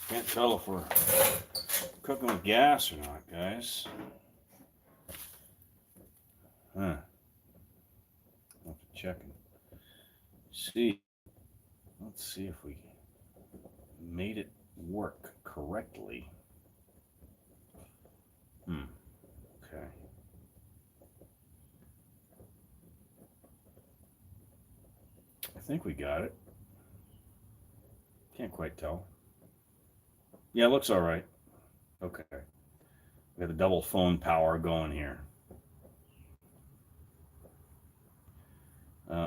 Can't tell if we're cooking with gas or not, guys. Huh. I'll have to check and see. Let's see if we made it work correctly. Okay. I think we got it. Can't quite tell. Yeah, it looks all right. Okay. We got the double phone power going here.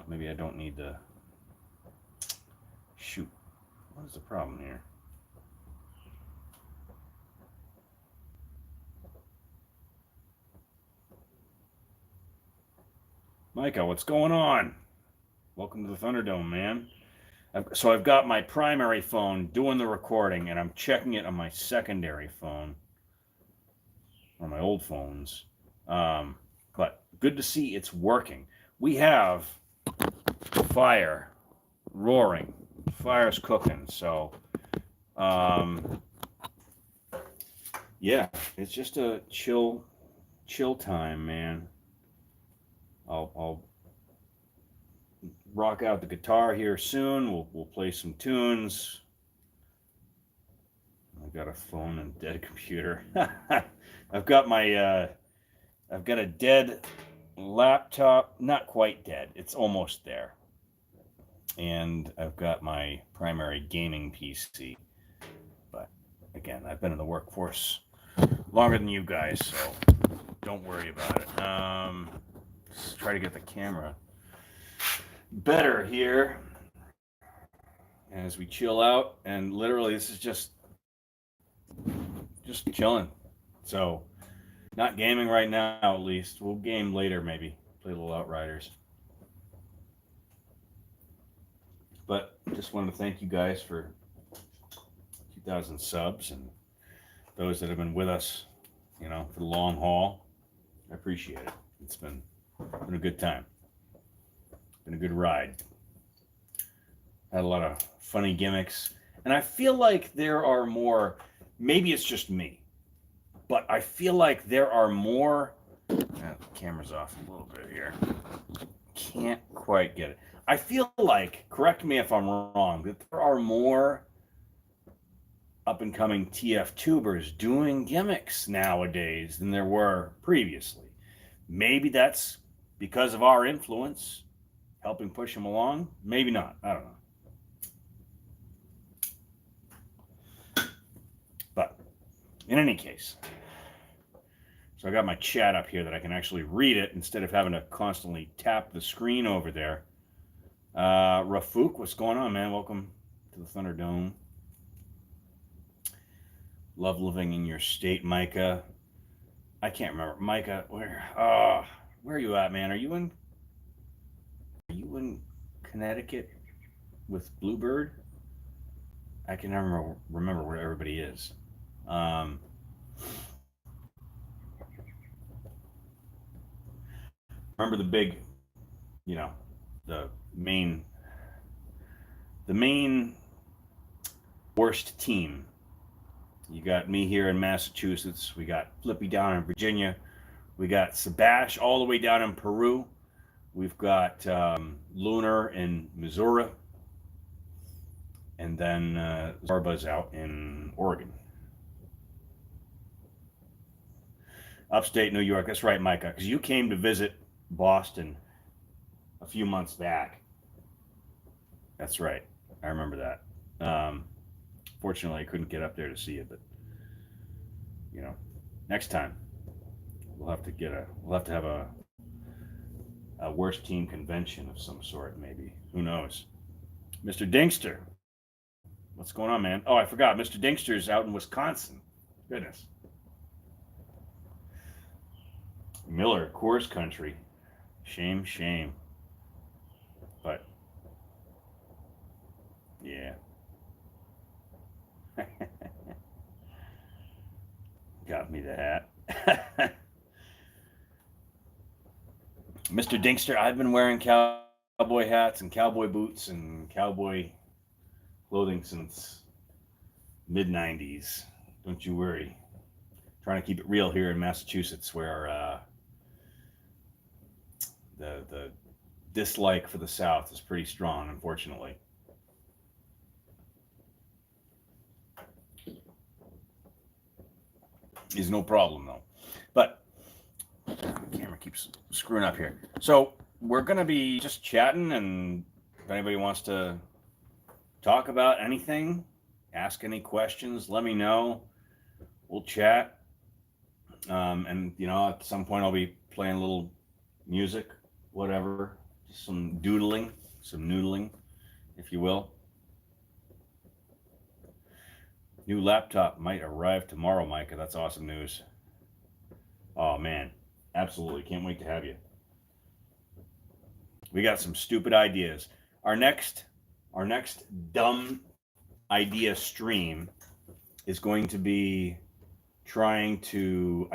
Maybe I don't need to shoot. What is the problem here? Micah, what's going on? Welcome to the Thunderdome, man. So I've got my primary phone doing the recording, and I'm checking it on my secondary phone, on my old phones. But good to see it's working. We have fire roaring, fire's cooking. So, yeah, it's just a chill time, man. I'll rock out the guitar here soon. We'll play some tunes. I've got a phone and dead computer. I've got a dead laptop, not quite dead. It's almost there. And I've got my primary gaming PC. But again, I've been in the workforce longer than you guys, so don't worry about it. Let's try to get the camera better here as we chill out. And literally, this is just chilling. So, not gaming right now, at least. We'll game later, maybe. Play a little Outriders. But just wanted to thank you guys for 2,000 subs and those that have been with us, for the long haul. I appreciate it. It's been a good time. Been a good ride. Had a lot of funny gimmicks. And I feel like there are more, maybe it's just me, but I feel like there are more, the camera's off a little bit here. Can't quite get it. I feel like, correct me if I'm wrong, that there are more up and coming TF tubers doing gimmicks nowadays than there were previously. Maybe that's because of our influence, helping push them along. Maybe not. I don't know. But in any case, so I got my chat up here that I can actually read it instead of having to constantly tap the screen over there. Rafuk, what's going on, man? Welcome to the Thunderdome. Love living in your state, Micah. I can't remember. Micah, where are you at, man? Are you in Connecticut with Bluebird? I can never remember where everybody is. Remember the big, the main worst team. You got me here in Massachusetts. We got Flippy down in Virginia. We got Sebash all the way down in Peru. We've got Lunar in Missouri. And then Zarba's out in Oregon. Upstate New York. That's right, Micah, because you came to visit Boston a few months back. That's right. I remember that. Fortunately, I couldn't get up there to see you, but next time we'll have to have a worst team convention of some sort, maybe. Who knows? Mr. Dingster, what's going on, man? Oh, I forgot. Mr. Dingster's out in Wisconsin. Goodness. Miller, Coors Country. Shame. But yeah. Got me the hat. Mr. Dingster, I've been wearing cowboy hats and cowboy boots and cowboy clothing since mid 90s. Don't you worry. Trying to keep it real here in Massachusetts, where the dislike for the South is pretty strong, unfortunately. Is no problem though. But the camera keeps screwing up here. So we're gonna be just chatting, and if anybody wants to talk about anything, ask any questions, let me know. We'll chat. And at some point I'll be playing a little music, whatever, some doodling, some noodling, if you will. New laptop might arrive tomorrow, Micah. That's awesome news. Oh man, absolutely. Can't wait to have you. We got some stupid ideas. Our next dumb idea stream is going to be trying to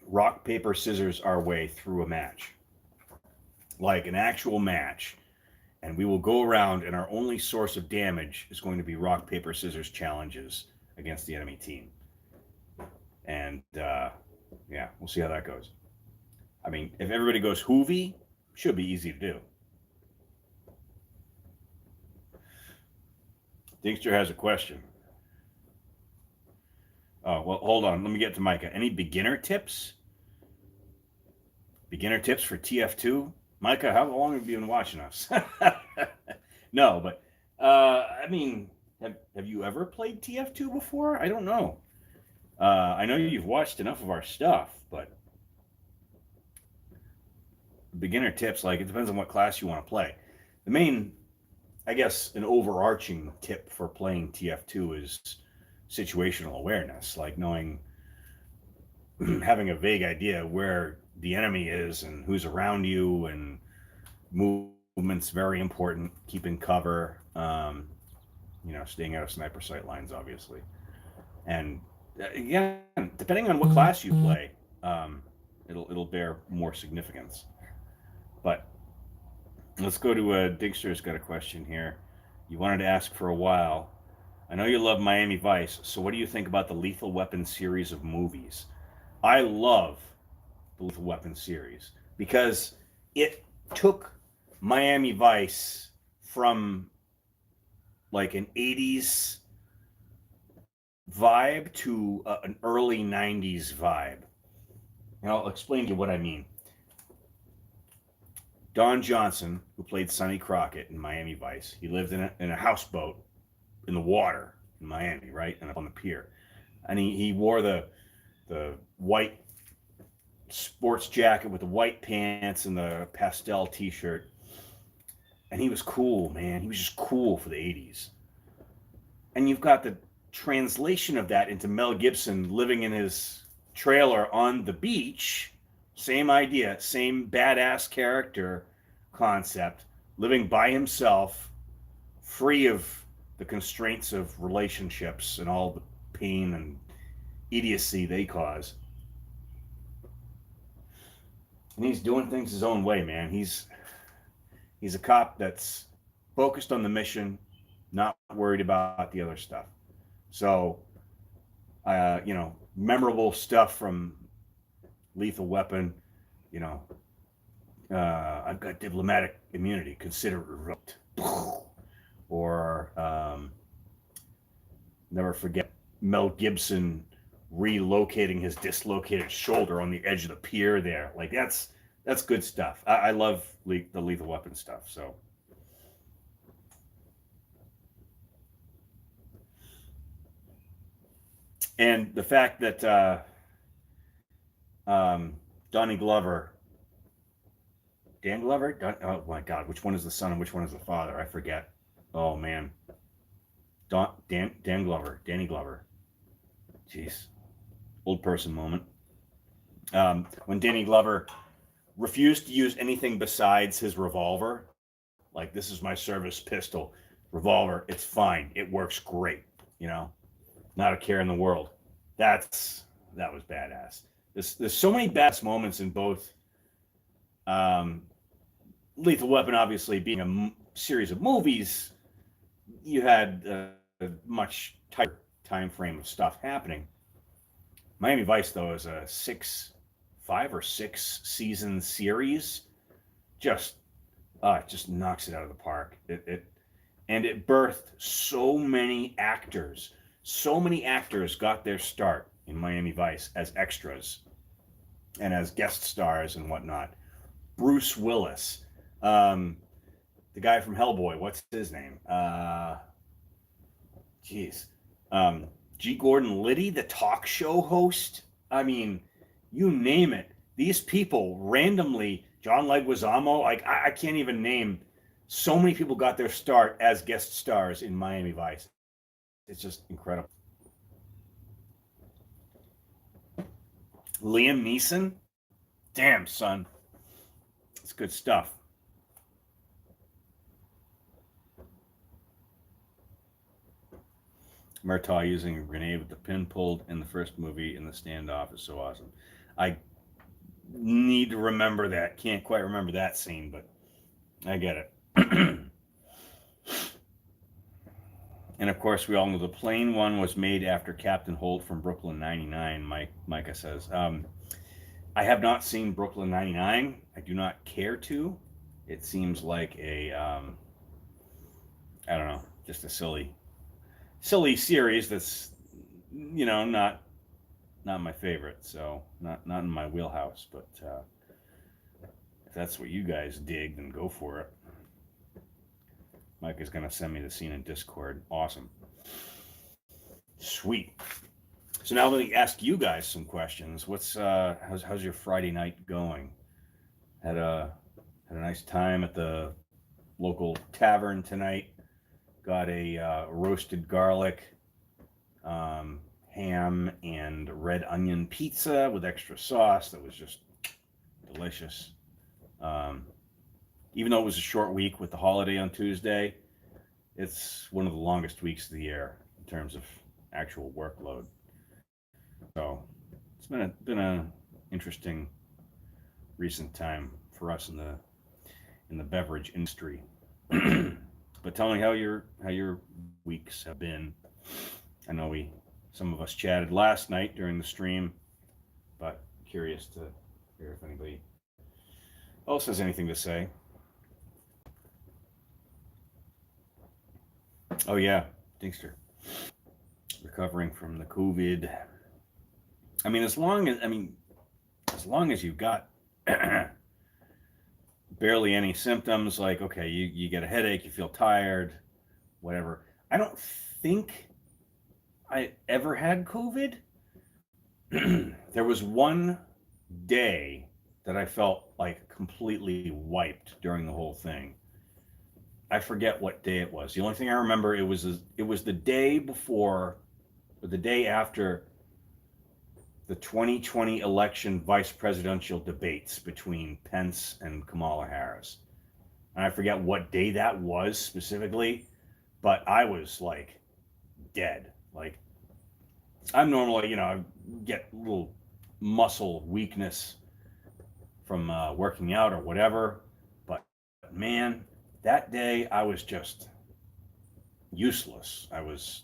rock, paper, scissors our way through a match. Like an actual match. And we will go around, and our only source of damage is going to be rock, paper, scissors challenges against the enemy team. And yeah, we'll see how that goes. I mean, if everybody goes Hoovy, should be easy to do. Dinkster has a question. Oh, well, hold on. Let me get to Micah. Any beginner tips? Beginner tips for TF2? Micah, how long have you been watching us? No, but I mean, have you ever played TF2 before? I don't know. I know you've watched enough of our stuff, but beginner tips, like, it depends on what class you want to play. The main, I guess, an overarching tip for playing TF2 is situational awareness, like knowing, having a vague idea where the enemy is and who's around you, and movement's very important. Keeping cover, staying out of sniper sight lines, obviously. And again, depending on what class you play, it'll bear more significance. But let's go to Digster's got a question here. You wanted to ask for a while. I know you love Miami Vice, so what do you think about the Lethal Weapon series of movies? I love the Lethal Weapon series because it took Miami Vice from like an 80s vibe to an early 90s vibe. And I'll explain to you what I mean. Don Johnson, who played Sonny Crockett in Miami Vice, he lived in a houseboat in the water in Miami, right? And up on the pier. And he wore the white sports jacket with the white pants and the pastel t-shirt. And he was cool, man. He was just cool for the 80s. And you've got the translation of that into Mel Gibson living in his trailer on the beach. Same idea, same badass character concept, living by himself, free of the constraints of relationships and all the pain and idiocy they cause. And he's doing things his own way, man. He's a cop that's focused on the mission, not worried about the other stuff. So, memorable stuff from Lethal Weapon, I've got diplomatic immunity, consider it revoked. Or never forget Mel Gibson relocating his dislocated shoulder on the edge of the pier there. Like, that's good stuff. I love the Lethal Weapon stuff. So and the fact that Dan Glover, oh my God, which one is the son and which one is the father? I forget. Oh man, Danny Glover. Jeez, old person moment. When Danny Glover refused to use anything besides his revolver, like, this is my service pistol, revolver, it's fine, it works great, not a care in the world. That was badass. There's so many badass moments in both. Lethal Weapon, obviously, being a series of movies, you had a much tighter time frame of stuff happening. Miami Vice, though, is a 5 or 6 season series. Just it just knocks it out of the park. It birthed so many actors. So many actors got their start in Miami Vice as extras and as guest stars and whatnot. Bruce Willis, the guy from Hellboy, what's his name? Jeez. G. Gordon Liddy, the talk show host. I mean, you name it. These people randomly, John Leguizamo, like I can't even name. So many people got their start as guest stars in Miami Vice. It's just incredible. Liam Neeson, damn son, it's good stuff. Murtaugh using a grenade with the pin pulled in the first movie in the standoff is so awesome. I need to remember that. Can't quite remember that scene, but I get it. And of course, we all know the plane one was made after Captain Holt from Brooklyn 99. Micah says, I have not seen Brooklyn 99. I do not care to. It seems like a, I don't know, just a silly series that's, not my favorite. So not in my wheelhouse. But if that's what you guys dig, then go for it. Mike is going to send me the scene in Discord. Awesome. Sweet. So now let me ask you guys some questions. How's your Friday night going? Had a nice time at the local tavern tonight. Got a roasted garlic, ham, and red onion pizza with extra sauce that was just delicious. Even though it was a short week with the holiday on Tuesday, it's one of the longest weeks of the year in terms of actual workload. So it's been a interesting recent time for us in the beverage industry. But tell me how your weeks have been. I know some of us chatted last night during the stream, but curious to hear if anybody else has anything to say. Oh yeah, Dingster. Recovering from the COVID. I mean, as long as you've got barely any symptoms, like okay, you get a headache, you feel tired, whatever. I don't think I ever had COVID. There was one day that I felt like completely wiped during the whole thing. I forget what day it was. The only thing I remember it was the day before, or the day after the 2020 election vice presidential debates between Pence and Kamala Harris. And I forget what day that was specifically, but I was like dead. Like I'm normally, I get a little muscle weakness from working out or whatever, but man, that day I was just useless. I was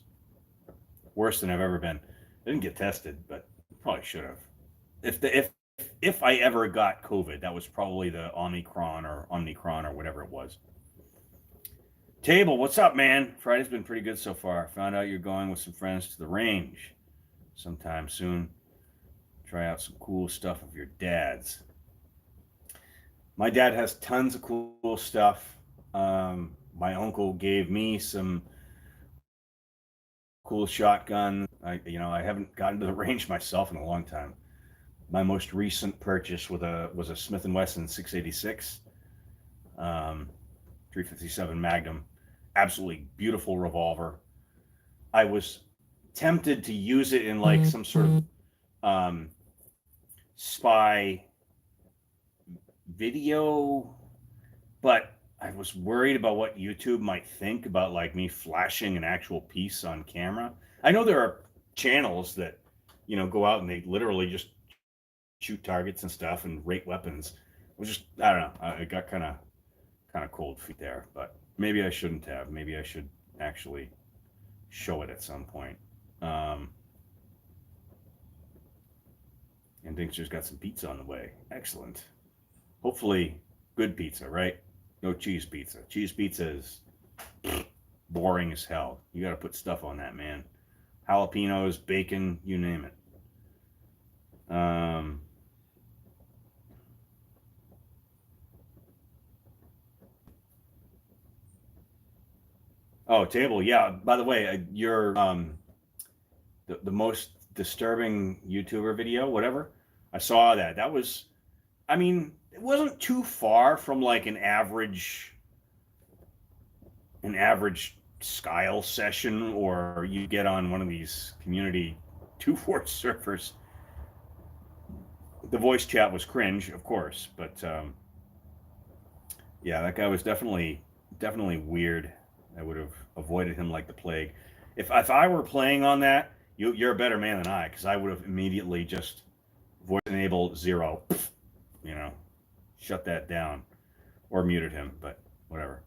worse than I've ever been. I didn't get tested, but probably should have. If I ever got COVID, that was probably the Omicron or whatever it was. Table, what's up, man? Friday's been pretty good so far. Found out you're going with some friends to the range sometime soon. Try out some cool stuff of your dad's. My dad has tons of cool stuff. My uncle gave me some cool shotguns. I haven't gotten to the range myself in a long time. My most recent purchase was a Smith & Wesson 686, 357 Magnum. Absolutely beautiful revolver. I was tempted to use it in like some sort of spy video, but I was worried about what YouTube might think about like me flashing an actual piece on camera. I know there are channels that, go out and they literally just shoot targets and stuff and rate weapons. It was just, I don't know. I got kind of cold feet there, but maybe I shouldn't have. Maybe I should actually show it at some point. And Dinkster's got some pizza on the way. Excellent. Hopefully, good pizza, right? No cheese pizza. Cheese pizza is boring as hell. You got to put stuff on that, man. Jalapenos, bacon, you name it. Oh, table. Yeah. By the way, your the most disturbing YouTuber video, whatever. I saw that. That was, I mean, it wasn't too far from like an average Skyle session, or you get on one of these community 2-4 surfers. The voice chat was cringe, of course, but yeah, that guy was definitely weird. I would have avoided him like the plague. If I were playing on that, you're a better man than I, because I would have immediately just voice enable 0, you know, shut that down, or muted him. But whatever.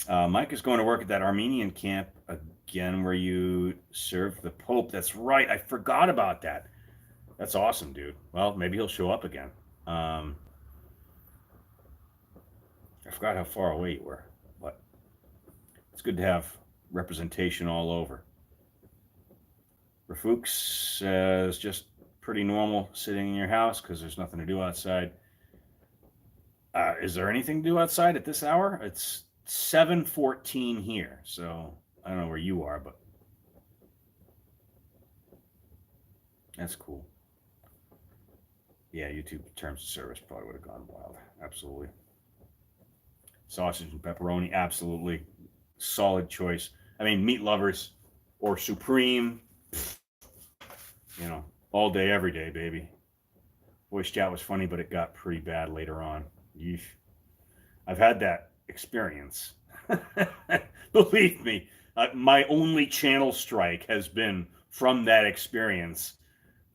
Mike is going to work at that Armenian camp again where you serve the Pope. That's right. I forgot about that. That's awesome, dude. Well, maybe he'll show up again. I forgot how far away you were, but it's good to have representation all over. Rafuk says just pretty normal sitting in your house because there's nothing to do outside. Is there anything to do outside at this hour? It's 7:14 here, so I don't know where you are, but that's cool. Yeah, YouTube terms of service probably would have gone wild. Absolutely. Sausage and pepperoni, absolutely. Solid choice. I mean, meat lovers or Supreme, you know, all day, every day, baby. Voice chat was funny, but it got pretty bad later on. Yeesh. I've had that experience. Believe me, my only channel strike has been from that experience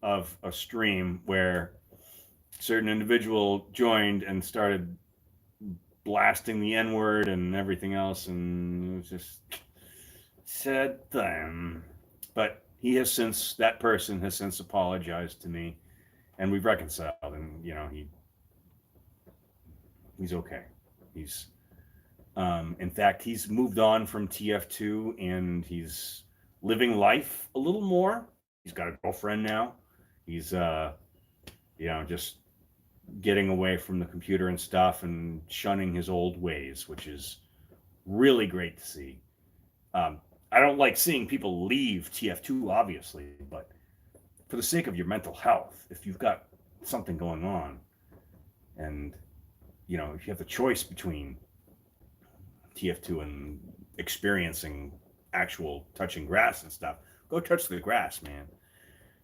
of a stream where a certain individual joined and started blasting the N-word and everything else, and it was just said them. But that person has since apologized to me, and we've reconciled, and you know, he's okay. He's in fact, he's moved on from TF2 and he's living life a little more. He's got a girlfriend now. He's just getting away from the computer and stuff and shunning his old ways, which is really great to see. I don't like seeing people leave TF2, obviously, but for the sake of your mental health, if you've got something going on, and you know, if you have the choice between TF2 and experiencing actual touching grass and stuff, go touch the grass, man.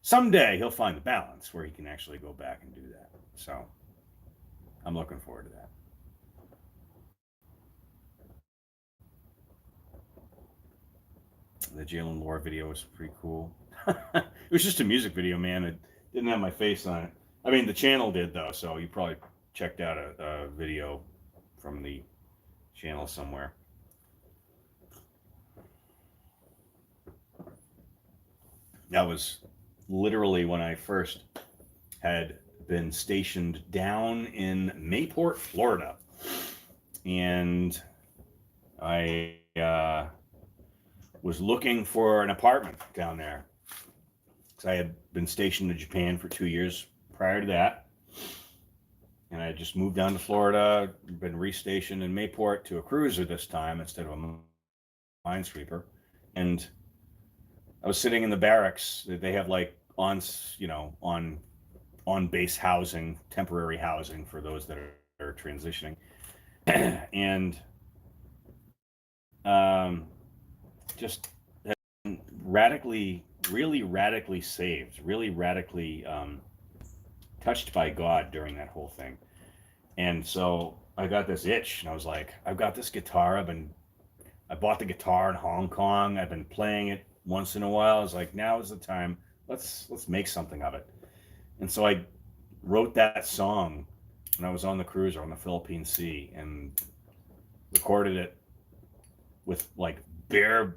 Someday he'll find the balance where he can actually go back and do that. So I'm looking forward to that. The Jalen Lore video was pretty cool. It was just a music video, man. It didn't have my face on it. I mean, the channel did, though, so you probably checked out a video from the channel somewhere. That was literally when I first had been stationed down in Mayport, Florida. And I was looking for an apartment down there, because I had been stationed in Japan for 2 years prior to that. And I just moved down to Florida, been restationed in Mayport to a cruiser this time instead of a minesweeper. And I was sitting in the barracks. They have like on base housing, temporary housing for those that are transitioning. And just really radically saved, really radically touched by God during that whole thing. And so I got this itch, and I was like, I've got this guitar. I bought the guitar in Hong Kong. I've been playing it once in a while. I was like, now is the time. Let's make something of it. And so I wrote that song when I was on the cruiser on the Philippine Sea and recorded it with like bare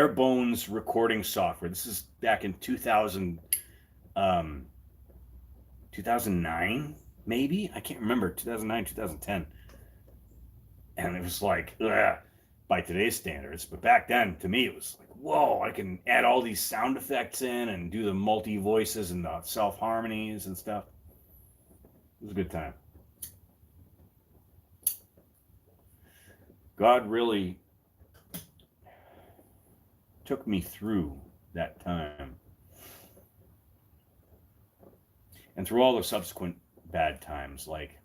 bones recording software. This is back in 2009, maybe. I can't remember, 2009, 2010. And it was like, ugh, by today's standards. But back then, to me, it was like, whoa, I can add all these sound effects in and do the multi voices and the self harmonies and stuff. It was a good time. God really took me through that time. And through all the subsequent bad times, like,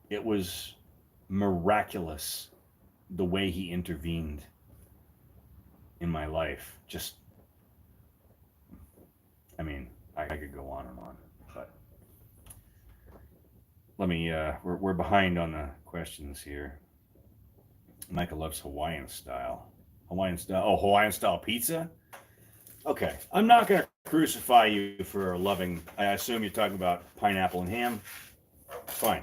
it was miraculous the way he intervened in my life. Just, I mean, I could go on and on, but let me, we're behind on the questions here. Micah loves Hawaiian style. Hawaiian style pizza? Okay, I'm not going to crucify you for loving, I assume you're talking about pineapple and ham. Fine.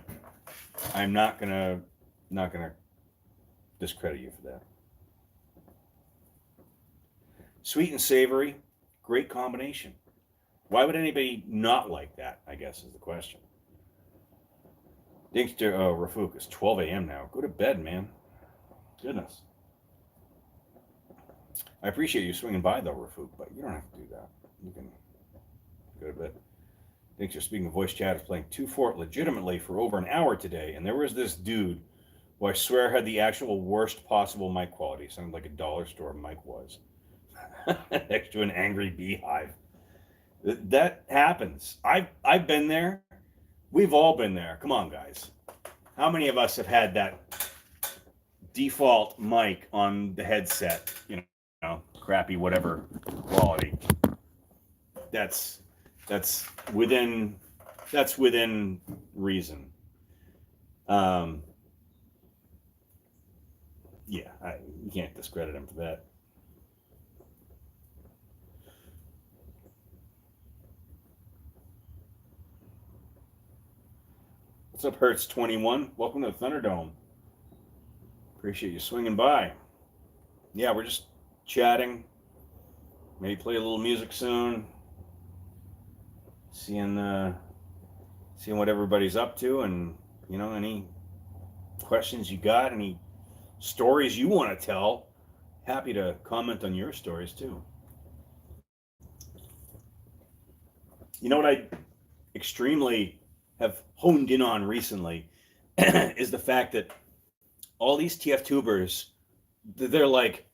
I'm not gonna discredit you for that. Sweet and savory, great combination. Why would anybody not like that, I guess, is the question. Dinkster, Rafuk, it's 12 a.m. now. Go to bed, man. Goodness. I appreciate you swinging by, though, Rafuk, but you don't have to do that. You can go to bed. Dinkster, speaking of voice chat, is playing 2 Fort legitimately for over an hour today, and there was this dude who I swear had the actual worst possible mic quality. Sounded like a dollar store mic was. Next to an angry beehive. That happens. I've been there. We've all been there. Come on, guys. How many of us have had that default mic on the headset? You know, crappy whatever quality. That's within reason. Yeah, you can't discredit him for that. What's up, Hertz21? Welcome to the Thunderdome. Appreciate you swinging by. Yeah, we're just chatting. Maybe play a little music soon. Seeing what everybody's up to, and any questions you got, any stories you want to tell. Happy to comment on your stories too. You know what I extremely have honed in on recently is the fact that all these TF tubers, they're like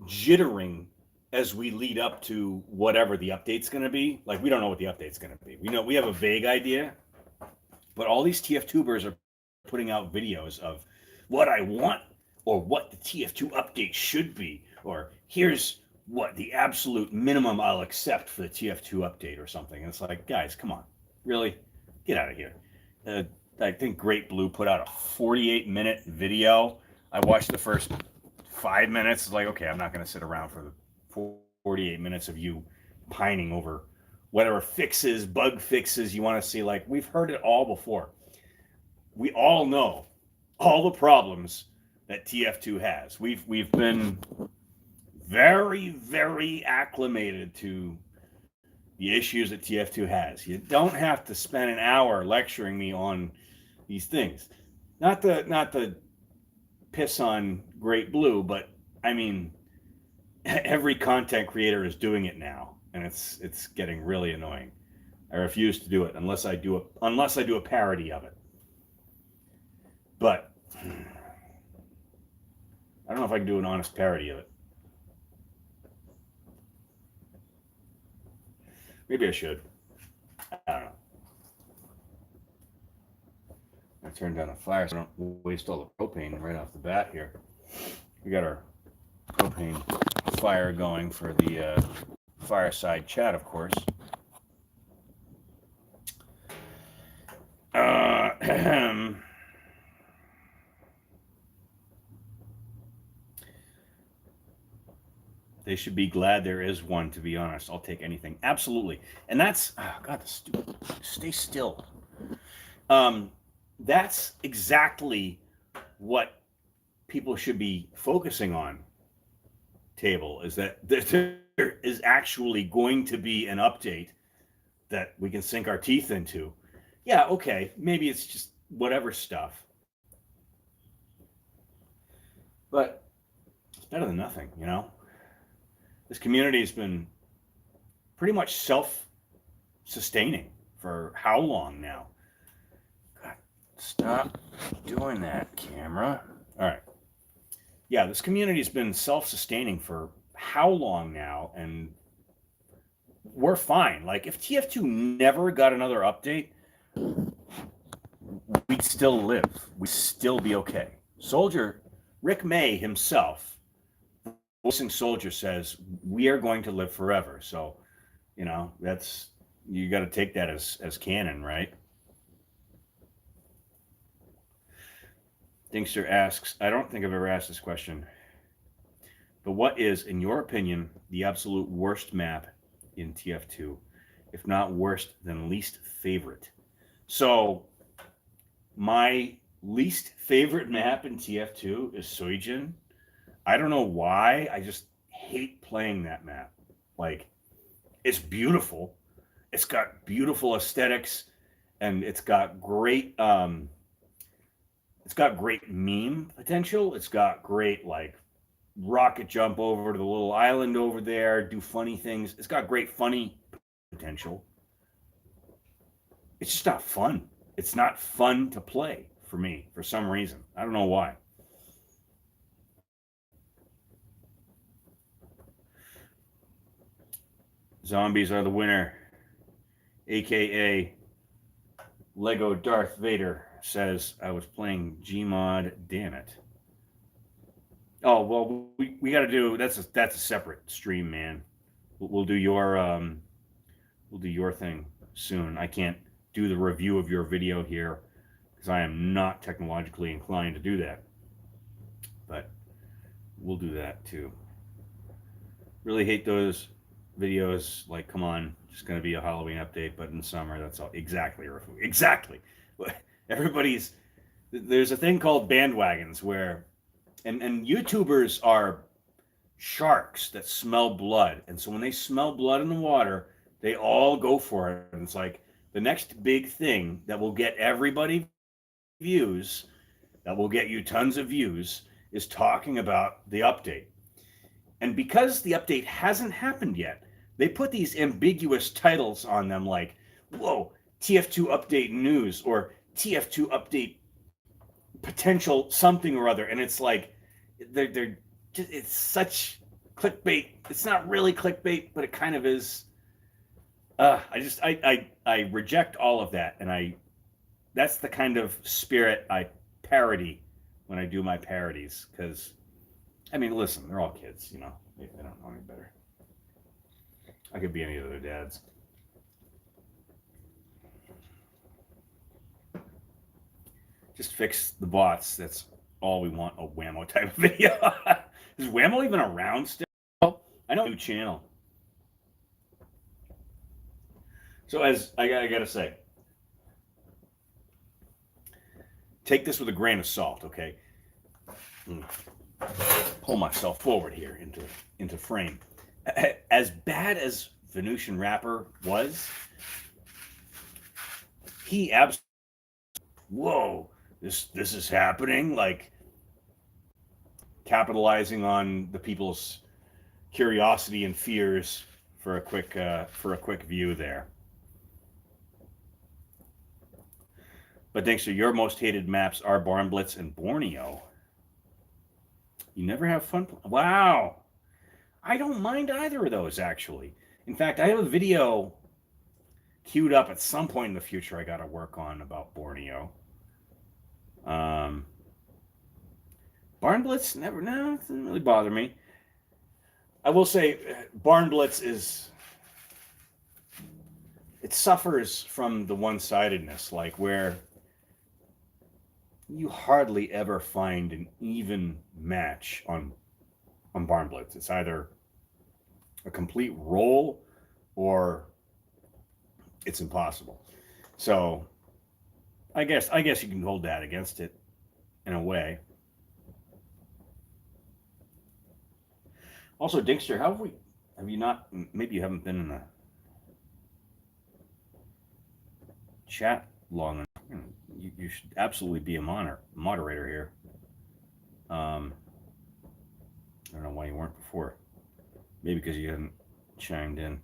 jittering as we lead up to whatever the update's going to be. Like, we don't know what the update's going to be. We have a vague idea, but all these TF tubers are putting out videos of what I want, or what the TF2 update should be, or here's what the absolute minimum I'll accept for the TF2 update or something. And it's like, guys, come on, really? Get out of here. I think Great Blue put out a 48-minute video. I watched the first 5 minutes. It's like, okay, I'm not going to sit around for the 48 minutes of you pining over whatever bug fixes you want to see. Like, we've heard it all before. We all know all the problems that TF2 has. We've been very, very acclimated to the issues that TF2 has. You don't have to spend an hour lecturing me on these things. Not to piss on Great Blue, but I mean, every content creator is doing it now, and it's getting really annoying. I refuse to do it unless I do a parody of it. But I don't know if I can do an honest parody of it. Maybe I should. I don't know. I turned down the fire so I don't waste all the propane right off the bat here. We got our propane fire going for the Fireside chat, of course. They should be glad there is one, to be honest. I'll take anything. Absolutely. And that's, oh God, the stupid, stay still. That's exactly what people should be focusing on, Table, is that there is actually going to be an update that we can sink our teeth into. Yeah, okay, maybe it's just whatever stuff, but it's better than nothing, you know? This community has been pretty much self sustaining for how long now? God, stop doing that, camera. All right. Yeah, this community has been self sustaining for how long now? And we're fine. Like, if TF2 never got another update, we'd still live. We'd still be okay. Soldier, Rick May himself, voicing Soldier, says, we are going to live forever. So, you know, that's, you got to take that as canon, right? Dinkster asks, I don't think I've ever asked this question, but what is, in your opinion, the absolute worst map in TF2? If not worst, then least favorite. So, my least favorite map in TF2 is Suijin. I don't know why. I just hate playing that map. Like, it's beautiful. It's got beautiful aesthetics, and it's got great meme potential. It's got great, like, rocket jump over to the little island over there, do funny things. It's got great funny potential. It's just not fun. It's not fun to play for me for some reason. I don't know why. Zombies are the winner, aka Lego Darth Vader says, I was playing Gmod, damn it. Oh, well, we got to do, that's a separate stream, man. We'll do your thing soon. I can't do the review of your video here because I am not technologically inclined to do that. But we'll do that too. Really hate those videos. Like, come on, just going to be a Halloween update, but in summer, that's all. Exactly, Rafu. Exactly. There's a thing called bandwagons where, and YouTubers are sharks that smell blood. And so when they smell blood in the water, they all go for it. And it's like the next big thing that will get everybody views, that will get you tons of views, is talking about the update. And because the update hasn't happened yet, they put these ambiguous titles on them like, whoa, TF2 update news, or TF2 update potential something or other. And it's like, they're just, it's such clickbait. It's not really clickbait, but it kind of is. I reject all of that. And that's the kind of spirit I parody when I do my parodies. Because, I mean, listen, they're all kids, you know. They don't know any better. I could be any of their dads. Just fix the bots. That's all we want, a Whammo type of video. Is Whammo even around still? I know, new channel. So as I gotta say, take this with a grain of salt, okay? Pull myself forward here into frame. As bad as Venusian Rapper was, he absolutely, whoa, this is happening, like capitalizing on the people's curiosity and fears for a quick view there. But thanks to your most hated maps are Barn Blitz and Borneo. You never have fun. Wow. I don't mind either of those, actually. In fact, I have a video queued up at some point in the future I got to work on about Borneo. Barn Blitz, no, it doesn't really bother me. I will say Barn Blitz it suffers from the one-sidedness, like where you hardly ever find an even match on Barn Blitz. It's either a complete roll or it's impossible. So I guess you can hold that against it in a way. Also, Dinkster, have you not, maybe you haven't been in the chat long enough. You should absolutely be a moderator here. I don't know why you weren't before. Maybe because you hadn't chimed in.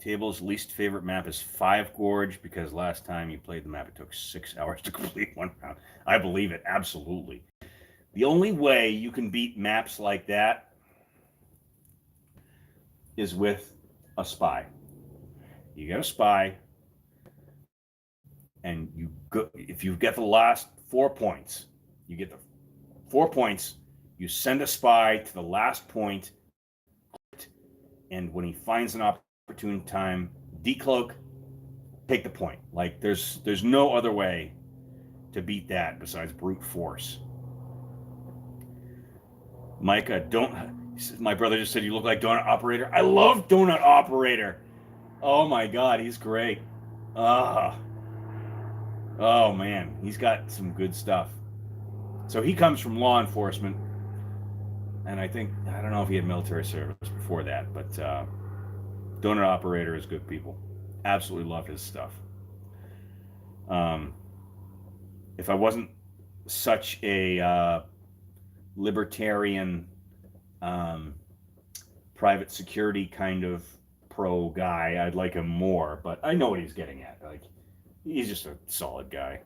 Table's least favorite map is Five Gorge because last time you played the map, it took 6 hours to complete one round. I believe it, absolutely. The only way you can beat maps like that is with a spy. You get a spy, and you go. If you get the last 4 points, you get the 4 points. You send a spy to the last point, and when he finds an opportune time, decloak, take the point. Like there's no other way to beat that besides brute force. Micah, my brother just said you look like Donut Operator. I love Donut Operator. Oh my God, he's great. Oh man, he's got some good stuff. So he comes from law enforcement, and I don't know if he had military service before that, but Donut Operator is good people. Absolutely love his stuff. If I wasn't such a libertarian private security kind of pro guy, I'd like him more, but I know what he's getting at. Like, he's just a solid guy.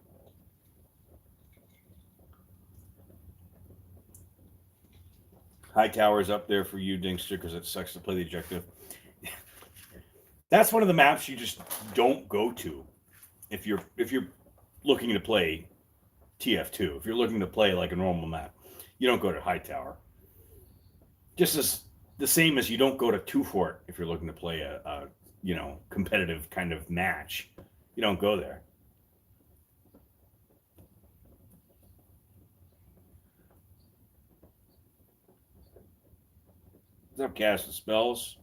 Hightower's up there for you, Dingster, because it sucks to play the objective. That's one of the maps you just don't go to if you're looking to play TF2. If you're looking to play like a normal map, you don't go to Hightower. Just as the same as you don't go to Two Fort if you're looking to play a competitive kind of match. You don't go there. What's up, Cast of Spells?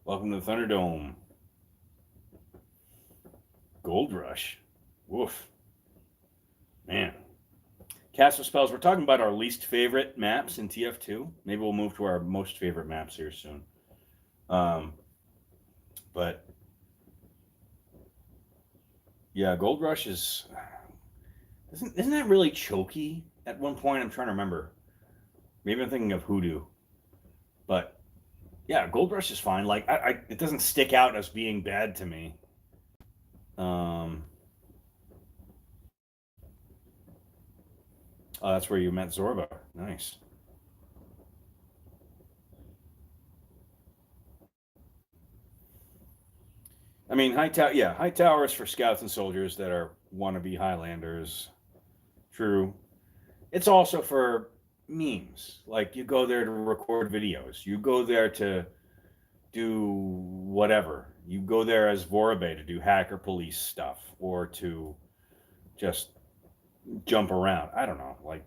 Welcome to the Thunderdome. Gold Rush. Woof. Man. Cast of Spells, we're talking about our least favorite maps in TF2. Maybe we'll move to our most favorite maps here soon. But yeah, Gold Rush isn't that really choky at one point? I'm trying to remember. Maybe I'm thinking of Hoodoo. But yeah, Gold Rush is fine. Like it doesn't stick out as being bad to me. Oh, that's where you met Zorba. Nice. I mean, High Tower is for scouts and soldiers that are wannabe Highlanders. True. It's also for memes. Like, you go there to record videos. You go there to do whatever. You go there as Vorabe to do hacker police stuff or to just jump around. I don't know. Like,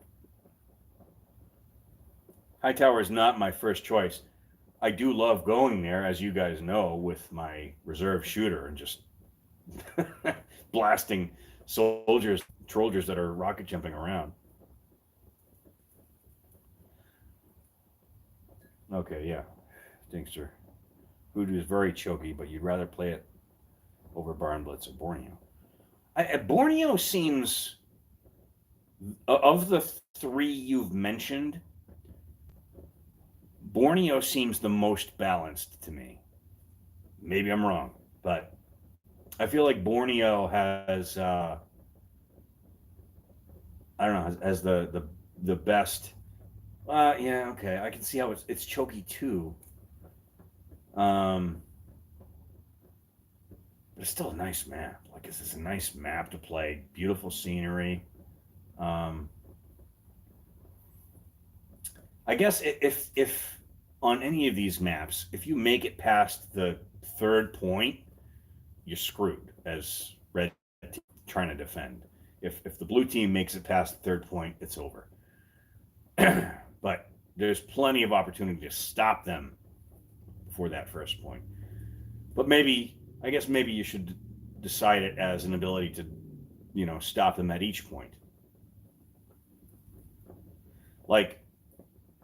Hightower is not my first choice. I do love going there, as you guys know, with my reserve shooter and just blasting soldiers that are rocket jumping around. Okay, yeah. Dinkster. Voodoo is very choky, but you'd rather play it over Barn Blitz or Borneo. Borneo seems, of the three you've mentioned, Borneo seems the most balanced to me. Maybe I'm wrong, but I feel like Borneo has, I don't know, has the best. Yeah, okay, I can see how it's choky too. But it's still a nice map. Like, this is a nice map to play. Beautiful scenery. I guess if on any of these maps, if you make it past the third point, you're screwed as red team trying to defend. If the blue team makes it past the third point, it's over. But there's plenty of opportunity to stop them before that first point. But I guess maybe you should decide it as an ability to, stop them at each point. Like,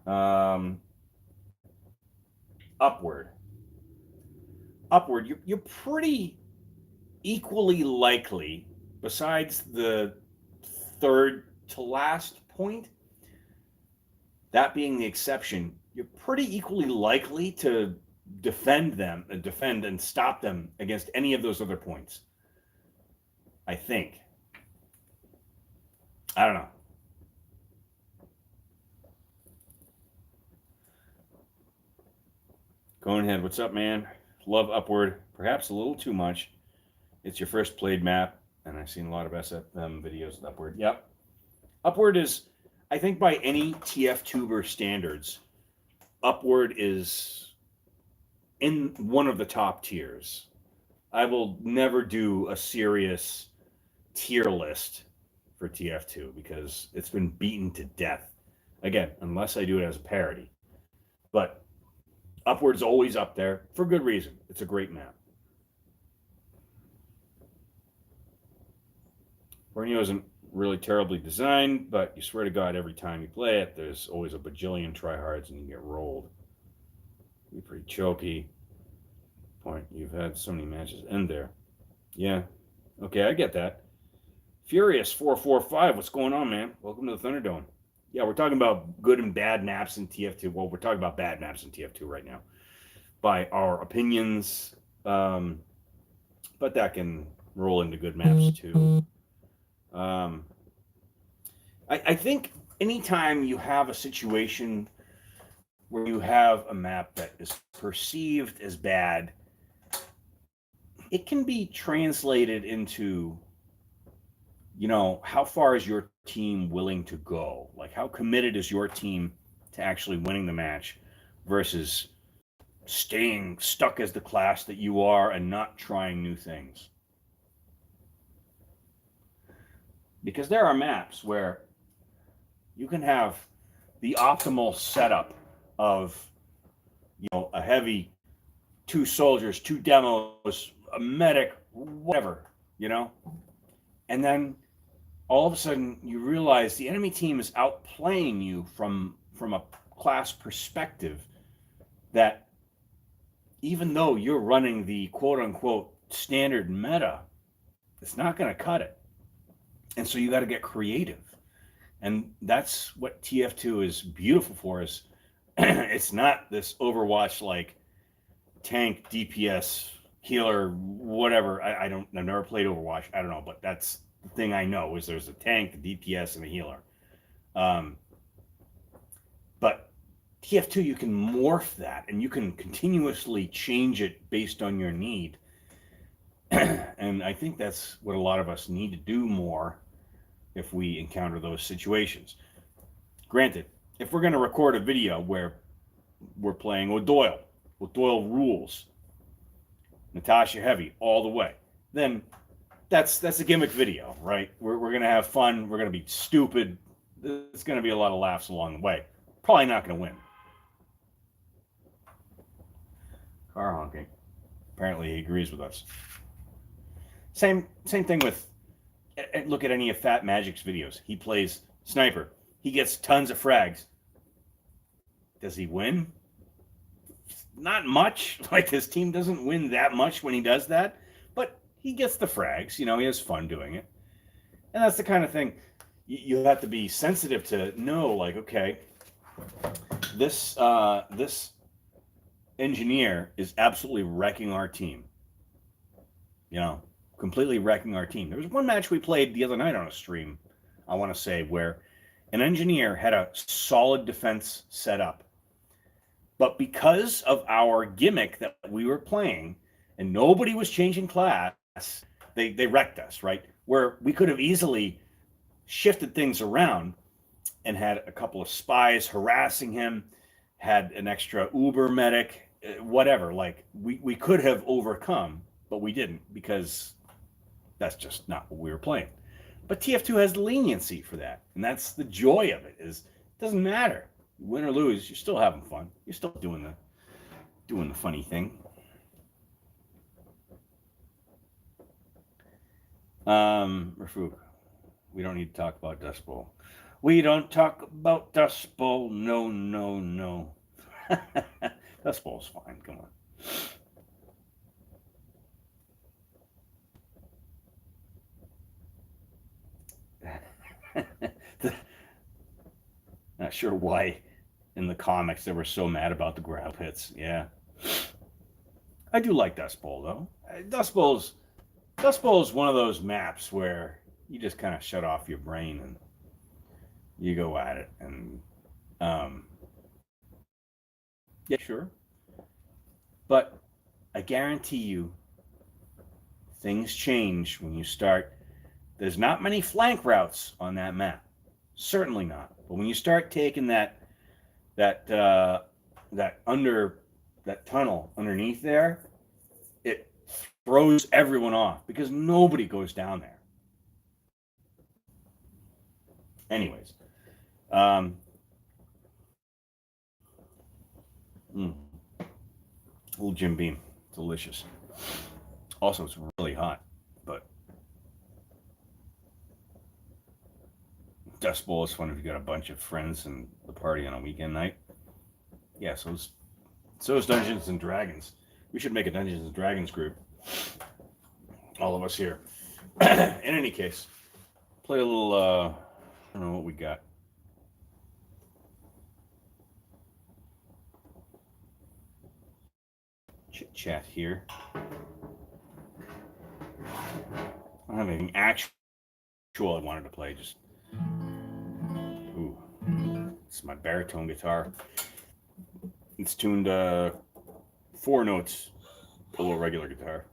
Um, upward. Upward, you're pretty equally likely, besides the third to last point, that being the exception, you're pretty equally likely to defend and stop them against any of those other points. I think. I don't know. Going ahead, what's up, man? Love Upward, perhaps a little too much. It's your first played map, and I've seen a lot of SFM videos of Upward. Yep. Upward is, I think by any TF tuber standards, Upward is in one of the top tiers. I will never do a serious tier list for TF2 because it's been beaten to death. Again, unless I do it as a parody. But Upward's always up there for good reason. It's a great map. Borneo isn't really terribly designed, but you swear to God, every time you play it, there's always a bajillion tryhards and you get rolled. Be pretty choky. Point, you've had so many matches end there. Yeah. Okay, I get that. Furious 445, what's going on, man? Welcome to the Thunderdome. Yeah, we're talking about good and bad maps in TF2. Well, we're talking about bad maps in TF2 right now by our opinions. But that can roll into good maps too. I think anytime you have a situation where you have a map that is perceived as bad, it can be translated into, how far is your team willing to go? Like, how committed is your team to actually winning the match versus staying stuck as the class that you are and not trying new things? Because there are maps where you can have the optimal setup of, a heavy, 2 soldiers, 2 demos, a medic, whatever, and then all of a sudden you realize the enemy team is outplaying you from a class perspective, that even though you're running the quote unquote standard meta, it's not going to cut it. And so you got to get creative. And that's what TF2 is beautiful for us. It's not this Overwatch like tank, DPS, healer, whatever. I've never played Overwatch. I don't know, but that's the thing I know is there's a tank, a DPS, and a healer. But TF2, you can morph that and you can continuously change it based on your need. And I think that's what a lot of us need to do more if we encounter those situations. Granted, if we're going to record a video where we're playing O'Doyle rules, Natasha heavy all the way, then that's a gimmick video, right? We're going to have fun. We're going to be stupid. There's going to be a lot of laughs along the way. Probably not going to win. Car honking. Apparently he agrees with us. Same thing with, look at any of Fat Magic's videos. He plays sniper. He gets tons of frags. Does he win? Not much. Like, his team doesn't win that much when he does that, but he gets the frags. He has fun doing it. And that's the kind of thing you have to be sensitive to know, like, okay, this engineer is absolutely wrecking our team. Completely wrecking our team. There was one match we played the other night on a stream, I want to say, where an engineer had a solid defense set up. But because of our gimmick that we were playing and nobody was changing class, they wrecked us, right? Where we could have easily shifted things around and had a couple of spies harassing him, had an extra Uber medic, whatever. Like, we could have overcome, but we didn't because that's just not what we were playing. But TF2 has leniency for that, and that's the joy of it. Is it doesn't matter, win or lose, you're still having fun. You're still doing the funny thing. Rafuk, we don't need to talk about Dust Bowl. We don't talk about Dust Bowl. No, no, no. Dust Bowl's fine. Come on. Not sure why in the comics they were so mad about the gravel pits. Yeah, I do like Dust Bowl though. Dust Bowl is one of those maps where you just kind of shut off your brain and you go at it. And um, yeah, sure, but I guarantee you things change when you start. There's not many flank routes on that map, certainly not. But when you start taking that that under that tunnel underneath there, it throws everyone off because nobody goes down there. Anyways, um, mm, little Jim Beam, delicious. Also, it's really hot, but Dust Bowl is fun if you got a bunch of friends and the party on a weekend night. Yeah, so is Dungeons and Dragons. We should make a Dungeons and Dragons group. All of us here. In any case, play a little. I don't know what we got. Chit chat here. I don't have anything actual I wanted to play. Just ooh, it's my baritone guitar. It's tuned 4 notes below regular guitar.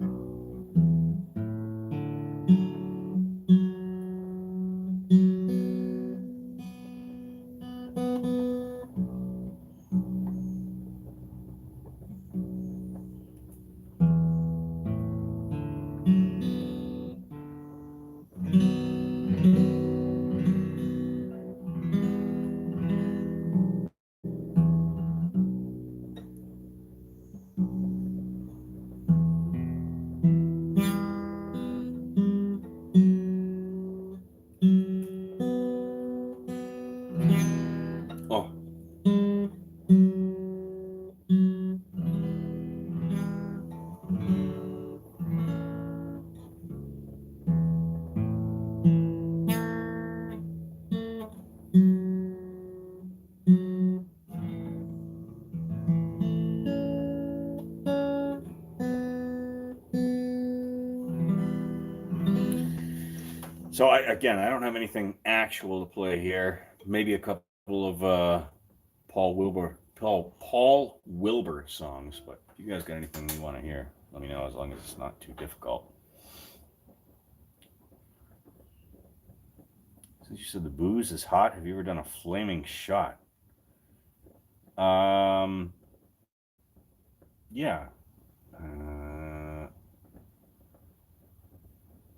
Oh, so I don't have anything actual to play here. Maybe a couple of Paul Wilbur songs. But if you guys got anything you want to hear, let me know. As long as it's not too difficult. Since you said the booze is hot, have you ever done a flaming shot? Yeah.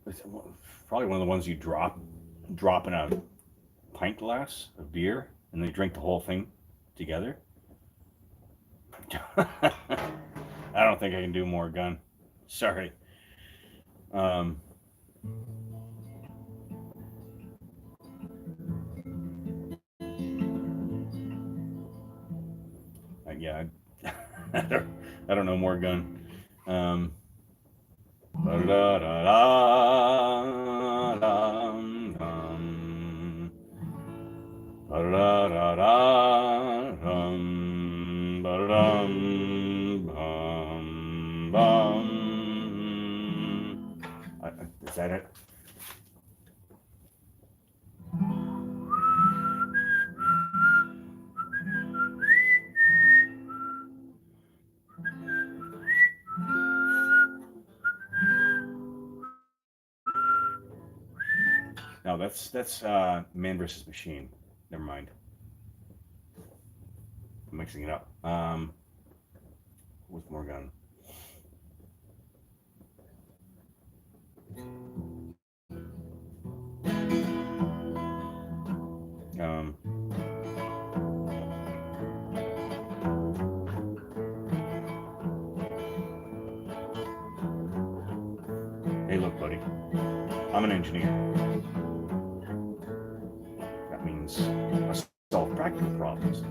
It's probably one of the ones you drop in a pint glass of beer, and then you drink the whole thing together. I don't think I can do more gun. Sorry. Um, yeah, I don't know more gun. Um, is that it? No, that's Man versus Machine. Never mind. I'm mixing it up. With Morgan. Um, hey, look, buddy. I'm an engineer. That means No problems.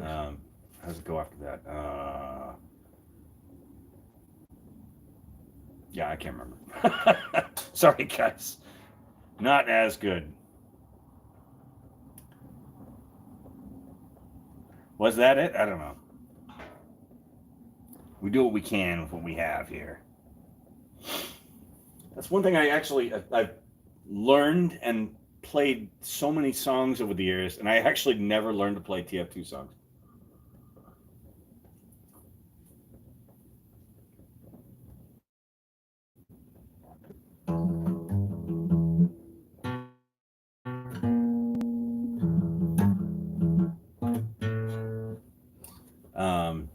How's it go after that? Yeah, I can't remember. Sorry, guys. Not as good. Was that it? I don't know. We do what we can with what we have here. That's one thing I've learned and played so many songs over the years, and I actually never learned to play TF2 songs. Um,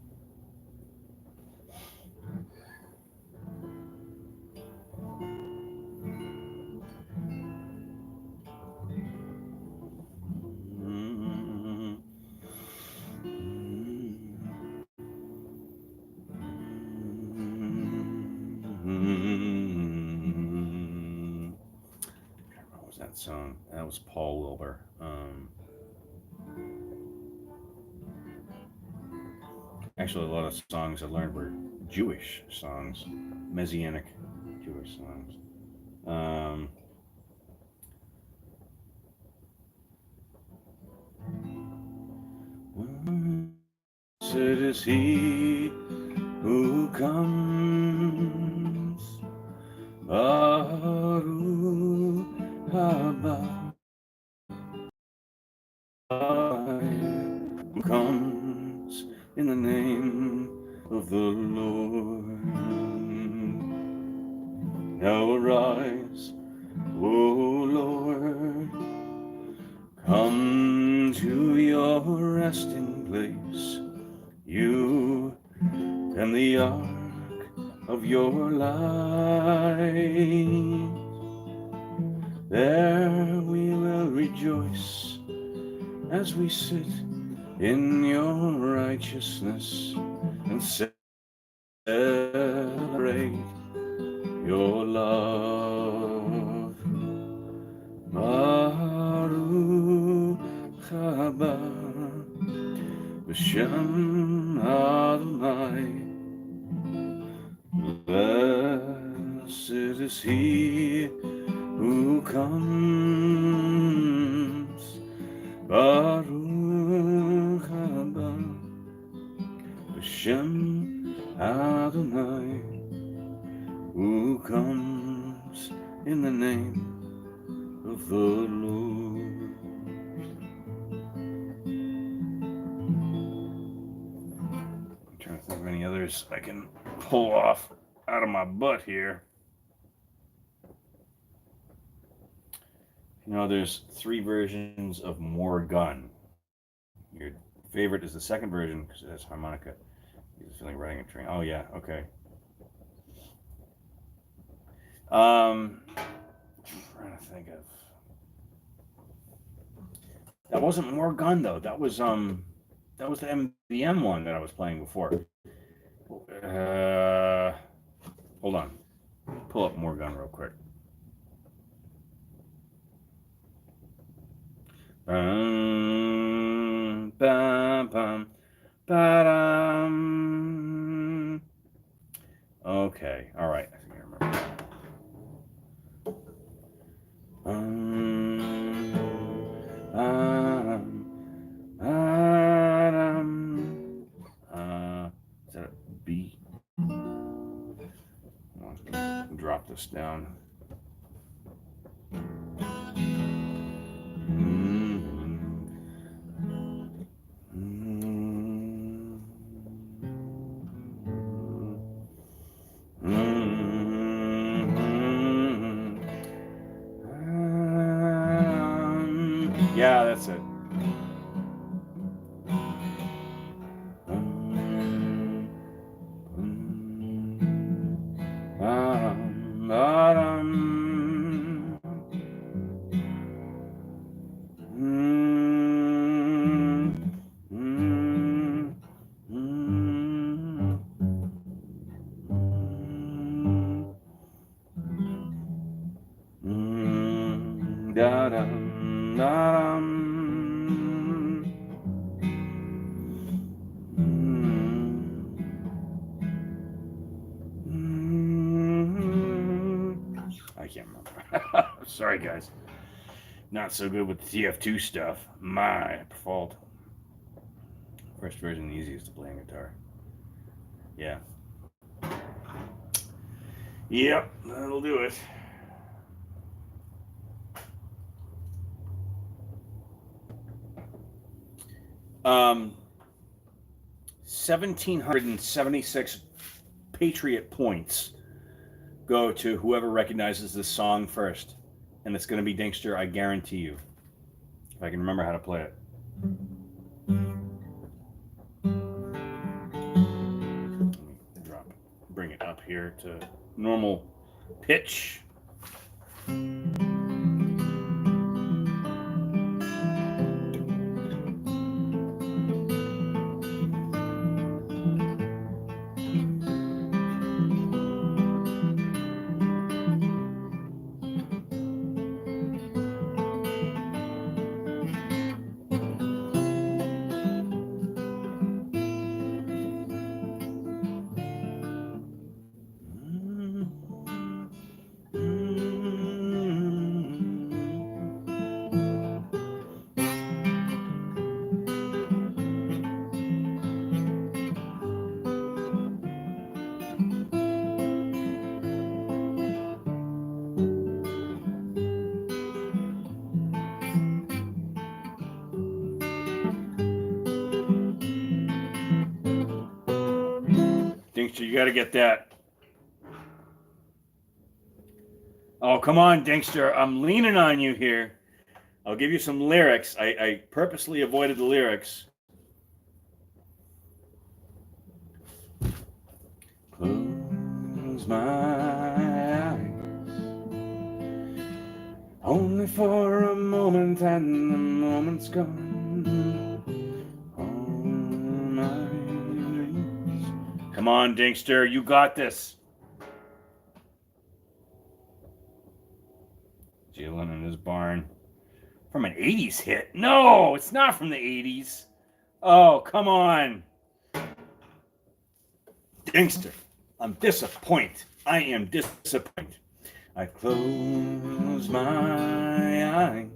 what was that song? That was Paul Wilbur. Actually, a lot of songs I learned were Jewish songs, Messianic Jewish songs. Blessed is he who comes, Baruch haba, who comes in the name of the Lord. Now arise, O Lord, come to your resting place, you and the ark of your life. There we will rejoice as we sit in your righteousness and celebrate your love. Baruch haba b'shem Adonai. Blessed is he who comes, Baruch haba b'shem Adonai, who comes in the name of the Lord. I'm trying to think of any others I can pull off out of my butt here. You know, there's 3 versions of More Gun. Your favorite is the second version because it has harmonica. He's feeling riding a train. Oh yeah, okay. Trying to think of. That wasn't More Gun though. That was the MVM one that I was playing before. Hold on. Pull up More Gun real quick. Bum, bum, bum, ba-dum. Okay, all right. I think I remember. Is that a B? I'll drop this down. Yeah, that's it. Sorry, guys. Not so good with the TF2 stuff. My fault. First version, the easiest to play on guitar. Yeah. Yep, that'll do it. Um, 1,776 Patriot points go to whoever recognizes this song first. And it's going to be Dinkster, I guarantee you. If I can remember how to play it. Bring it up here to normal pitch. Dinkster, you got to get that. Oh, come on, Dinkster. I'm leaning on you here. I'll give you some lyrics. I purposely avoided the lyrics. Close my eyes, only for a moment, and the moment's gone. All my dreams. Come on, Dinkster, you got this. Jalen in his barn. From an 80s hit? No, it's not from the 80s. Oh, come on. Dinkster, I'm disappointed. I am disappointed. I close my eyes,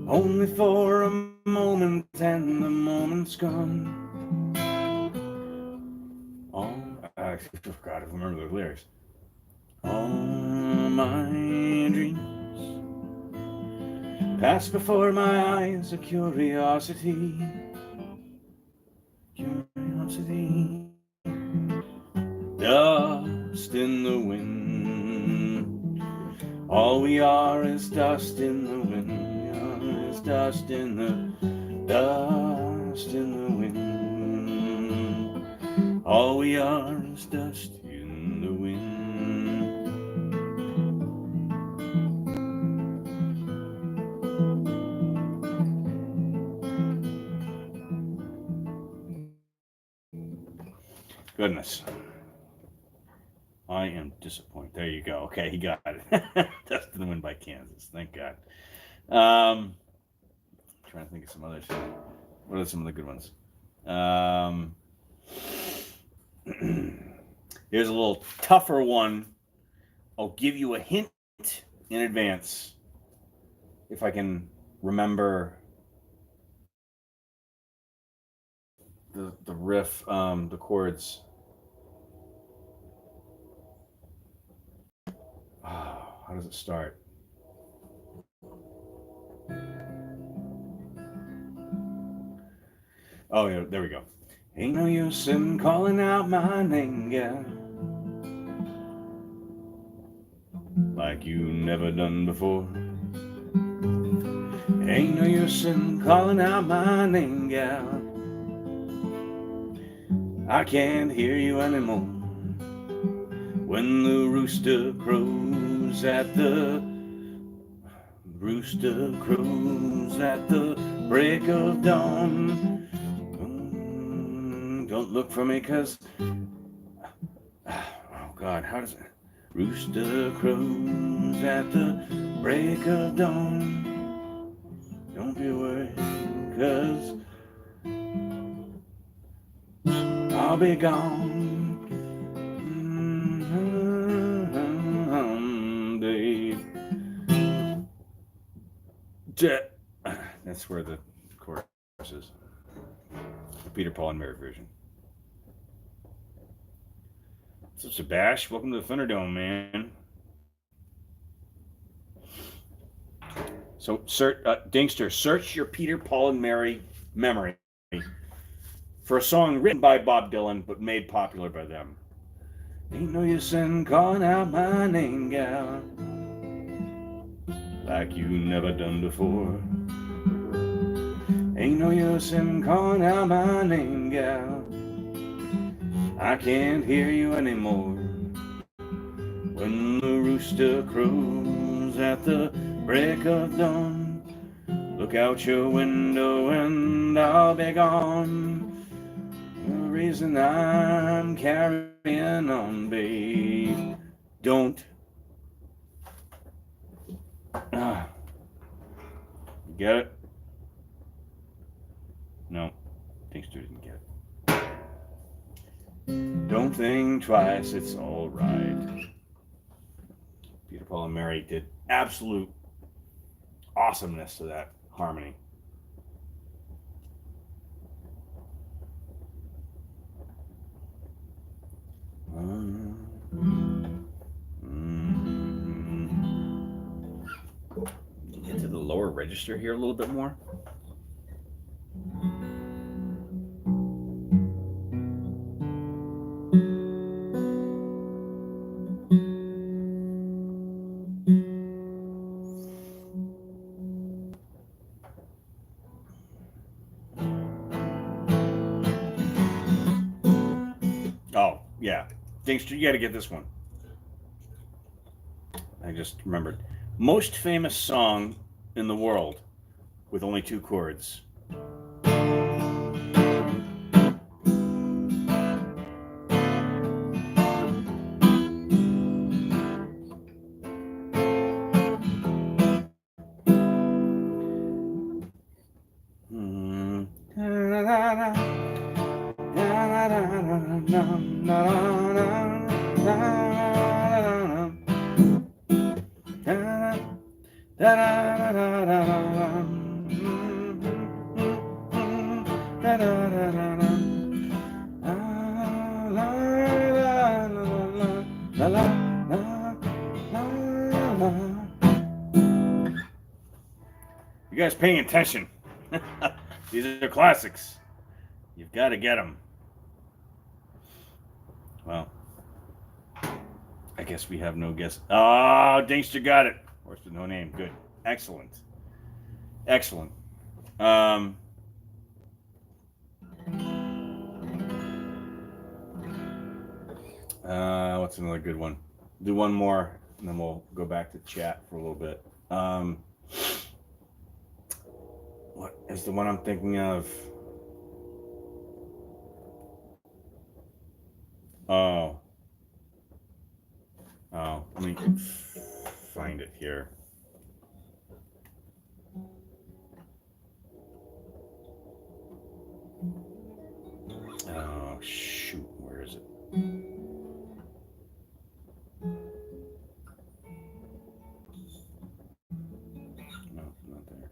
only for a moment, and the moment's gone. Oh, I forgot to remember those lyrics. All my dreams pass before my eyes, a curiosity. Dust in the wind. All we are is dust in the wind. We are is dust in the wind. All we are is dust in the wind. Goodness. I am disappointed. There you go. Okay, he got it. Dust in the Wind by Kansas. Thank God. Trying to think of some others. What are some of the good ones? Here's a little tougher one. I'll give you a hint in advance if I can remember the riff, the chords. How does it start? Oh, yeah, there we go. Ain't no use in calling out my name, gal, like you never done before. Ain't no use in calling out my name, gal, I can't hear you anymore. When the rooster crows at the break of dawn, don't look for me, 'cause oh God, how does it? Rooster crows at the break of dawn, don't be worried, 'cause I'll be gone. That's where the chorus is. The Peter, Paul, and Mary version. What's up, Sebastian? Welcome to the Thunderdome, man. So, Dingster, search your Peter, Paul, and Mary memory for a song written by Bob Dylan but made popular by them. Ain't no use in calling out my name, gal, like you never done before. Ain't no use in calling out my name, gal, I can't hear you anymore. When the rooster crows at the break of dawn, look out your window and I'll be gone. The reason I'm carrying on, babe, don't. You get it? No, Dingster didn't get it. Don't think twice, it's all right. Peter, Paul, and Mary did absolute awesomeness to that harmony. Get to the lower register here a little bit more. Oh, yeah. Dingster, you got to get this one. I just remembered. Most famous song in the world with only 2 chords. You guys paying attention? These are classics. You've got to get them. Well, I guess we have no guess. Oh, Dingster got it. Horse with no name. Good. Excellent. Excellent. What's another good one? Do one more, and then we'll go back to chat for a little bit. What is the one I'm thinking of? Oh, let me find it here. Oh, shoot, where is it? No, not there.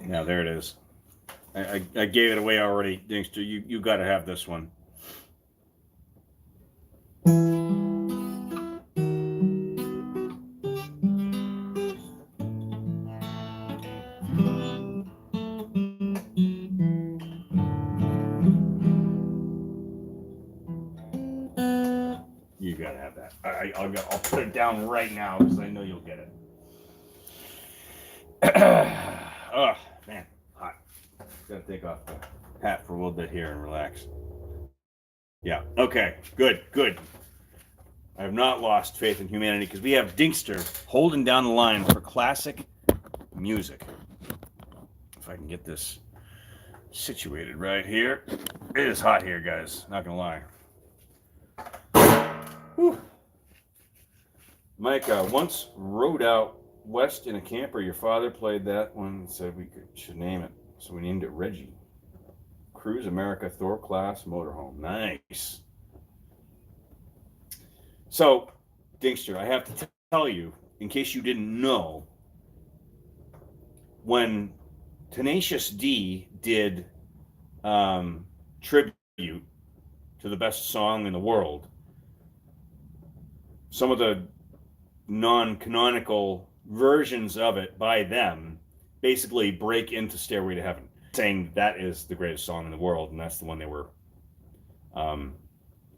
Yeah, there it is. I gave it away already, Dingster. You got to have this one. You got to have that. I'll put it down right now because I know you'll get it. Oh, man, hot. Gotta take off the hat for a little bit here and relax. Yeah, okay, good. I have not lost faith in humanity because we have Dingster holding down the line for classic music. If I can get this situated right here. It is hot here, guys, not gonna lie. Whew. Mike, once rode out west in a camper. Your father played that one and said we should name it. So we named it Reggie. Cruise America Thor Class Motorhome. Nice. So, Dingster, I have to tell you, in case you didn't know, when Tenacious D did tribute to the best song in the world, some of the non-canonical versions of it by them basically break into Stairway to Heaven, saying that is the greatest song in the world, and that's the one they were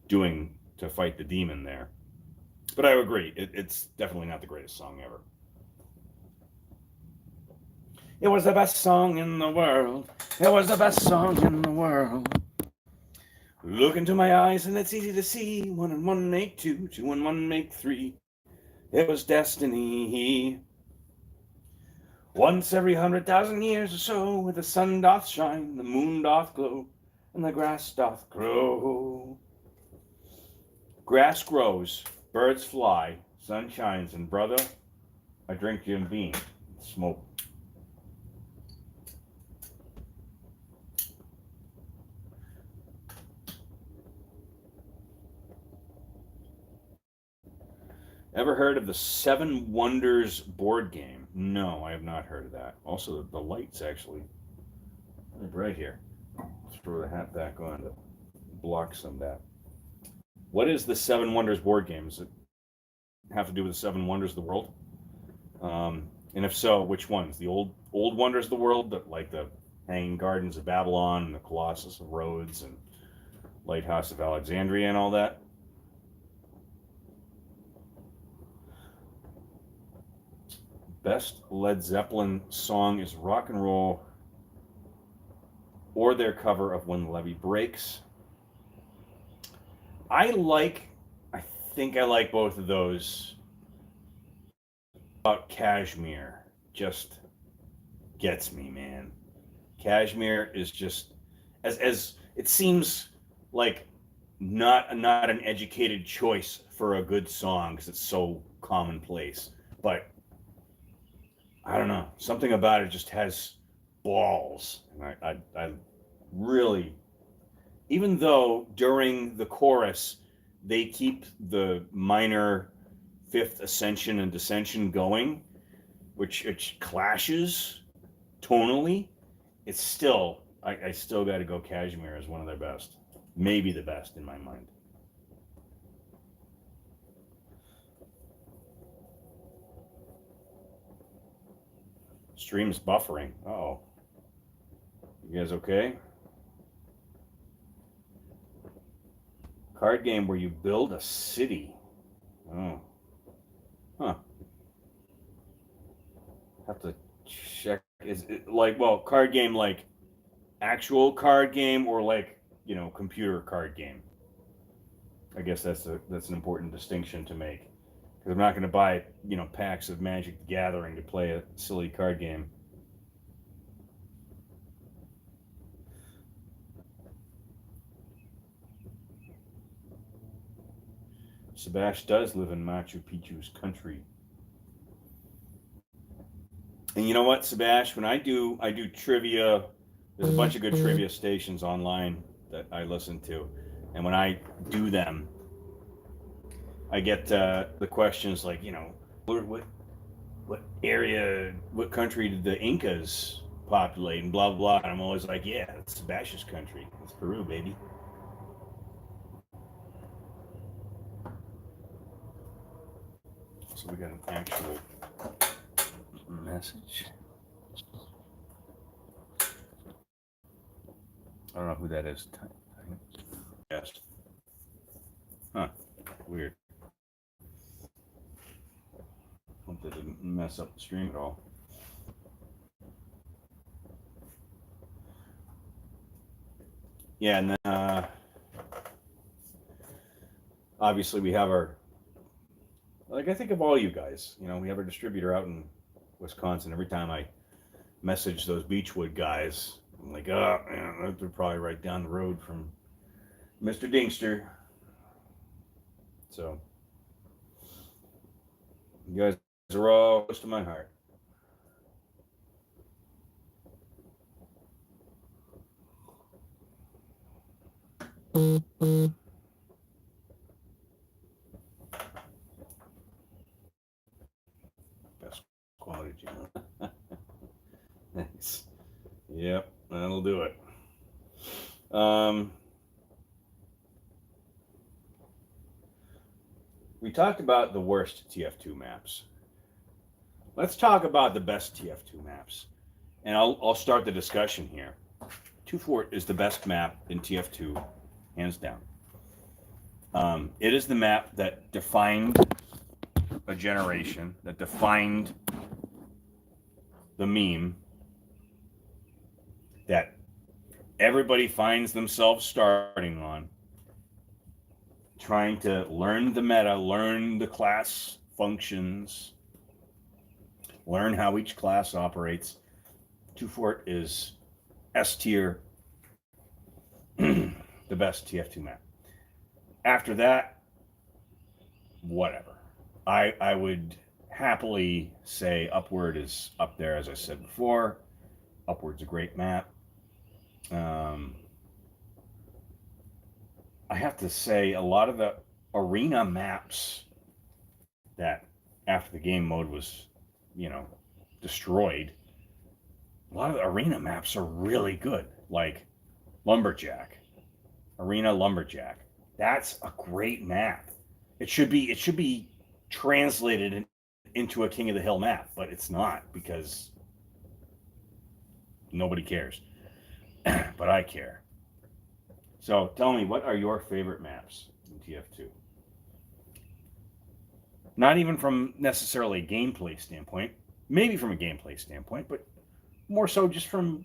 doing to fight the demon there. But I agree, it's definitely not the greatest song ever. It was the best song in the world. It was the best song in the world. Look into my eyes and it's easy to see. 1 and 1 make 2, 2 and 1 make 3. It was destiny. Once every 100,000 years or so, where the sun doth shine, the moon doth glow, and the grass doth grow. Grass grows, birds fly, sun shines, and brother, I drink Jim Beam, smoke. Ever heard of the Seven Wonders board game? No, I have not heard of that. Also, the lights actually right here. Let's throw the hat back on to block some of that. What is the Seven Wonders board game? Does it have to do with the Seven Wonders of the world? And if so, which ones? The old wonders of the world, like the Hanging Gardens of Babylon, and the Colossus of Rhodes, and Lighthouse of Alexandria, and all that? Best Led Zeppelin song is Rock and Roll, or their cover of When the Levee Breaks. I think I like both of those. About Kashmir just gets me, man. Kashmir is just as it seems like not an educated choice for a good song because it's so commonplace, but I don't know, something about it just has balls, and I really, even though during the chorus they keep the minor fifth ascension and descension going, which clashes tonally, it's still, I still got to go Kashmir as one of their best, maybe the best in my mind. Stream's buffering. Uh-oh. You guys okay? Card game where you build a city. Oh. Huh. Have to check. Is it like, well, card game like actual card game or like, computer card game? I guess that's an important distinction to make. Because I'm not going to buy, packs of Magic the Gathering to play a silly card game. Sebastian does live in Machu Picchu's country. And you know what, Sebastian? When I do trivia, there's a bunch of good trivia stations online that I listen to. And when I do them, I get the questions like, what area, what country did the Incas populate, and blah, blah, blah. And I'm always like, yeah, it's Sebastian's country. It's Peru, baby. So we got an actual message. I don't know who that is. Yes. Huh. Weird. Hope that didn't mess up the stream at all. Yeah, and then obviously we have our, I think of all you guys, we have our distributor out in Wisconsin. Every time I message those Beechwood guys, I'm like, they're probably right down the road from Mr. Dingster. So you guys are all close to my heart. quality, John. Thanks. Yep, that'll do it. We talked about the worst TF2 maps. Let's talk about the best TF2 maps. And I'll start the discussion here. Two Fort is the best map in TF2, hands down. It is the map that defined a generation, that defined the meme that everybody finds themselves starting on, trying to learn the meta, learn the class functions, learn how each class operates. Two Fort is S tier, the best TF2 map. After that, whatever. I would happily say Upward is up there, as I said before. Upward's a great map. I have to say, a lot of the arena maps that after the game mode was, destroyed, a lot of the arena maps are really good. Like Lumberjack, Arena Lumberjack. That's a great map. It should be translated into a King of the Hill map, but it's not because nobody cares. But I care. So tell me, what are your favorite maps in TF2? Not even from necessarily a gameplay standpoint, maybe from a gameplay standpoint, but more so just from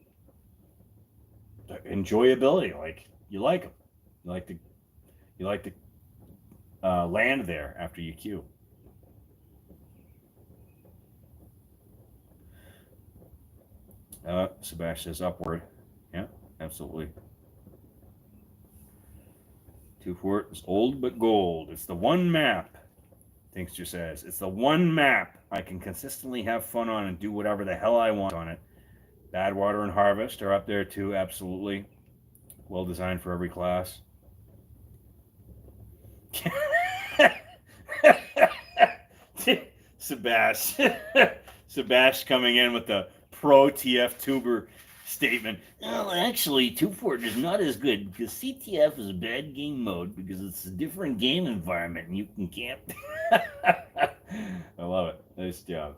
enjoyability. Like you like them, you like to land there after you queue. Sebastian says Upward. Yeah, absolutely. Two Fort is old but gold. It's the one map, Thinkster says. It's the one map I can consistently have fun on and do whatever the hell I want on it. Badwater and Harvest are up there too, absolutely. Well designed for every class. Sebastian coming in with the pro TF tuber statement. Well, actually, Two Fort is not as good because CTF is a bad game mode because it's a different game environment and you can camp. I love it. Nice job.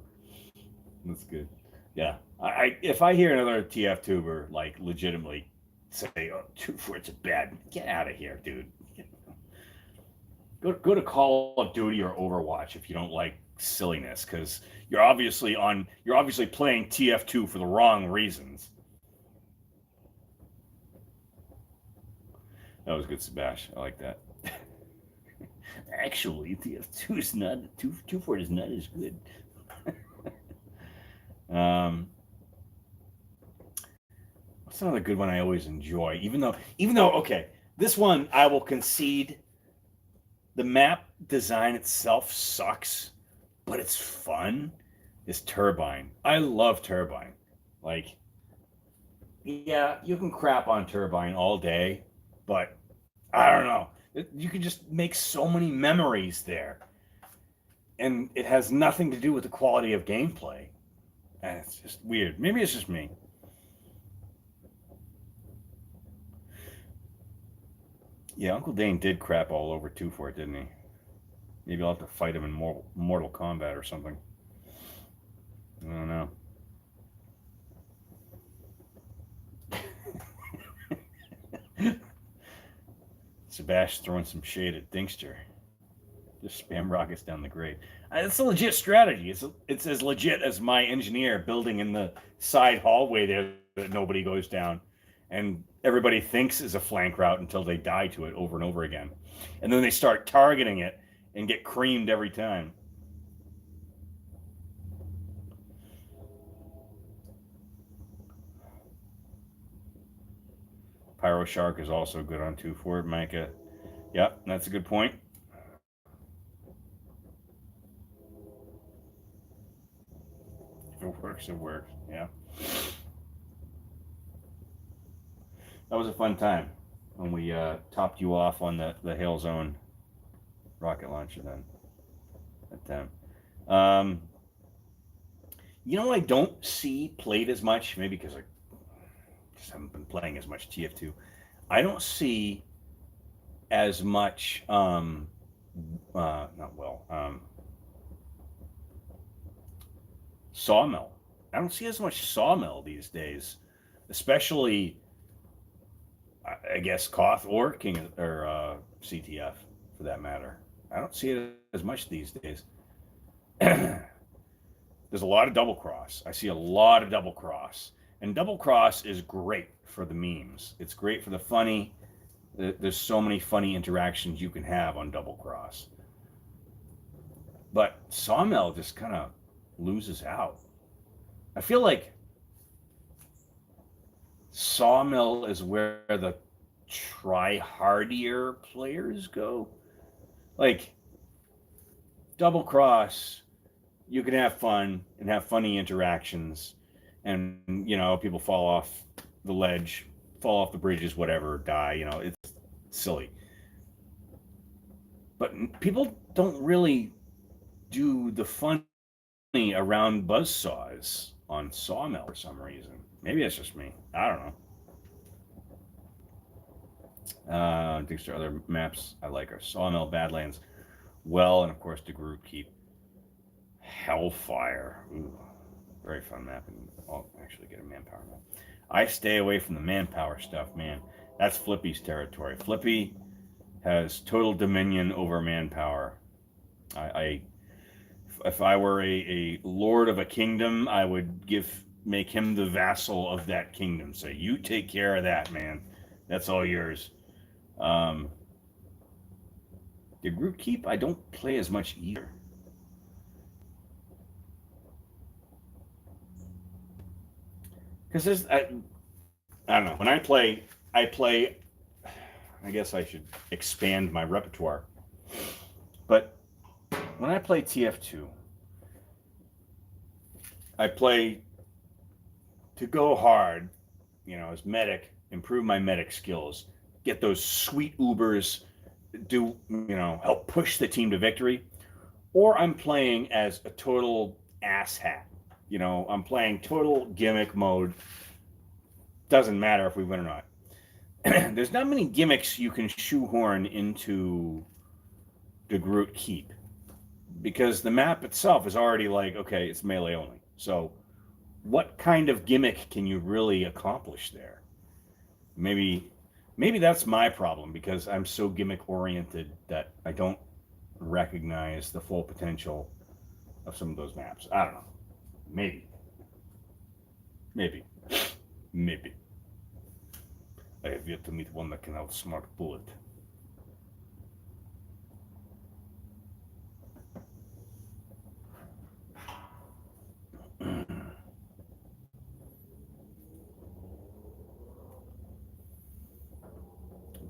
That's good. Yeah. If I hear another TF tuber like legitimately say, "Oh, Two Fort's a bad," get out of here, dude. Go to Call of Duty or Overwatch if you don't like silliness, because you're obviously playing TF2 for the wrong reasons. That was good, Sebastian. I like that. Actually, TF2 is not Two Fort is not as good. What's another good one I always enjoy? Even though okay, this one I will concede. The map design itself sucks, but it's fun. Is Turbine. I love Turbine. Like, yeah, you can crap on Turbine all day, but I don't know. You can just make so many memories there. And it has nothing to do with the quality of gameplay. And it's just weird. Maybe it's just me. Yeah, Uncle Dane did crap all over Two Fort, didn't he? Maybe I'll have to fight him in Mortal Kombat or something. I don't know. Sebastian throwing some shade at Dinkster. Just spam rockets down the grade. It's a legit strategy. It's as legit as my engineer building in the side hallway there that nobody goes down. And everybody thinks is a flank route until they die to it over and over again. And then they start targeting it and get creamed every time. Pyro Shark is also good on Two Fort, Micah. Yep, that's a good point. If it works, it works. Yeah. That was a fun time when we topped you off on the Hail Zone rocket launcher then. That time. You know, I don't see played as much, maybe because I just haven't been playing as much TF2. I don't see as much, not well, Sawmill. I don't see as much Sawmill these days, especially, I guess, Koth or King or CTF for that matter. I don't see it as much these days. There's a lot of double cross. I see a lot of double cross. And double cross is great for the memes. It's great for the funny. There's so many funny interactions you can have on double cross. But Sawmill just kind of loses out. I feel like Sawmill is where the try hardier players go. Like double cross, you can have fun and have funny interactions, and people fall off the ledge, fall off the bridges, whatever, die. It's silly. But people don't really do the funny around buzzsaws on Sawmill for some reason. Maybe it's just me. I don't know. I think there are other maps I like are Sawmill, Badlands, Well, and of course DeGroot Keep. Hellfire. Ooh, very fun map. And I'll actually get a manpower map. I stay away from the manpower stuff, man. That's Flippy's territory. Flippy has total dominion over manpower. If I were a lord of a kingdom, I would make him the vassal of that kingdom. Say, you take care of that, man. That's all yours. The group keep, I don't play as much either. Because I don't know. When I play, I guess I should expand my repertoire. But when I play TF2, I play to go hard, as medic, improve my medic skills, get those sweet Ubers, help push the team to victory. Or I'm playing as a total asshat. I'm playing total gimmick mode. Doesn't matter if we win or not. There's not many gimmicks you can shoehorn into the Groot Keep, because the map itself is already like, okay, it's melee only. So what kind of gimmick can you really accomplish there? Maybe that's my problem, because I'm so gimmick oriented that I don't recognize the full potential of some of those maps. I don't know. Maybe. I have yet to meet one that can outsmart Bullet.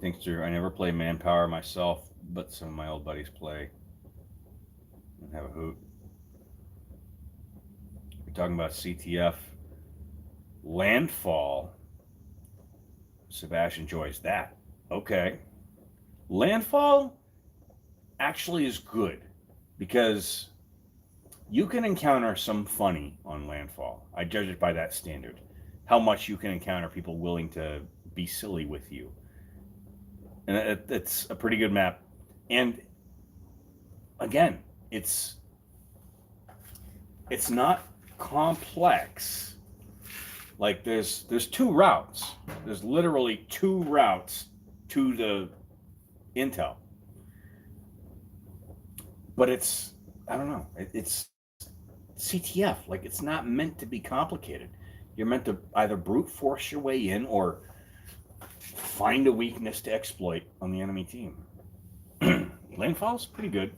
Thanks, Drew. I never play Manpower myself, but some of my old buddies play and have a hoot. We're talking about CTF. Landfall. Sebastian enjoys that. Okay. Landfall actually is good, because you can encounter some funny on Landfall. I judge it by that standard. How much you can encounter people willing to be silly with you. And it's a pretty good map. And again, it's not complex. Like there's two routes. There's literally two routes to the intel. But I don't know. It's CTF. Like, it's not meant to be complicated. You're meant to either brute force your way in or find a weakness to exploit on the enemy team. Landfall's pretty good.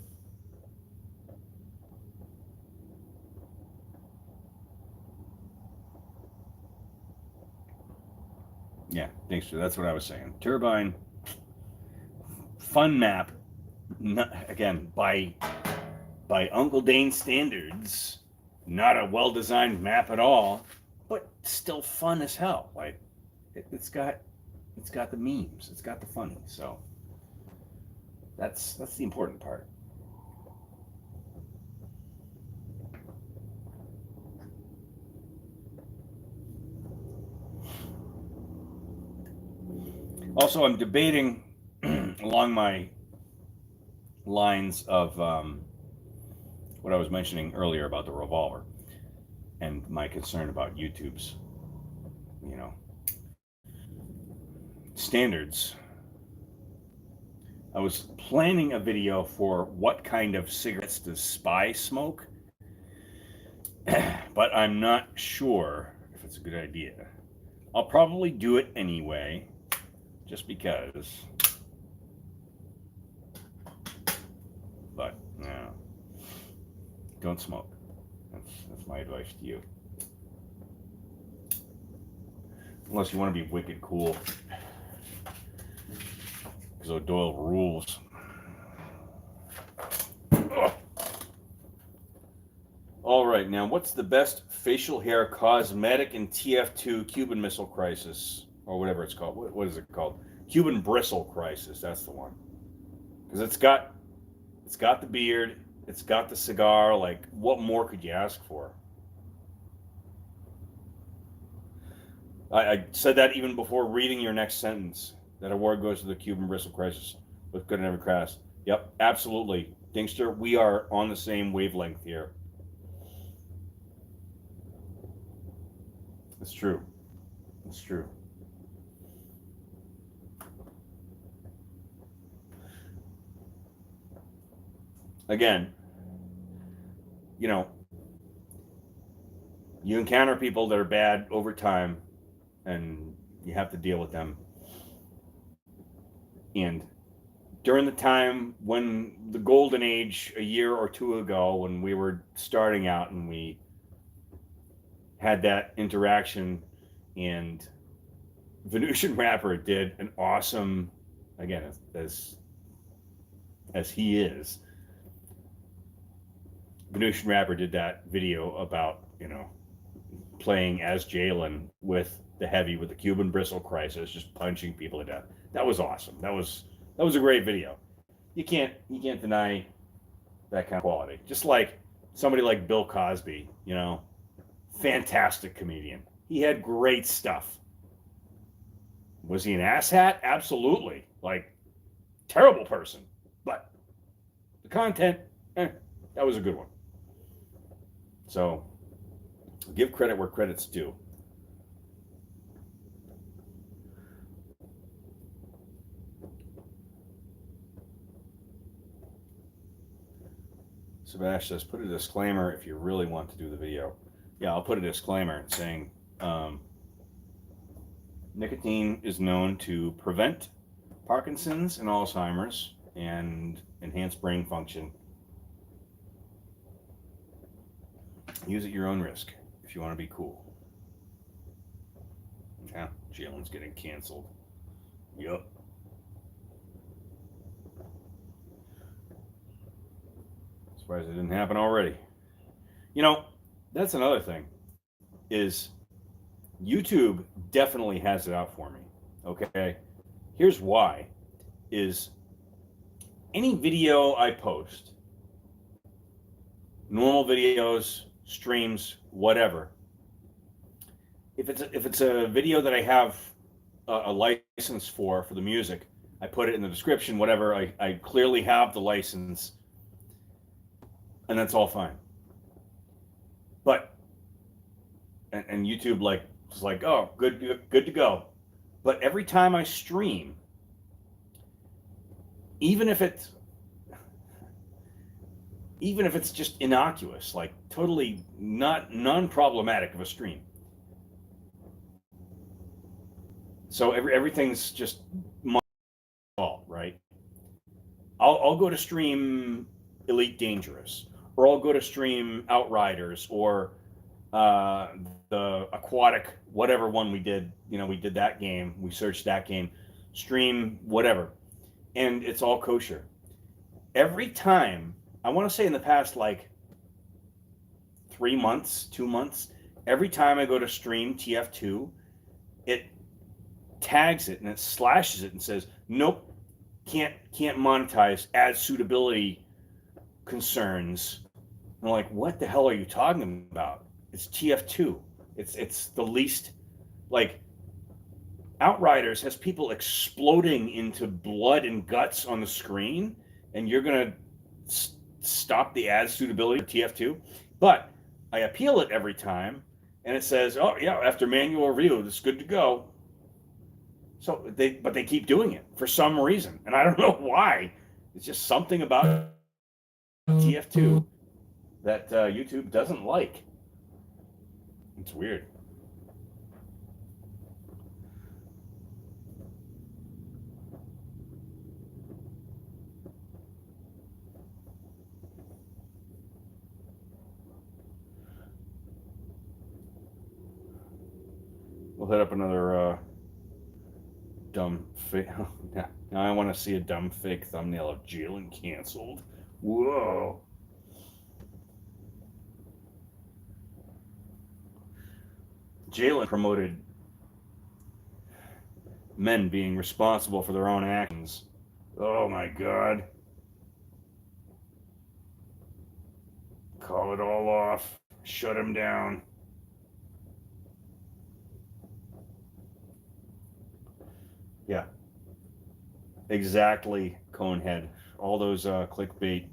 Yeah, thanks. That's what I was saying. Turbine, fun map. Again, by Uncle Dane standards, not a well-designed map at all, but still fun as hell. Like it's got the memes, it's got the funny. So that's the important part. Also, I'm debating along my lines of what I was mentioning earlier about the revolver and my concern about YouTube's, you know, standards. I was planning a video for what kind of cigarettes does spy smoke, but I'm not sure if it's a good idea. I'll probably do it anyway, just because. But no, don't smoke. That's my advice to you. Unless you want to be wicked cool, because O'Doyle rules. Ugh. All right, now what's the best facial hair cosmetic in TF2 Cuban Missile Crisis, or whatever it's called? What is it called? Cuban Bristle Crisis. That's the one. Because it's got the beard, it's got the cigar. Like, what more could you ask for? I said that even before reading your next sentence. That award goes to the Cuban Bristle Crisis. Look good in every class. Yep, absolutely. Dingster, we are on the same wavelength here. It's true. It's true. Again, you know, you encounter people that are bad over time, and you have to deal with them. And during the time when the golden age, a year or two ago, when we were starting out and we had that interaction, and Venusian Rapper did an awesome, again, as he is, Venusian Rapper did that video about, you know, playing as Jalen with the Cuban Bristle Crisis, just punching people to death. That was awesome. That was a great video. You can't deny that kind of quality. Just like somebody like Bill Cosby, you know, fantastic comedian. He had great stuff. Was he an asshat? Absolutely. Like, terrible person. But the content, that was a good one. So, give credit where credit's due. Sebastian says, put a disclaimer if you really want to do the video. Yeah, I'll put a disclaimer saying nicotine is known to prevent Parkinson's and Alzheimer's and enhance brain function. Use at your own risk if you want to be cool. Yeah, Jalen's getting canceled. Yup. Surprised it didn't happen already. You know, that's another thing, is YouTube definitely has it out for me. Okay? Here's why. Is any video I post, normal videos, streams, whatever, if it's a video that I have a license for the music, I put it in the description, whatever. I clearly have the license, and that's all fine. But and YouTube is like, oh, good to go. But every time I stream, even if it's just innocuous, like totally non-problematic of a stream. So everything's just my fault, right? I'll go to stream Elite Dangerous, or I'll go to stream Outriders, or the aquatic, whatever one we did. You know, we did that game. We searched that game. Stream whatever, and it's all kosher. Every time, I want to say in the past, like 3 months, 2 months, every time I go to stream TF2, it tags it and it slashes it and says, nope, can't monetize, add suitability concerns. I'm like, what the hell are you talking about? It's TF2. It's the least, like, Outriders has people exploding into blood and guts on the screen, and you're gonna stop the ad suitability of TF2. But I appeal it every time, and it says, "Oh yeah, after manual review, it's good to go." So they keep doing it for some reason, and I don't know why. It's just something about TF2 that YouTube doesn't like. It's weird. We'll hit up another dumb fake. Now I want to see a dumb fake thumbnail of Jalen canceled. Whoa. Jalen promoted men being responsible for their own actions. Oh my God. Call it all off. Shut him down. Yeah. Exactly, Conehead. All those clickbait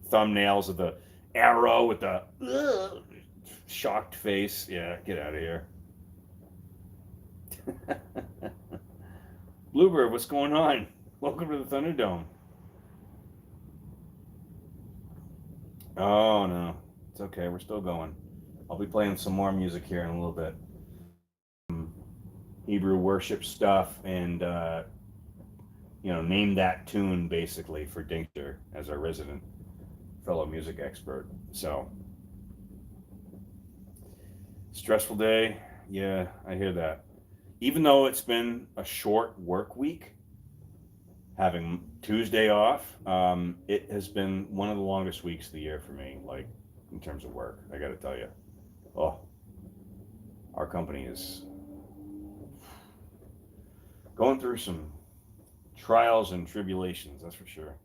thumbnails of the arrow with the shocked face. Yeah, get out of here. Bluebird, what's going on? Welcome to the Thunderdome. Oh no, it's okay. We're still going. I'll be playing some more music here in a little bit. Hebrew worship stuff and name that tune basically for Dinkster as our resident fellow music expert. So stressful day. Yeah, I hear that. Even though it's been a short work week, having Tuesday off, it has been one of the longest weeks of the year for me, like in terms of work. I got to tell you. Oh, our company is going through some trials and tribulations, that's for sure.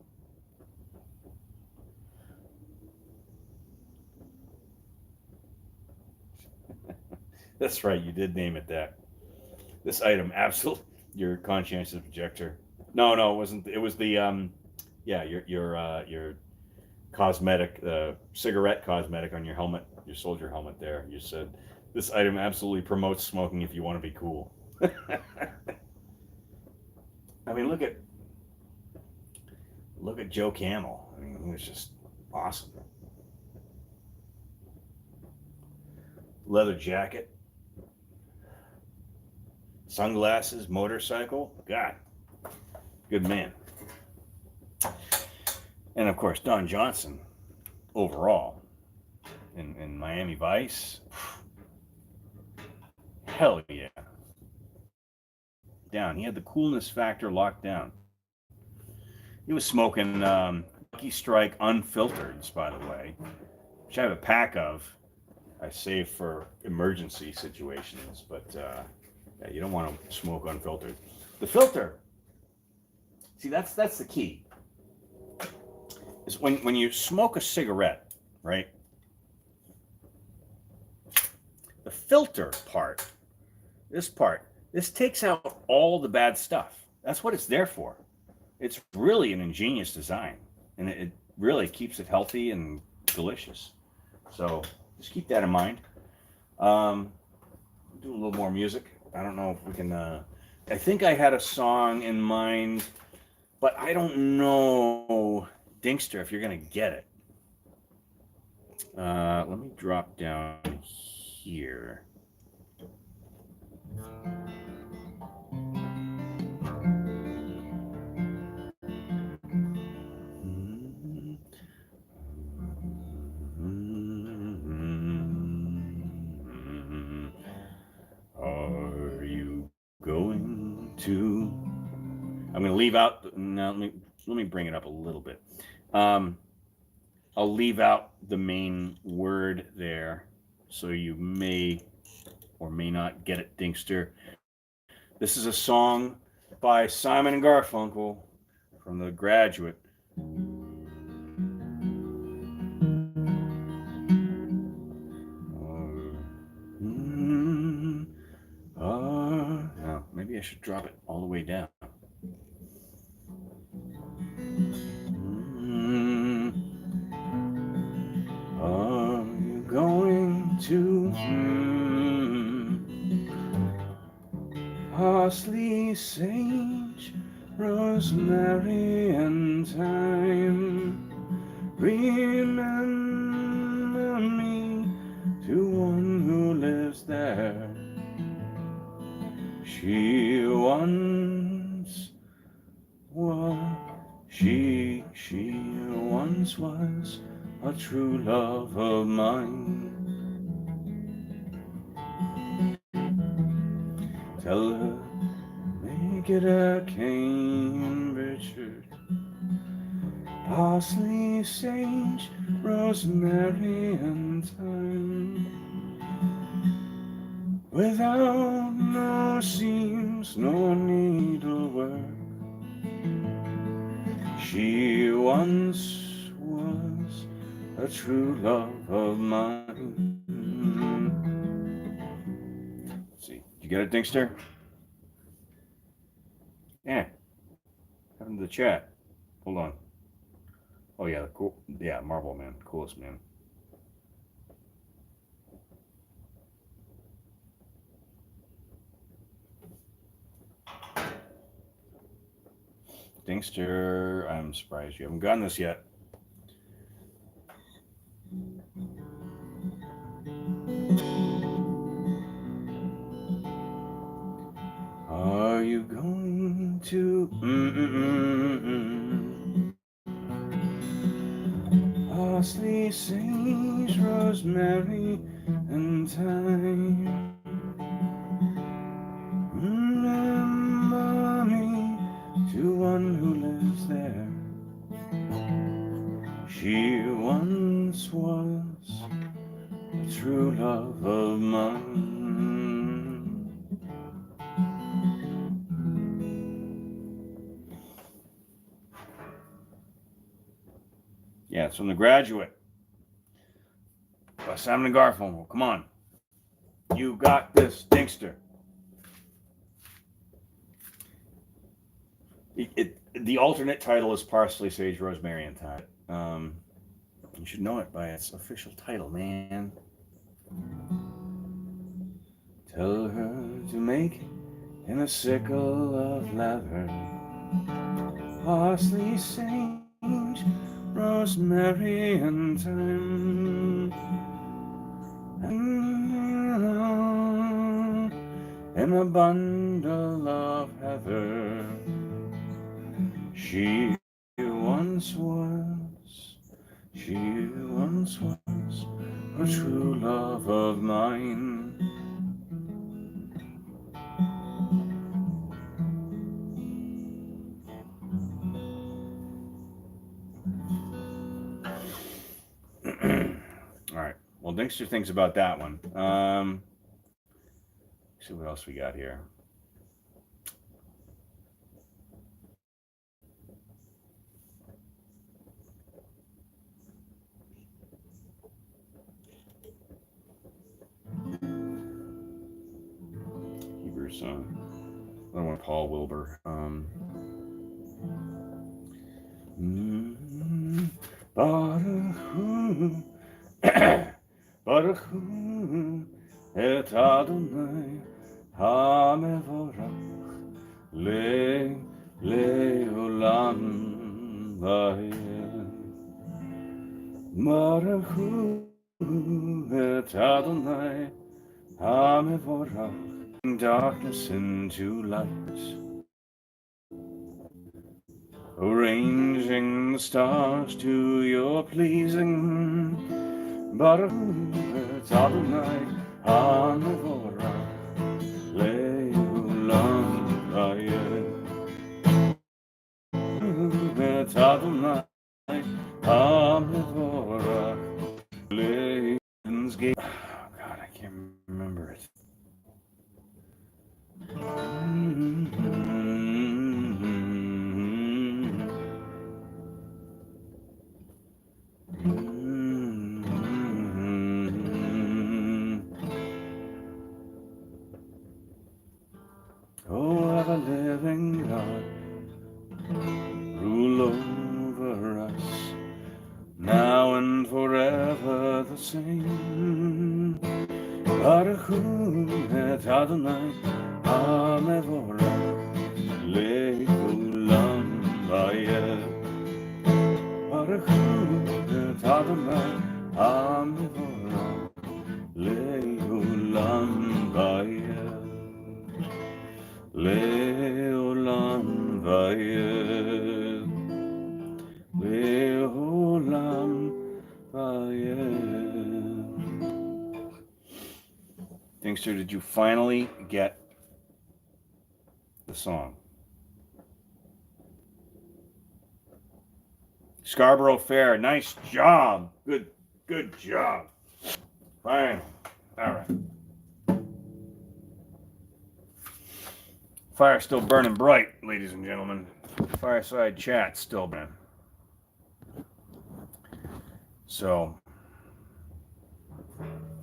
That's right, you did name it that. This item, absolutely, your conscientious objector. No, no, it wasn't. It was the yeah, your cosmetic, cigarette cosmetic on your helmet, your soldier helmet. There, you said this item absolutely promotes smoking if you want to be cool. I mean, look at Joe Camel. I mean, he was just awesome. Leather jacket, sunglasses, motorcycle. God, good man. And of course, Don Johnson, overall, in Miami Vice. Hell yeah. Down. He had the coolness factor locked down. He was smoking Lucky Strike unfiltered, by the way, which I have a pack of. I save for emergency situations, but yeah, you don't want to smoke unfiltered. The filter. See, that's the key. Is when you smoke a cigarette, right? The filter part, this takes out all the bad stuff. That's what it's there for. It's really an ingenious design, and it really keeps it healthy and delicious. So just keep that in mind. Do a little more music. I don't know if we can. I think I had a song in mind, but I don't know, Dinkster, if you're gonna get it. Let me drop down here. Are you going to? I'm going to leave out. Now let me bring it up a little bit. I'll leave out the main word there, so you may or may not get it, Dinkster. This is a song by Simon and Garfunkel from The Graduate. No, maybe Maybe I should drop it all the way down. Are you going to parsley, sage, rosemary, and thyme? Remember me to one who lives there. She once was a true love of mine. Tell her, make it a Cambridge, parsley, sage, rosemary, and thyme. Without no seams, no needlework, she once was a true love of mine. Let's see, did you get it, Dinkster? Yeah, come to the chat. Hold on. Oh yeah, cool. Yeah, Marble Man, coolest man. Dinkster, I'm surprised you haven't gotten this yet. Are you going to parsley, sage, rosemary, and thyme? Remember me to one who lives there. She once was a true love of mine. Yeah, it's from The Graduate by Simon and Garfunkel. Come on. You got this, Dinkster. The alternate title is Parsley, Sage, Rosemary, and Thyme. You should know it by its official title, man. Tell her to make in a sickle of leather, parsley, sage, rosemary, and thyme. In a bundle of heather, she once was a true love of mine. All right. Well, Dinkster thinks about that one. See what else we got here. Hebrews, another one, Paul Wilbur. Baruch hu et Adonai hamevorach leolam vayeh. Baruch hu et Adonai hamevorach, darkness into light, arranging the stars to your pleasing. Baruch et Adonai hamevorach leolam vayeh. Et Adonai hamevorach leon's gate. Oh God, I can't remember it. Oh, never the same. Baruch Adonai Hamevorach Le'olam Vayeh. Baruch Adonai Hamevorach Le'olam Vayeh. Le'olam Vayeh. Le'olam Vayeh. Dingster, did you finally get the song? Scarborough Fair, nice job. Good job. Fine. All right. Fire still burning bright, ladies and gentlemen. Fireside chat still burning. So,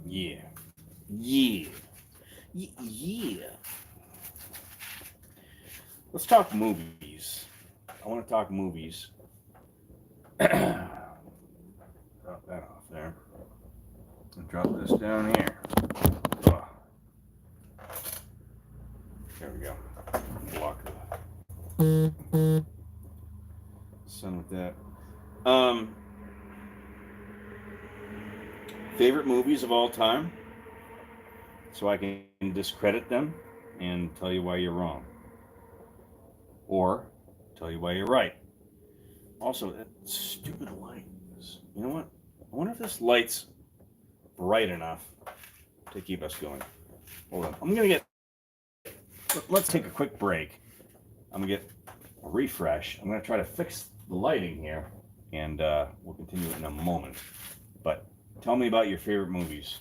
yeah. Let's talk movies. I want to talk movies. Drop that off there. And drop this down here. Ugh. There we go. Block the sun with that. Favorite movies of all time, so I can discredit them and tell you why you're wrong, or tell you why you're right. Also, that stupid light. You know what? I wonder if this light's bright enough to keep us going. Hold on. Let's take a quick break. I'm gonna get a refresh. I'm gonna try to fix the lighting here, and we'll continue in a moment. But tell me about your favorite movies.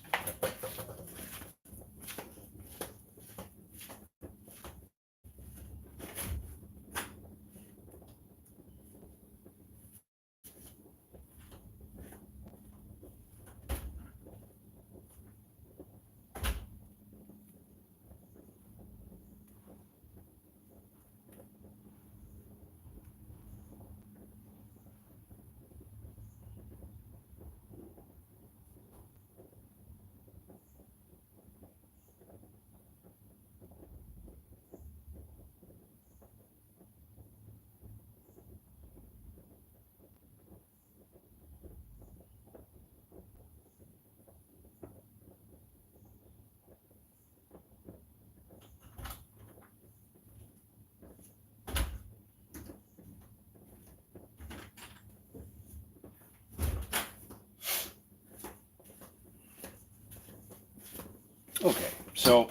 Okay, so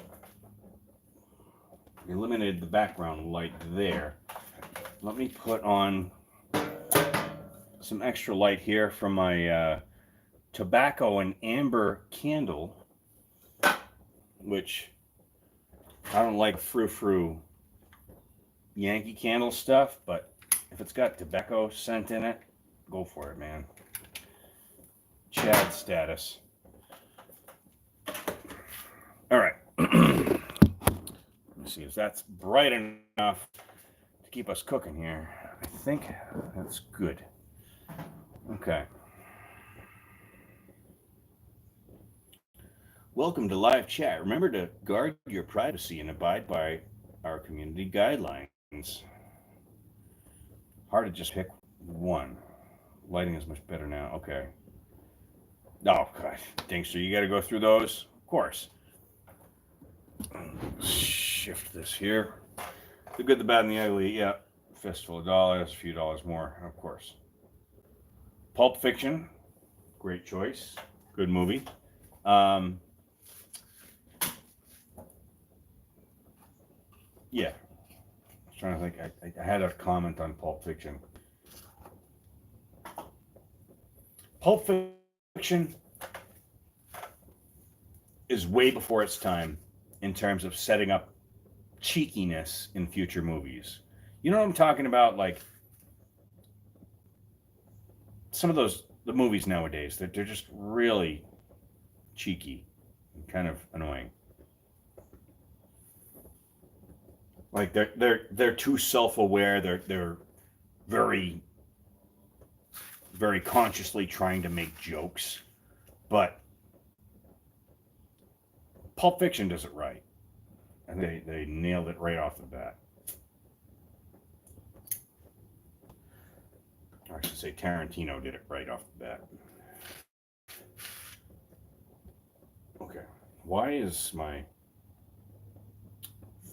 eliminated the background light there. Let me put on some extra light here from my tobacco and amber candle, which I don't like frou-frou Yankee Candle stuff, but if it's got tobacco scent in it, go for it, man. Chad status. All right. Let me see if that's bright enough to keep us cooking here. I think that's good. Okay. Welcome to live chat. Remember to guard your privacy and abide by our community guidelines. Hard to just pick one. Lighting is much better now. Okay. Oh, God. Dingster, you got to go through those? Of course. Shift this here. The good, the bad, and the ugly. Yeah. Fistful of dollars, a few dollars more, of course. Pulp Fiction. Great choice. Good movie. Yeah. I was trying to think. I had a comment on Pulp Fiction. Pulp Fiction is way before its time in terms of setting up cheekiness in future movies. You know what I'm talking about? Like some of the movies nowadays, they're just really cheeky and kind of annoying. Like they're too self-aware. They're very, very consciously trying to make jokes, But Pulp Fiction does it right. And they nailed it right off the bat. Or I should say Tarantino did it right off the bat. Okay. Why is my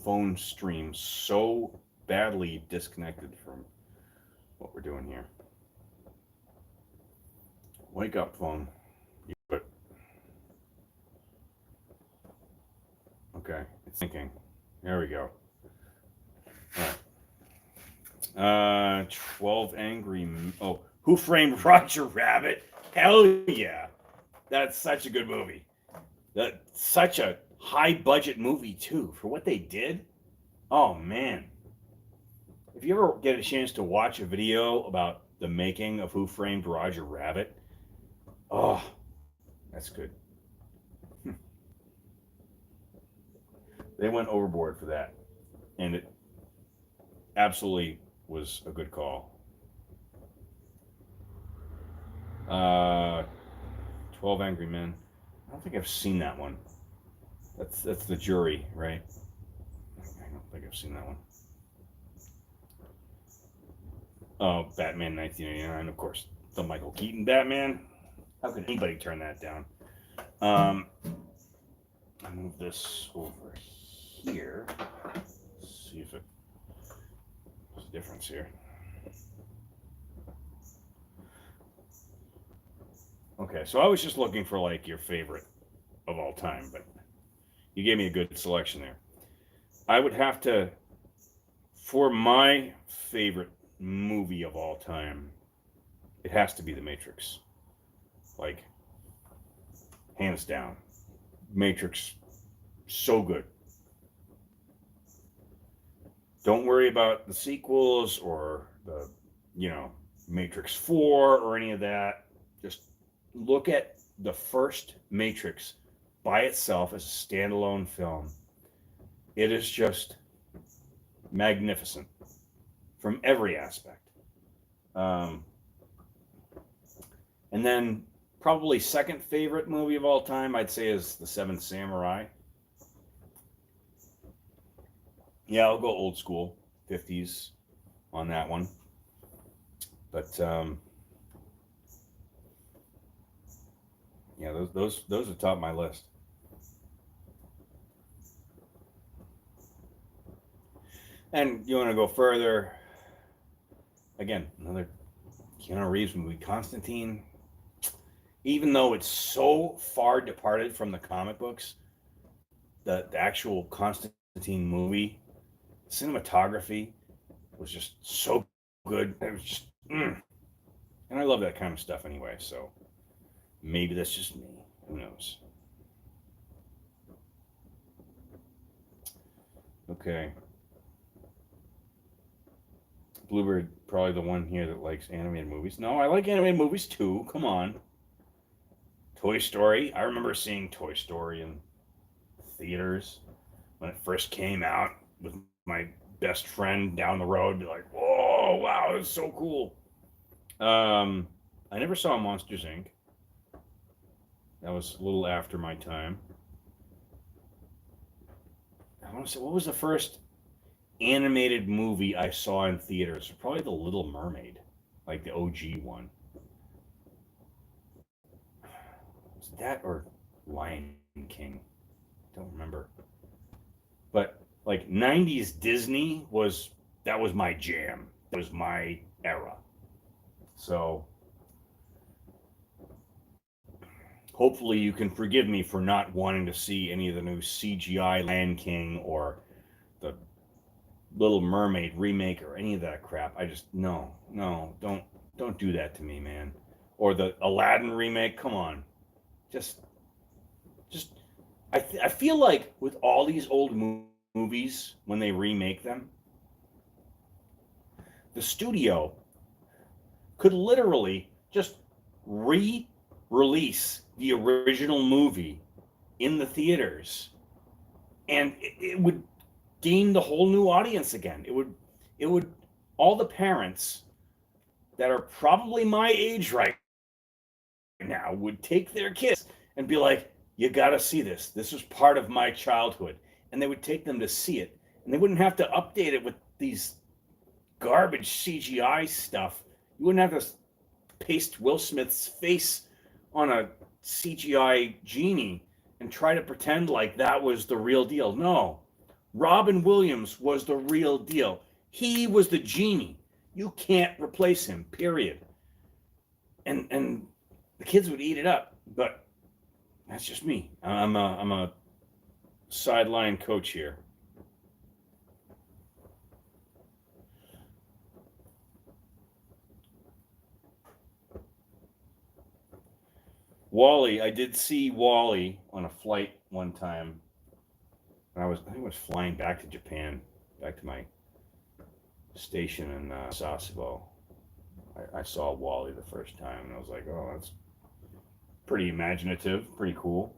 phone stream so badly disconnected from what we're doing here? Wake up, phone. Okay, it's thinking. There we go. All right. 12 Angry... Oh, Who Framed Roger Rabbit? Hell yeah. That's such a good movie. That's such a high-budget movie, too, for what they did. Oh, man. If you ever get a chance to watch a video about the making of Who Framed Roger Rabbit, oh, that's good. They went overboard for that, and it absolutely was a good call. 12 Angry Men. I don't think I've seen that one. That's the Jury, right? I don't think I've seen that one. Oh, Batman 1989, of course. The Michael Keaton Batman. How could anybody turn that down? I move this over here. Let's see if there's a difference here. Okay, so I was just looking for like your favorite of all time, but you gave me a good selection there. I would have to, for my favorite movie of all time, it has to be The Matrix. Like, hands down. Matrix, so good. Don't worry about the sequels or the, Matrix 4 or any of that. Just look at the first Matrix by itself as a standalone film. It is just magnificent from every aspect. And then probably second favorite movie of all time, I'd say, is The Seventh Samurai. Yeah, I'll go old school, 50s on that one. But yeah, those are top of my list. And you want to go further? Again, another Keanu Reeves movie, Constantine. Even though it's so far departed from the comic books, the actual Constantine movie, cinematography was just so good. It was just, and I love that kind of stuff anyway. So maybe that's just me. Who knows? Okay. Bluebird, probably the one here that likes animated movies. No, I like animated movies too. Come on. Toy Story. I remember seeing Toy Story in theaters when it first came out with my best friend down the road. Like, whoa, wow, it's so cool. I never saw Monsters, Inc. That was a little after my time. I want to say, what was the first animated movie I saw in theaters? Probably The Little Mermaid, like the OG one. Was that or Lion King? Don't remember. But like 90s Disney was my jam. That was my era. So hopefully you can forgive me for not wanting to see any of the new CGI Lion King or the Little Mermaid remake or any of that crap. I just no, don't do that to me, man. Or the Aladdin remake. Come on, just. I feel like with all these old movies, when they remake them, the studio could literally just re-release the original movie in the theaters, and it would gain the whole new audience again. It would all the parents that are probably my age right now now would take their kids and be like, you got to see this. This was part of my childhood. And they would take them to see it. And they wouldn't have to update it with these garbage CGI stuff. You wouldn't have to paste Will Smith's face on a CGI genie and try to pretend like that was the real deal. No, Robin Williams was the real deal. He was the genie. You can't replace him, period. And the kids would eat it up, but that's just me. I'm a sideline coach here. Wall-E, I did see Wall-E on a flight one time. I think I was flying back to Japan, back to my station in Sasebo. I saw Wall-E the first time, and I was like, oh, that's pretty imaginative, pretty cool.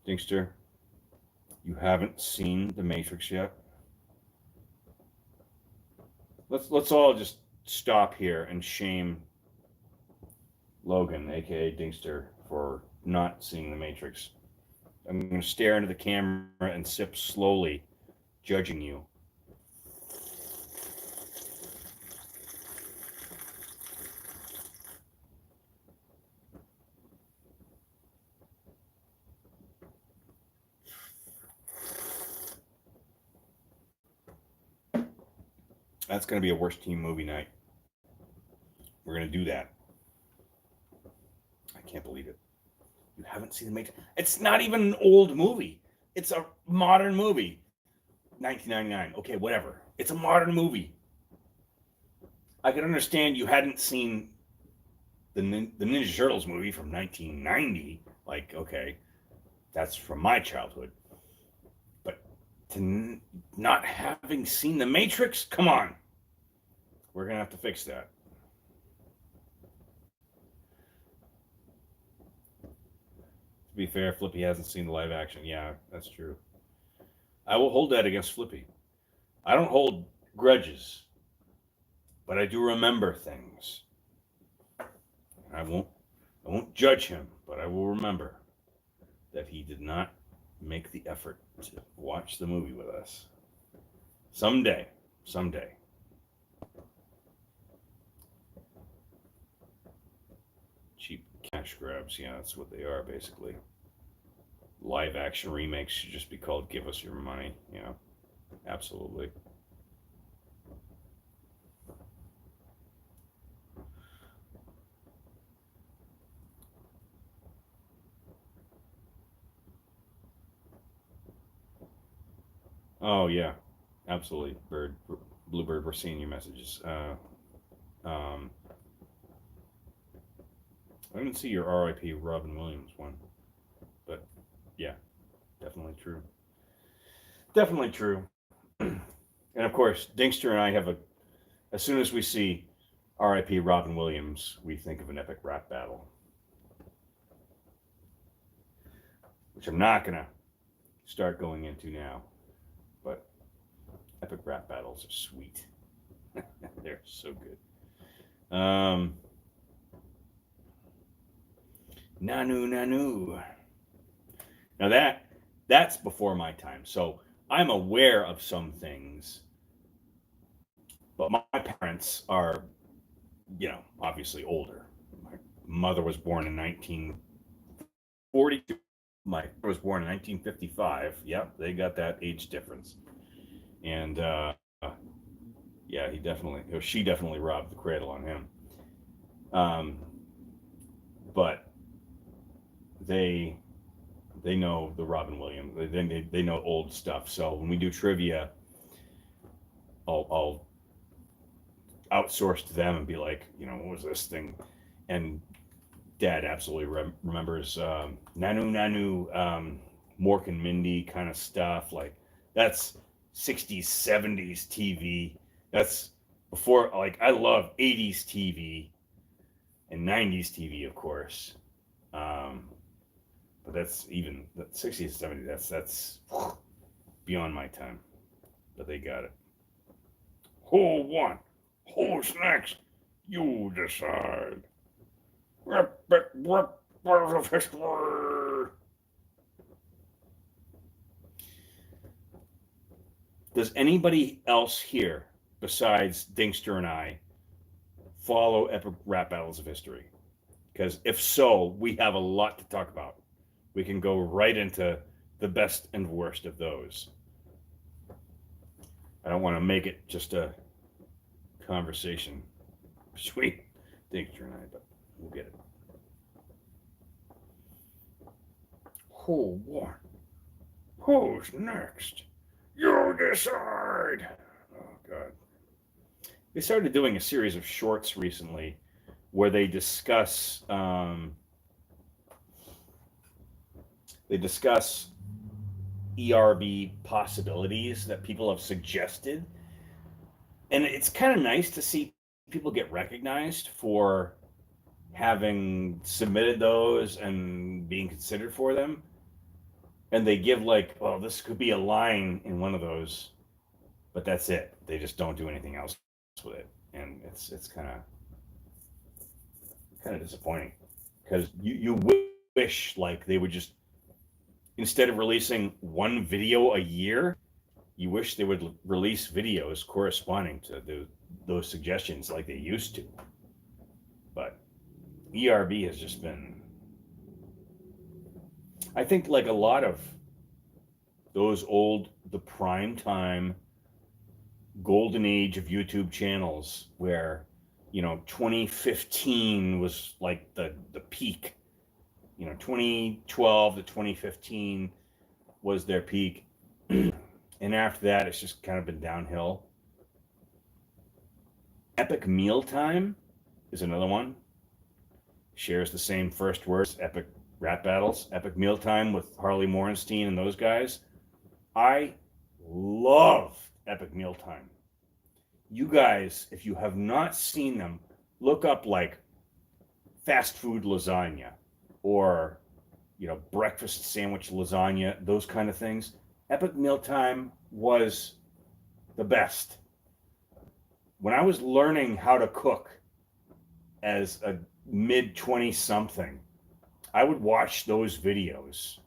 Dinkster, you haven't seen The Matrix yet? Let's all just stop here and shame Logan, aka Dinkster, for not seeing The Matrix. I'm going to stare into the camera and sip slowly, judging you. That's going to be a worst team movie night. We're going to do that. I can't believe it. You haven't seen The Matrix? It's not even an old movie. It's a modern movie. 1999. Okay, whatever. It's a modern movie. I can understand you hadn't seen the Ninja Turtles movie from 1990. Like, okay, that's from my childhood. But to not having seen The Matrix? Come on. We're going to have to fix that. To be fair, Flippy hasn't seen the live action. Yeah, that's true. I will hold that against Flippy. I don't hold grudges, but I do remember things. I won't judge him, but I will remember that he did not make the effort to watch the movie with us. Someday. Cheap cash grabs, yeah, that's what they are, basically. Live action remakes should just be called Give Us Your Money, you know, absolutely. Oh, yeah, absolutely. Bluebird, we're seeing your messages. I didn't see your RIP Robin Williams one, but yeah, definitely true. Definitely true. And of course, Dinkster and I have as soon as we see RIP Robin Williams, we think of an epic rap battle, which I'm not going to start going into now, but epic rap battles are sweet. They're so good. Nanu. Now that's before my time. So I'm aware of some things, but my parents are, obviously older. My mother was born in 1942. My father was born in 1955. Yep, they got that age difference. And yeah, she definitely robbed the cradle on him. But they know the Robin Williams. They know old stuff. So when we do trivia, I'll outsource to them and be like, what was this thing? And Dad absolutely remembers Nanu, Mork and Mindy kind of stuff. Like that's 60s, 70s TV. That's before, like, I love 80s TV and 90s TV, of course. But that's even the 60s, 70s. That's beyond my time. But they got it. Hole one. Who's next? You decide. Epic rap battles of history. Does anybody else here, besides Dinkster and I, follow epic rap battles of history? Because if so, we have a lot to talk about. We can go right into the best and worst of those. I don't want to make it just a conversation between Dinkster and I, but we'll get it. Who won? Who's next? You decide. Oh, God. They started doing a series of shorts recently where they discuss ERB possibilities that people have suggested. And it's kind of nice to see people get recognized for having submitted those and being considered for them. And they give like, oh, this could be a line in one of those, but that's it. They just don't do anything else with it. And it's kind of disappointing because you wish like they would just, instead of releasing one video a year, you wish they would release videos corresponding to those suggestions like they used to. But ERB has just been, I think, like a lot of those the prime time golden age of YouTube channels where, 2015 was like the peak. 2012 to 2015 was their peak. And after that, it's just kind of been downhill. Epic Mealtime is another one. Shares the same first words, Epic Rap Battles. Epic Mealtime with Harley Morenstein and those guys. I love Epic Mealtime. You guys, if you have not seen them, look up like fast food lasagna or, breakfast sandwich lasagna, those kind of things. Epic Mealtime was the best. When I was learning how to cook as a mid-20-something, I would watch those videos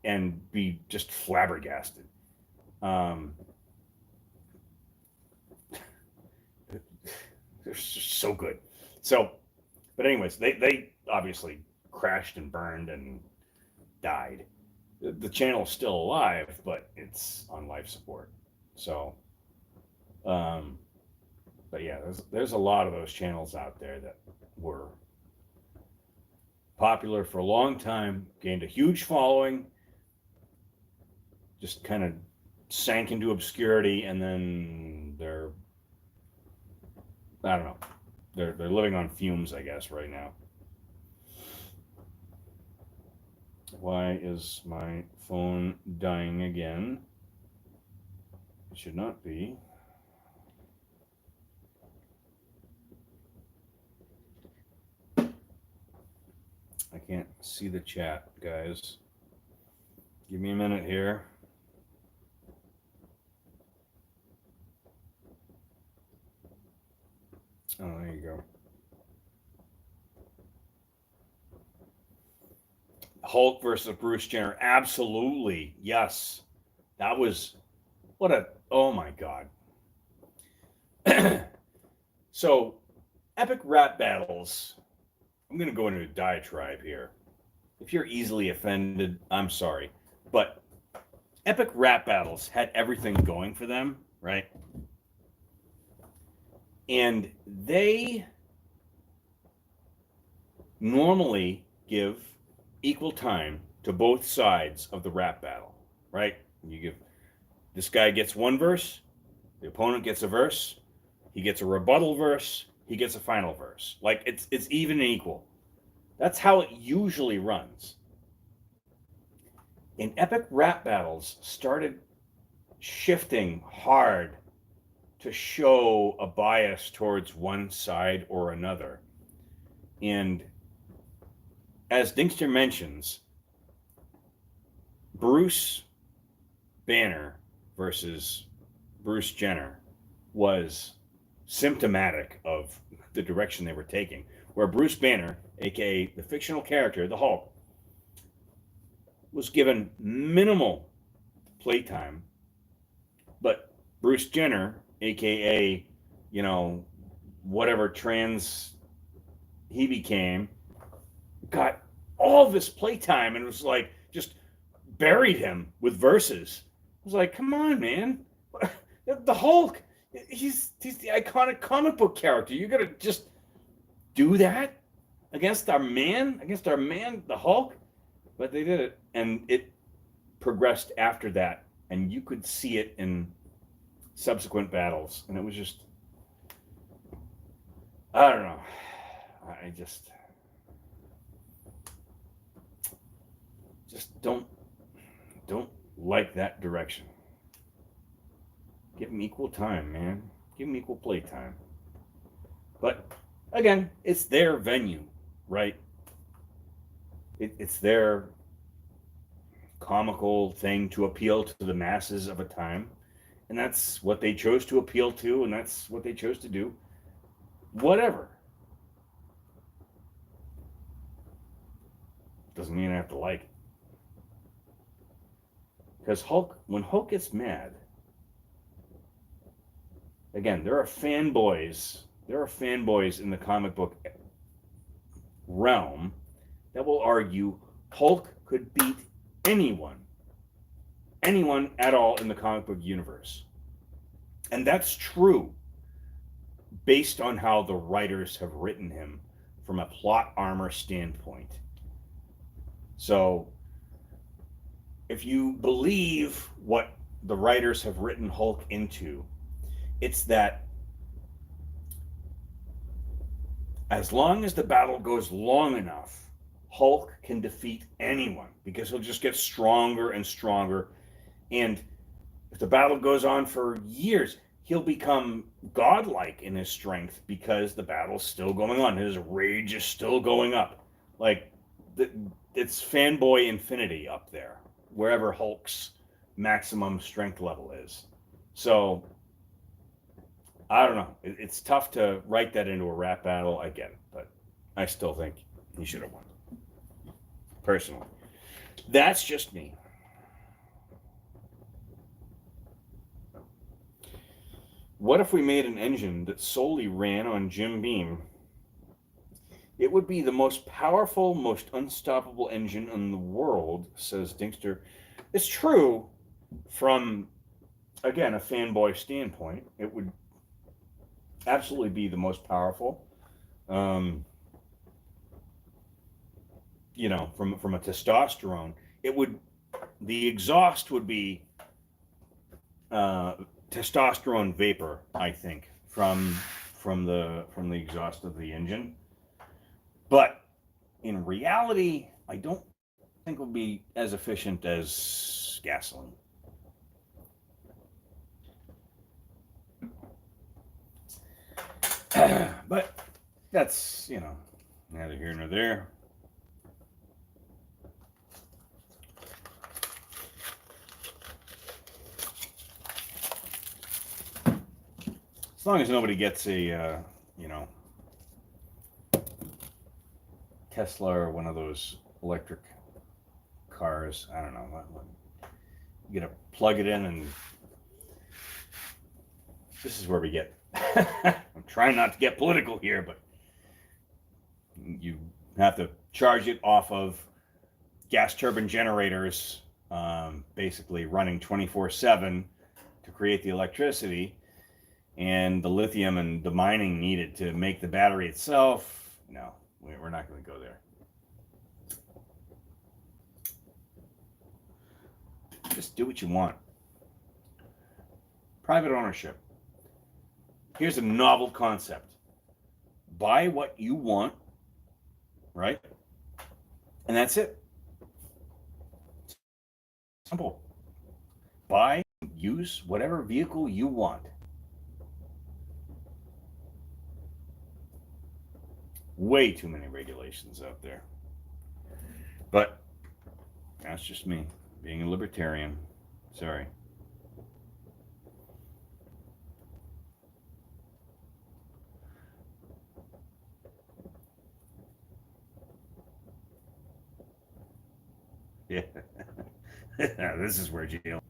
and be just flabbergasted. They're just so good. So, but anyways, they obviously crashed and burned and died. The channel's still alive, but it's on life support. So, but yeah, there's a lot of those channels out there that were popular for a long time, gained a huge following, just kind of sank into obscurity, and then I don't know, they're living on fumes, I guess, right now. Why is my phone dying again? It should not be. I can't see the chat, guys. Give me a minute here. Oh, there you go. Hulk versus Bruce Jenner. Absolutely. Yes. That was, oh my God. So, epic rap battles. I'm going to go into a diatribe here. If you're easily offended, I'm sorry. But epic rap battles had everything going for them, right? And they normally give equal time to both sides of the rap battle, right? This guy gets one verse, the opponent gets a verse, he gets a rebuttal verse, he gets a final verse. Like it's even and equal. That's how it usually runs. And epic rap battles started shifting hard to show a bias towards one side or another. And as Dinkster mentions, Bruce Banner versus Bruce Jenner was symptomatic of the direction they were taking. Where Bruce Banner, aka the fictional character, the Hulk, was given minimal playtime, but Bruce Jenner, aka, you know, whatever trans he became, got all this playtime and was like just buried him with verses. I was like, come on, man. The Hulk, he's the iconic comic book character. You gotta just do that against our man, the Hulk. But they did it, and it progressed after that, and you could see it in subsequent battles, and it was just, I don't know. I just don't like that direction. Give them equal time, man. Give them equal play time. But again, it's their venue, right? It's their comical thing to appeal to the masses of a time, and that's what they chose to appeal to, and that's what they chose to do. Whatever. Doesn't mean I have to like it. Because when Hulk gets mad, again, there are fanboys in the comic book realm that will argue Hulk could beat anyone at all in the comic book universe. And that's true based on how the writers have written him from a plot armor standpoint. So if you believe what the writers have written Hulk into, it's that as long as the battle goes long enough, Hulk can defeat anyone because he'll just get stronger and stronger. And if the battle goes on for years, he'll become godlike in his strength because the battle's still going on. His rage is still going up. Like, it's fanboy infinity up there, wherever Hulk's maximum strength level is. So, I don't know. It's tough to write that into a rap battle. I get it, but I still think he should have won. Personally. That's just me. What if we made an engine that solely ran on Jim Beam? It would be the most powerful, most unstoppable engine in the world, says Dinkster. It's true from, again, a fanboy standpoint. It would absolutely be the most powerful. You know, from a testosterone, the exhaust would be testosterone vapor, I think, from the exhaust of the engine. But in reality, I don't think it would be as efficient as gasoline. But that's, you know, neither here nor there. As long as nobody gets a, you know, Tesla or one of those electric cars, I don't know, you gotta plug it in, and this is where we get, I'm trying not to get political here, but you have to charge it off of gas turbine generators, basically running 24/7 to create the electricity, and the lithium and the mining needed to make the battery itself. No, we're not going to go there. Just do what you want. Private ownership. Here's a novel concept. Buy what you want, right? And that's it. Simple. Buy, use whatever vehicle you want. Way too many regulations out there. But that's just me, being a libertarian. Sorry. Yeah. This is where jail.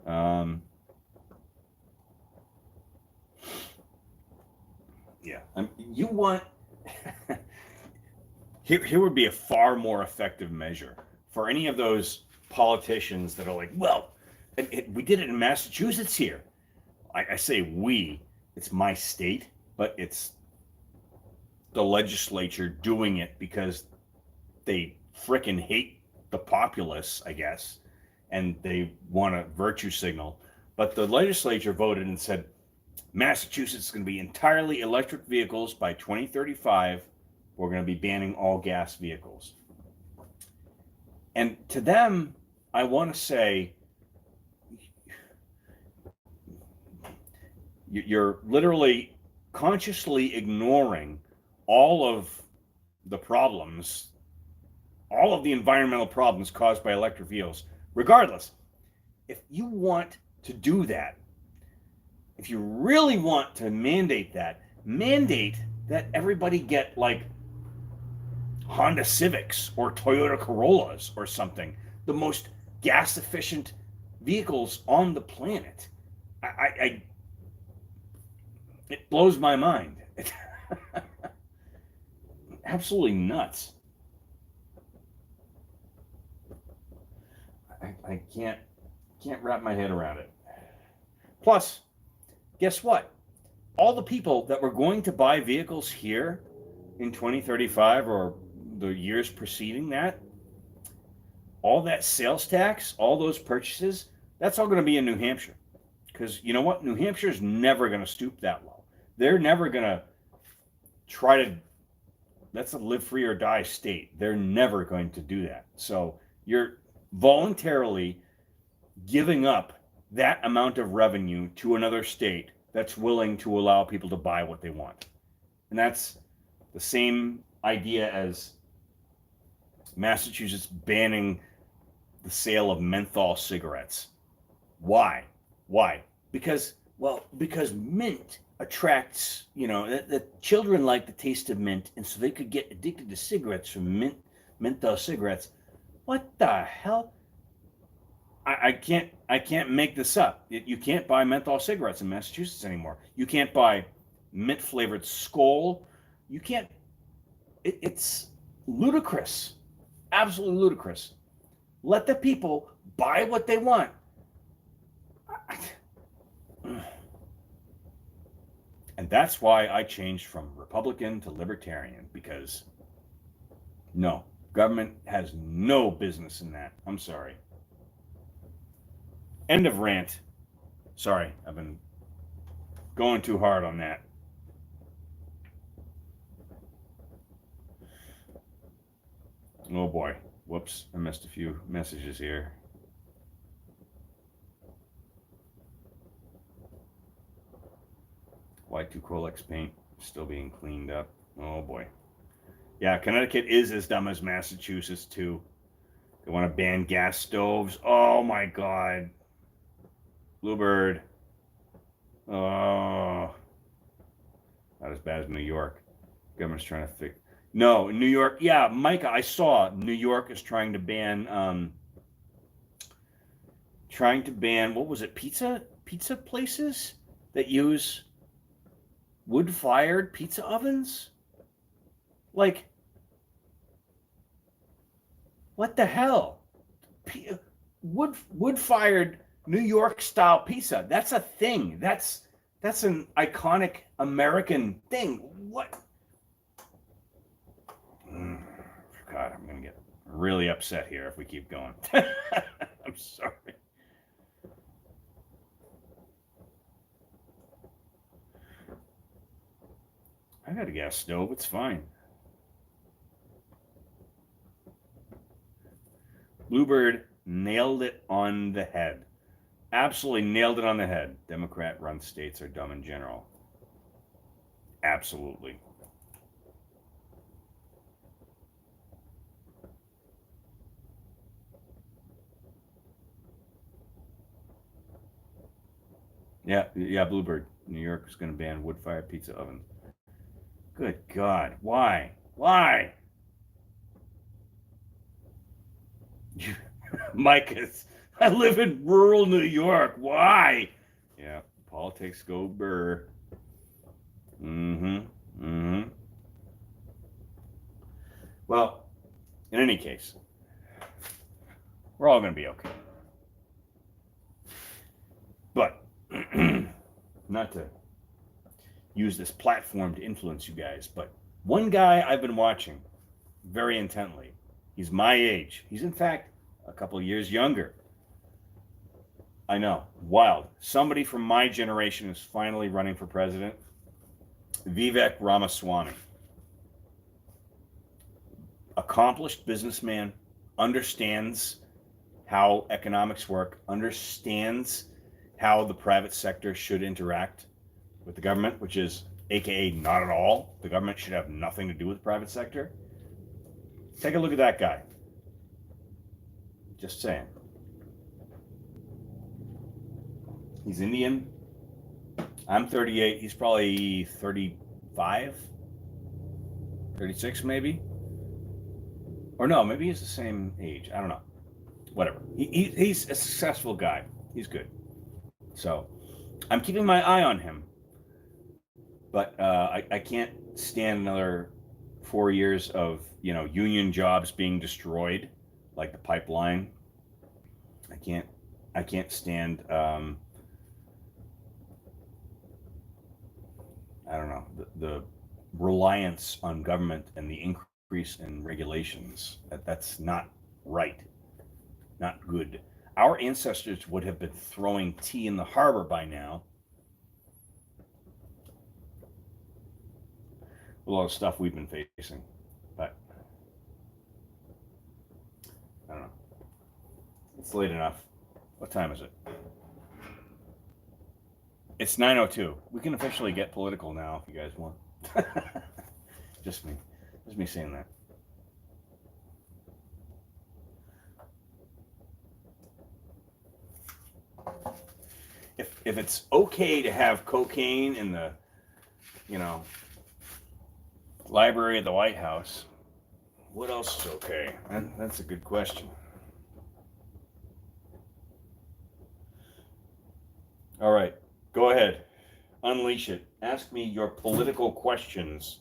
Um, yeah. You want here would be a far more effective measure for any of those politicians that are like, well, we did it in Massachusetts here. I say we, it's my state, but it's the legislature doing it because they frickin' hate the populace, I guess, and they want a virtue signal. But the legislature voted and said Massachusetts is going to be entirely electric vehicles by 2035. We're going to be banning all gas vehicles. And to them, I want to say, you're literally consciously ignoring all of the problems, all of the environmental problems caused by electric vehicles. Regardless, if you want to do that, if you really want to mandate that everybody get like Honda Civics or Toyota Corollas or something, the most gas efficient vehicles on the planet. It blows my mind. Absolutely nuts. I can't wrap my head around it. Plus, guess what? All the people that were going to buy vehicles here in 2035 or the years preceding that, all that sales tax, all those purchases, that's all going to be in New Hampshire. Because you know what? New Hampshire's never going to stoop that low. They're never going to try to, that's a live free or die state. They're never going to do that. So you're voluntarily giving up that amount of revenue to another state that's willing to allow people to buy what they want. And that's the same idea as Massachusetts banning the sale of menthol cigarettes. Why? Because mint attracts, the children like the taste of mint, and so they could get addicted to cigarettes from menthol cigarettes. What the hell? I can't make this up. You can't buy menthol cigarettes in Massachusetts anymore. You can't buy mint flavored Skoal. You can't. It's ludicrous, absolutely ludicrous. Let the people buy what they want. And that's why I changed from Republican to Libertarian, because no, government has no business in that. I'm sorry. End of rant. Sorry, I've been going too hard on that. Oh boy. Whoops, I missed a few messages here. Y2 Colex paint still being cleaned up. Oh boy. Yeah, Connecticut is as dumb as Massachusetts too. They want to ban gas stoves. Oh my God. Bluebird. Oh. Not as bad as New York. Government's trying to fix. No, New York. Yeah, Micah, I saw New York is trying to ban. What was it? Pizza places that use wood-fired pizza ovens. Like, what the hell? Wood-fired New York style pizza. That's a thing. That's an iconic American thing. What? God, I'm gonna get really upset here if we keep going. I'm sorry. I got a gas stove. It's fine. Bluebird nailed it on the head. Absolutely nailed it on the head. Democrat-run states are dumb in general. Absolutely. Yeah, Bluebird. New York is going to ban wood-fired pizza ovens. Good God. Why? Mike, I live in rural New York. Why? Yeah, politics go burr. Mm-hmm. Mm-hmm. Well, in any case, we're all going to be okay. But not to use this platform to influence you guys, but one guy I've been watching very intently. He's my age. He's in fact a couple of years younger. I know, wild. Somebody from my generation is finally running for president. Vivek Ramaswamy. Accomplished businessman, understands how economics work, understands how the private sector should interact with the government, which is AKA not at all. The government should have nothing to do with the private sector. Take a look at that guy. Just saying. He's Indian. I'm 38. He's probably 35, 36 maybe. Or no, maybe he's the same age. I don't know. Whatever. He's a successful guy. He's good. So I'm keeping my eye on him. But I can't stand another 4 years of, union jobs being destroyed, like the pipeline. I can't stand I don't know, the reliance on government and the increase in regulations. That's not right. Not good. Our ancestors would have been throwing tea in the harbor by now. A lot of stuff we've been facing. But I don't know. It's late enough. What time is it? It's 9:02. We can officially get political now if you guys want. Just me saying that. If it's okay to have cocaine in the, library at the White House, what else is okay? That's a good question. All right, go ahead. Unleash it. Ask me your political questions.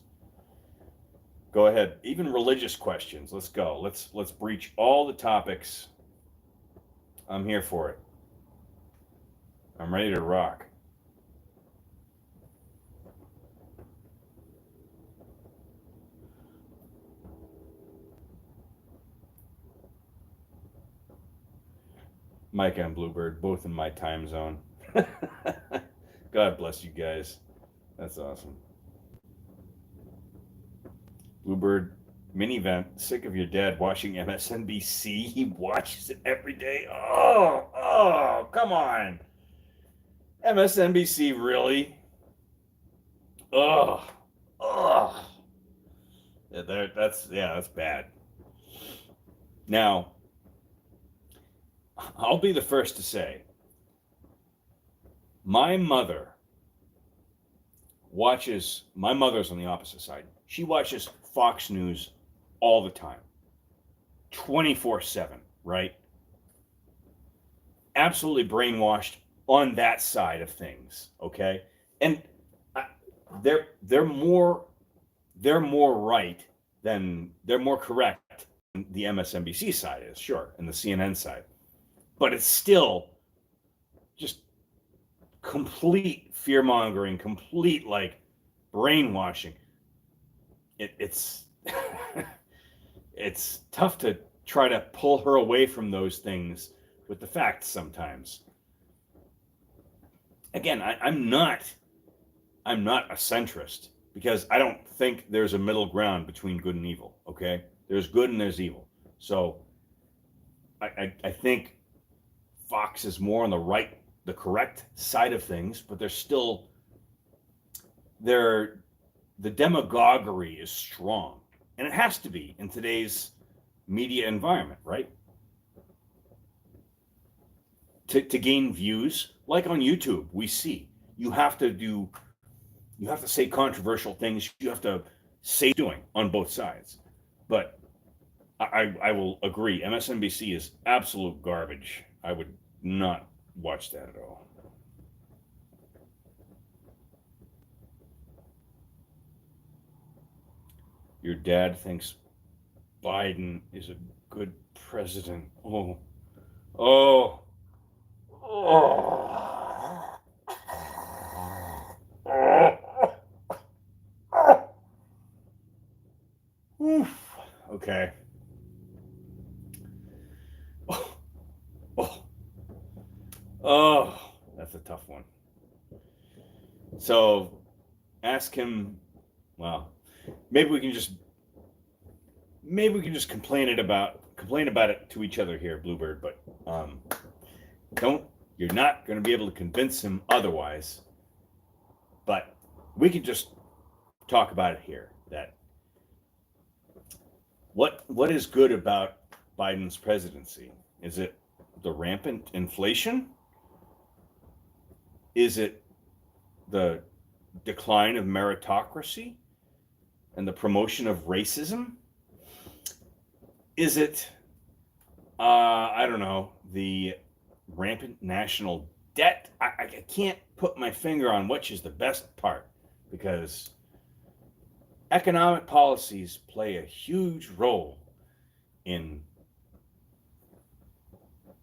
Go ahead. Even religious questions. Let's go. Let's breach all the topics. I'm here for it. I'm ready to rock. Mike and Bluebird, both in my time zone. God bless you guys. That's awesome. Bluebird, minivan, sick of your dad watching MSNBC. He watches it every day. Oh, come on. MSNBC, really? Oh. Yeah, that's bad. Now, I'll be the first to say, my mother's on the opposite side. She watches Fox News all the time, 24/7, right? Absolutely brainwashed on that side of things, okay? And they're more right than they're more correct than the MSNBC side is, sure, and the CNN side. But it's still just complete fear-mongering, complete brainwashing. It's it's tough to try to pull her away from those things with the facts sometimes. Again, I'm not a centrist because I don't think there's a middle ground between good and evil. Okay, there's good and there's evil. So I think Fox is more on the correct side of things, but there's still the demagoguery is strong, and it has to be in today's media environment, right? To gain views, like on YouTube, we see you have to say controversial things. You have to say doing on both sides, but I will agree. MSNBC is absolute garbage. I would not watch that at all. Your dad thinks Biden is a good president. Oh, oh, oh. Oof. Okay. Oh, oh, oh, that's a tough one. So ask him. Well, maybe we can just complain about it to each other here, Bluebird. But you're not going to be able to convince him otherwise. But we can just talk about it here. That what is good about Biden's presidency? Is it the rampant inflation? Is it the decline of meritocracy and the promotion of racism? Is it, I don't know, the rampant national debt? I can't put my finger on which is the best part, because economic policies play a huge role in,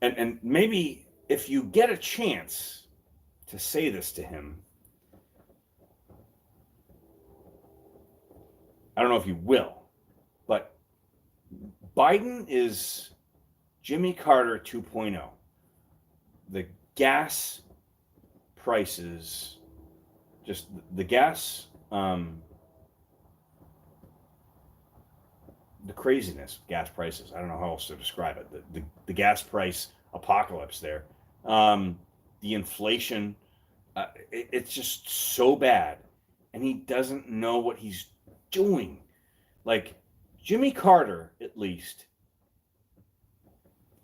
and maybe if you get a chance to say this to him, I don't know if you will, but Biden is Jimmy Carter 2.0. The gas prices, just the gas, the craziness of gas prices. I don't know how else to describe it. The gas price apocalypse there. The inflation, it's just so bad. And he doesn't know what he's doing. Like Jimmy Carter, at least,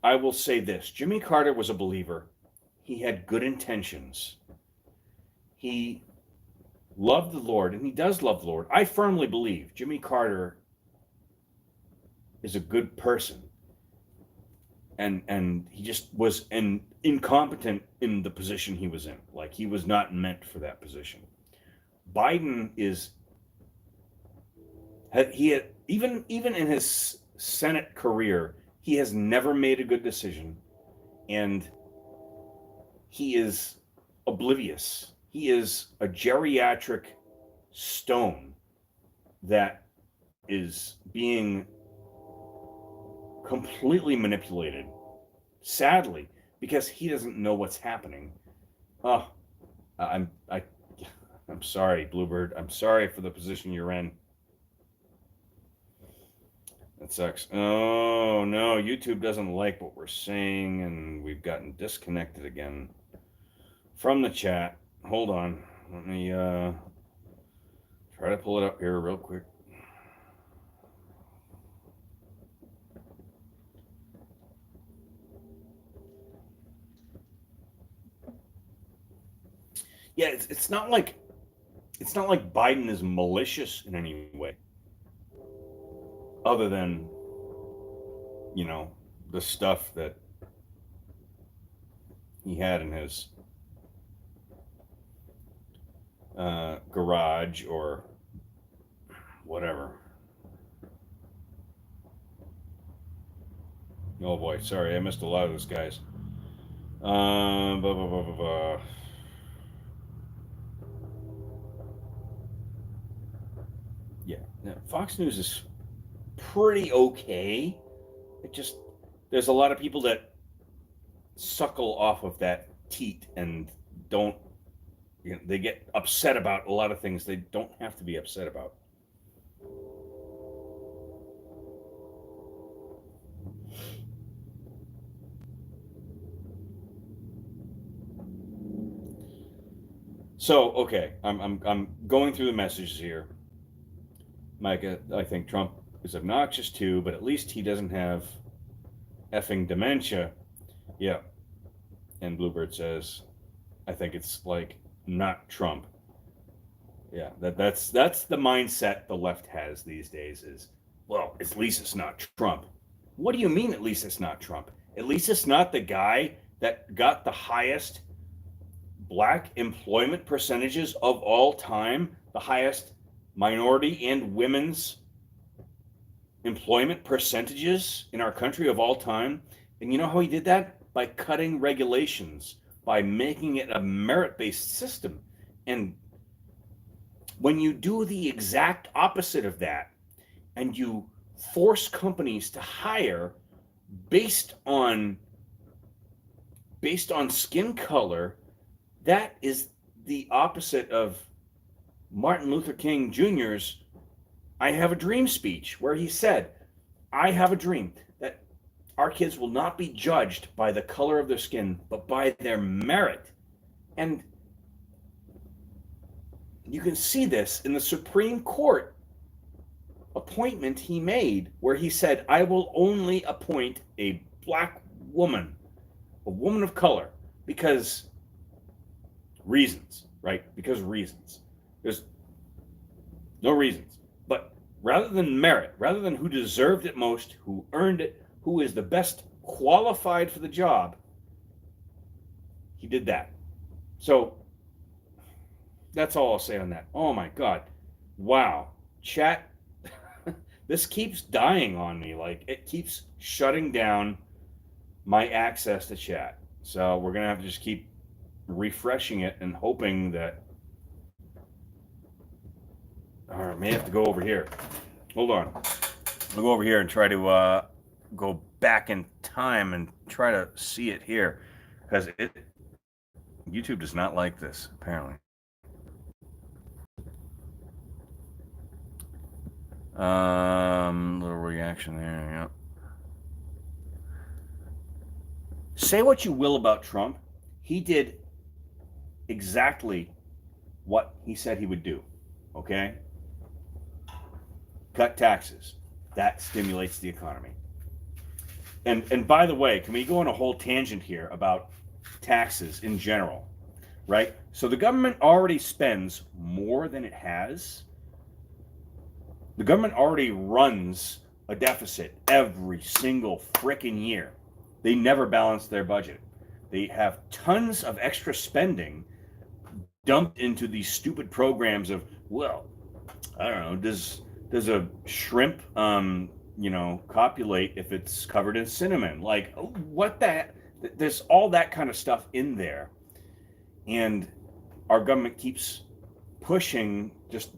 I will say this. Jimmy Carter was a believer. He had good intentions. He loved the Lord, and he does love the Lord. I firmly believe Jimmy Carter is a good person. And he just was incompetent in the position he was in. Like, he was not meant for that position. Biden is, even in his Senate career, he has never made a good decision, and he is oblivious. He is a geriatric stone that is being completely manipulated, sadly, because he doesn't know what's happening. Oh, I'm sorry, Bluebird. I'm sorry for the position you're in. That sucks. Oh no, YouTube doesn't like what we're saying, and we've gotten disconnected again from the chat. Hold on. Let me try to pull it up here real quick. Yeah, it's not like Biden is malicious in any way, other than, you know, the stuff that he had in his garage or whatever. Oh boy, sorry, I missed a lot of this, guys. Blah, blah, blah, blah, blah. Yeah, Fox News is pretty okay. It just, there's a lot of people that suckle off of that teat and don't, you know, they get upset about a lot of things they don't have to be upset about. So, okay, I'm going through the messages here. Micah, I think Trump is obnoxious too, but at least he doesn't have effing dementia. Yeah. And Bluebird says, I think it's like not Trump. Yeah, that's the mindset the left has these days is, well, at least it's not Trump. What do you mean, at least it's not Trump? At least it's not the guy that got the highest black employment percentages of all time, the highest minority and women's employment percentages in our country of all time. And you know how he did that? By cutting regulations, by making it a merit-based system. And when you do the exact opposite of that, and you force companies to hire based on skin color, that is the opposite of Martin Luther King Jr.'s I Have a Dream speech, where he said, I have a dream that our kids will not be judged by the color of their skin, but by their merit. And you can see this in the Supreme Court appointment he made, where he said, I will only appoint a black woman, a woman of color, because reasons, right? Because reasons. There's no reasons. But rather than merit, rather than who deserved it most, who earned it, who is the best qualified for the job, he did that. So that's all I'll say on that. Oh my God. Wow. Chat, this keeps dying on me. Like, it keeps shutting down my access to chat. So we're going to have to just keep refreshing it and hoping that. I may have to go over here. Hold on. I'll go over here and try to go back in time and try to see it here, because YouTube does not like this, apparently. Little reaction there. Yeah. Say what you will about Trump, he did exactly what he said he would do. Okay? Cut taxes. That stimulates the economy. And by the way, can we go on a whole tangent here about taxes in general? Right? So the government already spends more than it has. The government already runs a deficit every single frickin' year. They never balance their budget. They have tons of extra spending dumped into these stupid programs of, well, I don't know, does a shrimp copulate if it's covered in cinnamon? Like, what that? There's all that kind of stuff in there. And our government keeps pushing, just,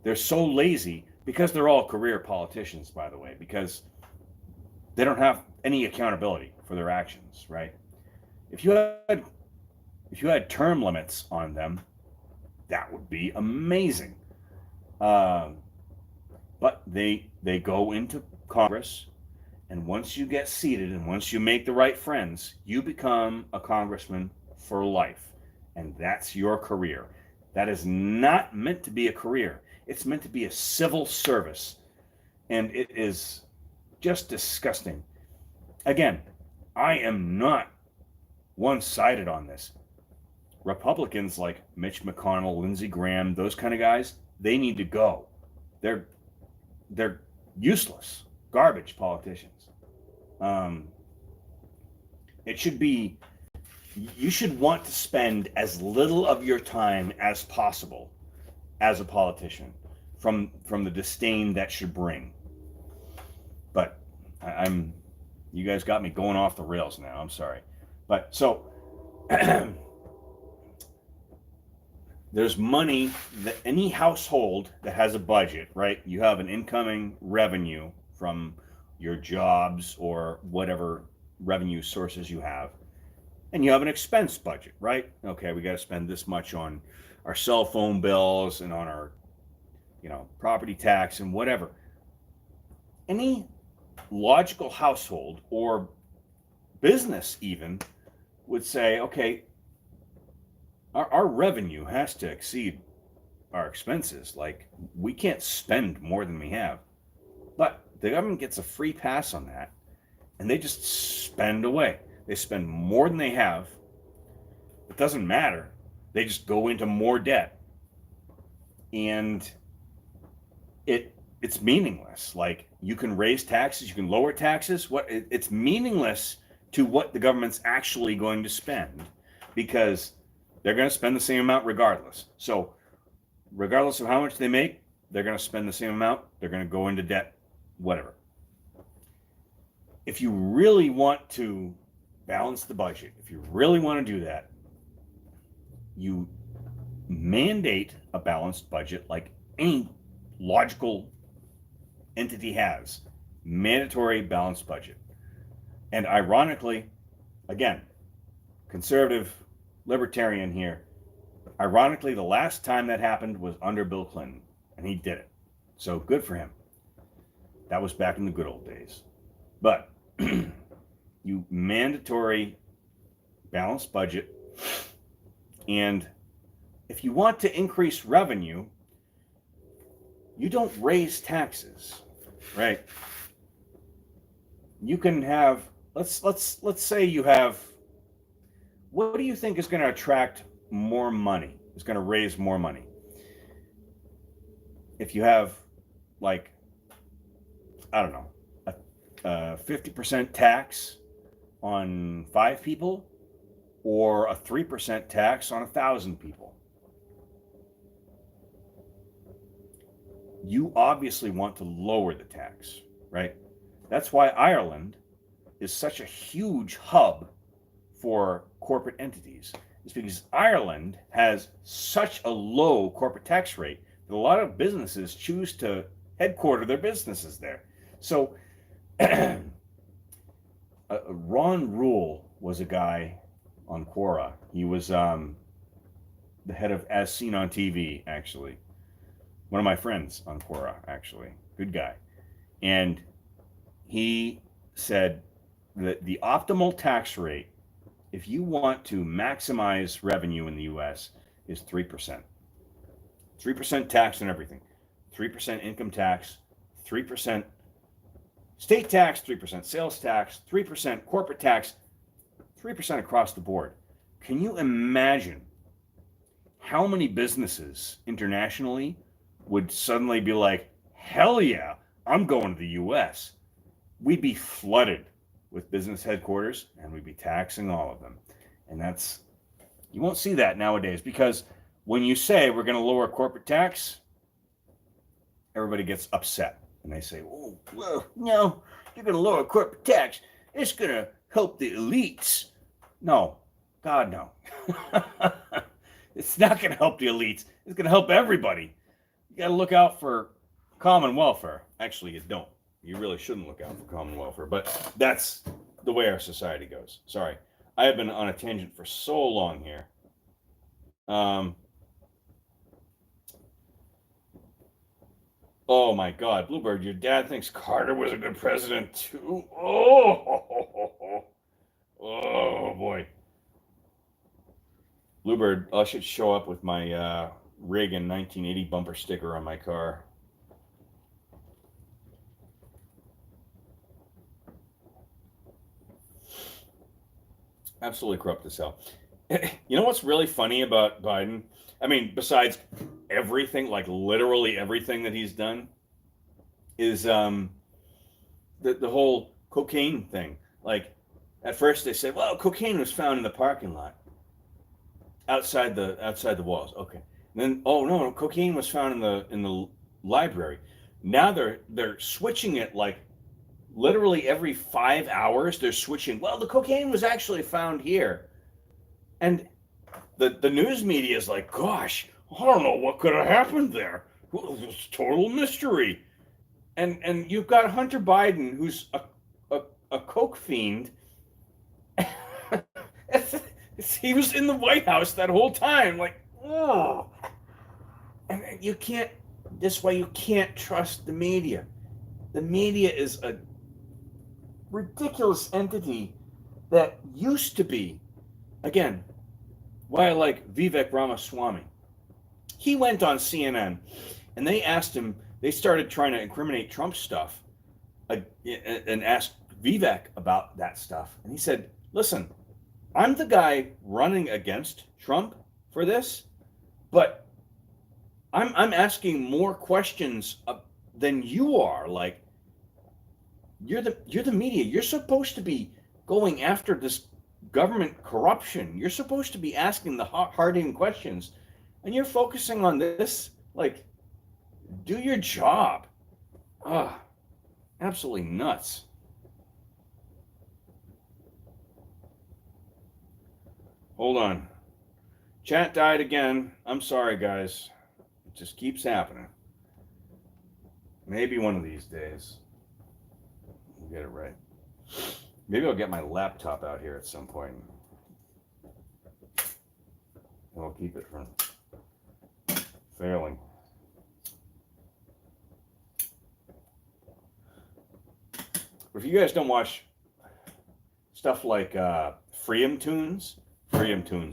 they're so lazy, because they're all career politicians, by the way, because they don't have any accountability for their actions, right? If you had term limits on them, that would be amazing. But they go into Congress, and once you get seated and once you make the right friends, you become a congressman for life. And that's your career. That is not meant to be a career. It's meant to be a civil service. And it is just disgusting. Again, I am not one-sided on this. Republicans like Mitch McConnell, Lindsey Graham, those kind of guys, they need to go. They're useless, garbage politicians. It should be, you should want to spend as little of your time as possible as a politician, from the disdain that should bring. But you guys got me going off the rails now. I'm sorry. But so there's money that any household that has a budget, right? You have an incoming revenue from your jobs or whatever revenue sources you have. And you have an expense budget, right? Okay, we got to spend this much on our cell phone bills and on our, property tax and whatever. Any logical household or business even would say, okay, our revenue has to exceed our expenses. Like, we can't spend more than we have. But the government gets a free pass on that, and they just spend away. They spend more than they have. It doesn't matter. They just go into more debt. And it it's meaningless. Like, you can raise taxes, you can lower taxes. It's meaningless to what the government's actually going to spend, because they're going to spend the same amount regardless. So regardless of how much they make, they're going to spend the same amount. They're going to go into debt, whatever. If you really want to balance the budget, if you really want to do that, you mandate a balanced budget like any logical entity has. Mandatory balanced budget. And ironically, again, conservative, libertarian here, ironically, the last time that happened was under Bill Clinton, and he did it. So good for him. That was back in the good old days. But you mandatory balanced budget, and if you want to increase revenue, you don't raise taxes, right? You can have, let's say you have, what do you think is going to attract more money? Is going to raise more money? If you have, like, I don't know, a 50% tax on 5 people, or a 3% tax on 1,000 people. You obviously want to lower the tax, right? That's why Ireland is such a huge hub for corporate entities. It's because Ireland has such a low corporate tax rate that a lot of businesses choose to headquarter their businesses there. So Ron Rule was a guy on Quora. He was the head of As Seen on TV, actually. One of my friends on Quora, actually. Good guy. And he said that the optimal tax rate, if you want to maximize revenue in the U.S., is 3%. 3% tax on everything. 3% income tax, 3% state tax, 3% sales tax, 3% corporate tax, 3% across the board. Can you imagine how many businesses internationally would suddenly be like, hell yeah, I'm going to the U.S.? We'd be flooded with business headquarters, and we'd be taxing all of them. And you won't see that nowadays, because when you say we're going to lower corporate tax, everybody gets upset. And they say, oh, well, no, you're going to lower corporate tax. It's going to help the elites. No, God, no. It's not going to help the elites. It's going to help everybody. You got to look out for common welfare. Actually, you don't. You really shouldn't look out for common welfare. But that's the way our society goes. Sorry. I have been on a tangent for so long here. Oh my God, Bluebird, your dad thinks Carter was a good president too. Oh boy. Bluebird, I should show up with my Reagan 1980 bumper sticker on my car. Absolutely corrupt as hell. You know what's really funny about Biden? I mean, besides everything, like literally everything that he's done, is the whole cocaine thing. Like, at first they said, well, cocaine was found in the parking lot, outside the walls. Okay. And then, oh no, cocaine was found in the library. Now they're switching it, like literally every 5 hours. They're switching. Well, the cocaine was actually found here, and the news media is like, gosh, I don't know what could have happened there. It's total mystery. And you've got Hunter Biden, who's a coke fiend. He was in the White House that whole time. Like, oh. And you can't, this way you can't trust the media. The media is a ridiculous entity that used to be, again, why I like Vivek Ramaswamy. He went on CNN and they asked him, they started trying to incriminate Trump stuff and asked Vivek about that stuff. And he said, listen, I'm the guy running against Trump for this, but I'm asking more questions than you are. Like, you're the media. You're supposed to be going after this government corruption. You're supposed to be asking the hard-hitting questions, and you're focusing on this. Like, do your job. Ah, absolutely nuts. Hold on. Chat died again. I'm sorry, guys. It just keeps happening. Maybe one of these days we'll get it right. Maybe I'll get my laptop out here at some point. And I'll keep it from failing. If you guys don't watch stuff like Freedom Tunes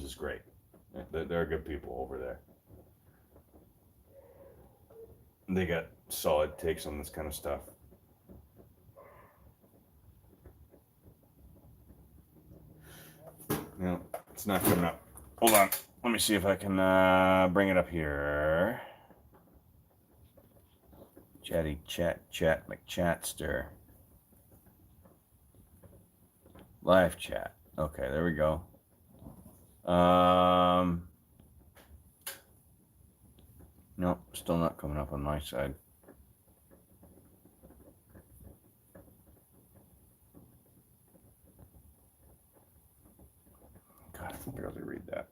is great. They're good people over there. They got solid takes on this kind of stuff. No, it's not coming up. Hold on. Let me see if I can bring it up here. Chatty chat McChatster. Live chat. Okay, there we go. Nope, still not coming up on my side. God, I can barely read that.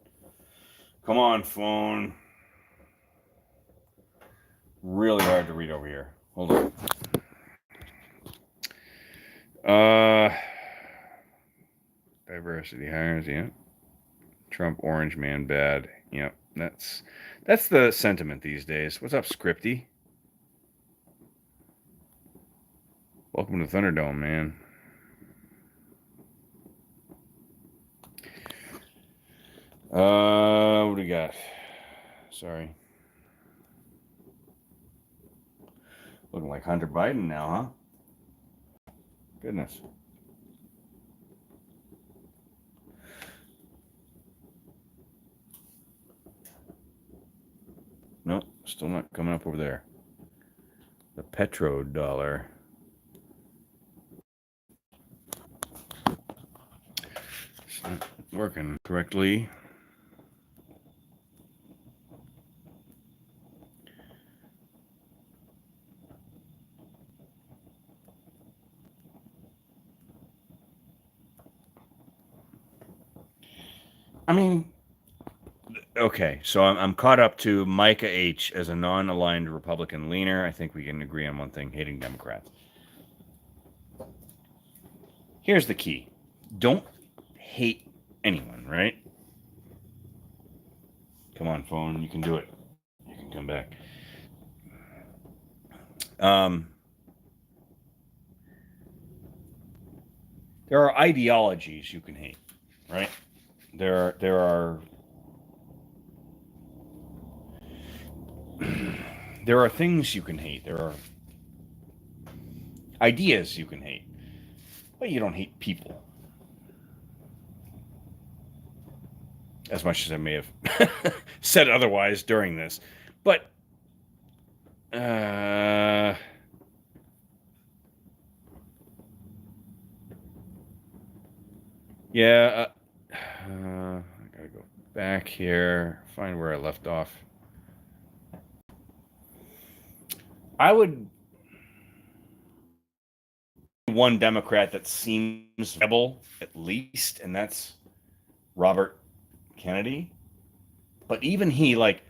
Come on, phone. Really hard to read over here. Hold on. Diversity hires, yeah. Trump orange man bad. Yep, that's the sentiment these days. What's up, Scripty? Welcome to Thunderdome, man. What do we got? Sorry. Looking like Hunter Biden now, huh? Goodness. Nope, still not coming up over there. The petrodollar. It's not working correctly. I mean, okay, so I'm caught up to Micah H. as a non-aligned Republican leaner. I think we can agree on one thing: hating Democrats. Here's the key: don't hate anyone, right? Come on, phone, you can do it. You can come back. There are ideologies you can hate, right? There are things you can hate. There are ideas you can hate, but you don't hate people. As much as I may have said otherwise during this, but yeah, I gotta go back here, find where I left off. I would one Democrat that seems rebel at least, and that's Robert Kennedy. But even he, like,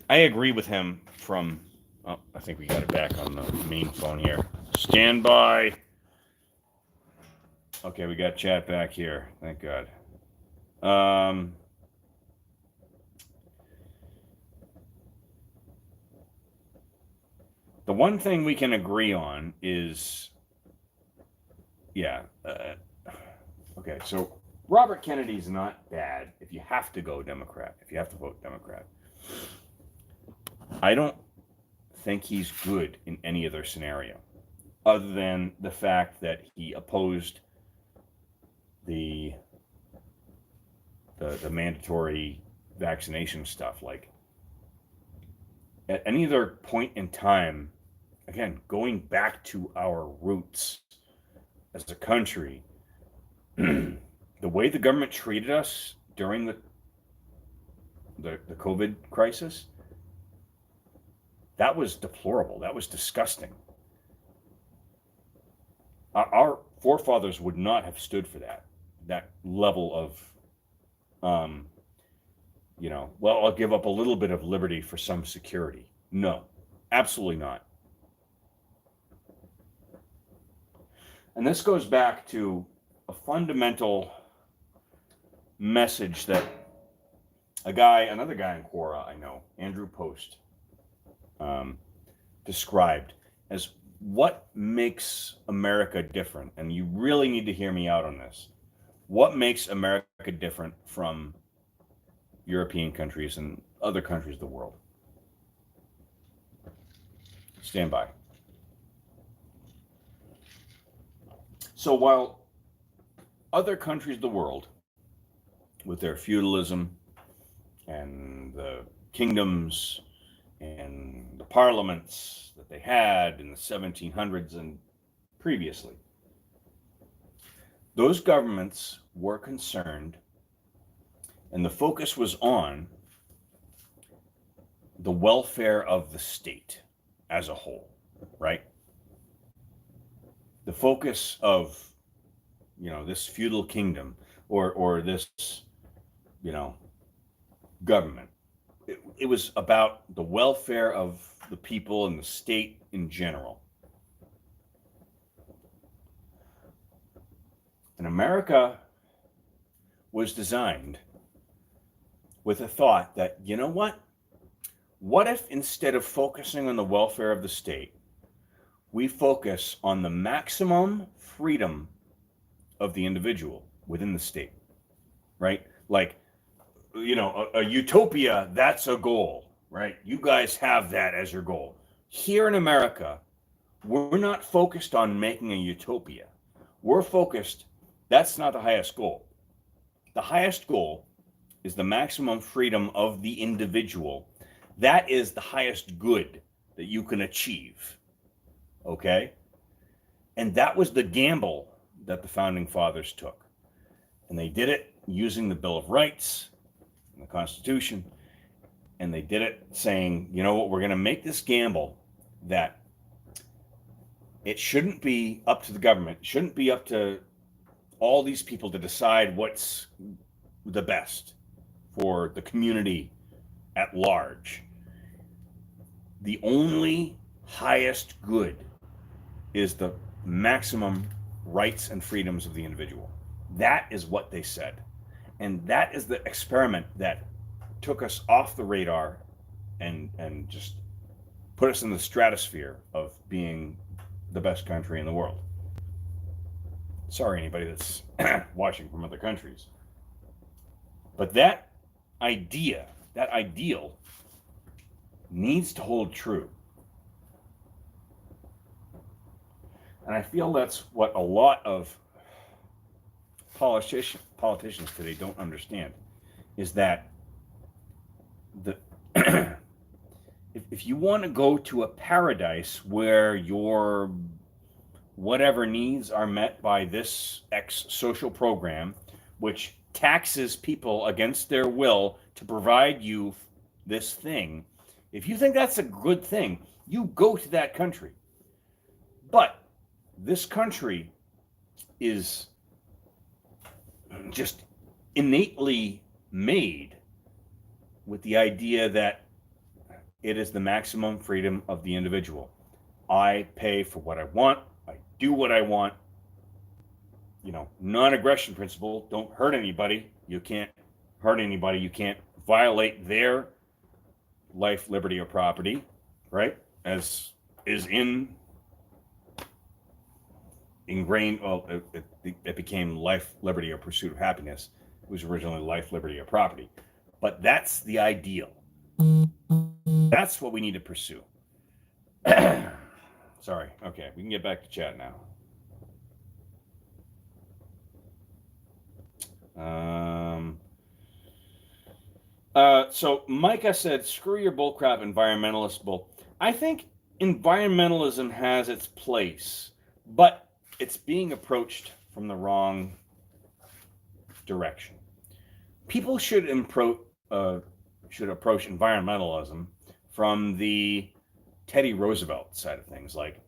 I agree with him from. Oh, I think we got it back on the main phone here. Stand by. Okay, we got chat back here. Thank God. The one thing we can agree on is, yeah. Okay, so Robert Kennedy's not bad if you have to go Democrat, if you have to vote Democrat. I don't think he's good in any other scenario, other than the fact that he opposed the mandatory vaccination stuff. Like, at any other point in time, again, going back to our roots as a country, the way the government treated us during the COVID crisis, that was deplorable. That was disgusting. Our forefathers would not have stood for that level of, well, I'll give up a little bit of liberty for some security. No, absolutely not. And this goes back to a fundamental message that another guy in Quora I know, Andrew Post, described as what makes America different. And you really need to hear me out on this. What makes America different from European countries and other countries of the world? Stand by. So while other countries of the world, with their feudalism and the kingdoms and the parliaments that they had in the 1700s and previously, those governments were concerned, and the focus was on the welfare of the state as a whole, right? The focus of, this feudal kingdom or this, government. It was about the welfare of the people and the state in general. And America was designed with a thought that, you know what? What if instead of focusing on the welfare of the state, we focus on the maximum freedom of the individual within the state, right? Like, a utopia, that's a goal, right? You guys have that as your goal. Here in America, we're not focused on making a utopia. We're focused, that's not the highest goal. The highest goal is the maximum freedom of the individual. That is the highest good that you can achieve. Okay? And that was the gamble that the founding fathers took. And they did it using the Bill of Rights and the Constitution. And they did it saying, you know what, we're going to make this gamble that it shouldn't be up to the government, it shouldn't be up to all these people to decide what's the best for the community at large. The only highest good is the maximum rights and freedoms of the individual. That is what they said. And that is the experiment that took us off the radar and just put us in the stratosphere of being the best country in the world. Sorry, anybody that's watching from other countries. But that idea, that ideal, needs to hold true. And I feel that's what a lot of politicians today don't understand, is that if you want to go to a paradise where your whatever needs are met by this X social program, which taxes people against their will to provide you this thing, if you think that's a good thing, you go to that country. But this country is just innately made with the idea that it is the maximum freedom of the individual. I pay for what I want. I do what I want. Non-aggression principle. Don't hurt anybody. You can't hurt anybody. You can't violate their life, liberty, or property, right? As is ingrained, well, it became life, liberty, or pursuit of happiness. It was originally life, liberty, or property. But that's the ideal. That's what we need to pursue. Sorry. Okay, we can get back to chat now. So Micah said, screw your bullcrap environmentalist bull. I think environmentalism has its place, but it's being approached from the wrong direction. People should approach environmentalism from the Teddy Roosevelt side of things, like,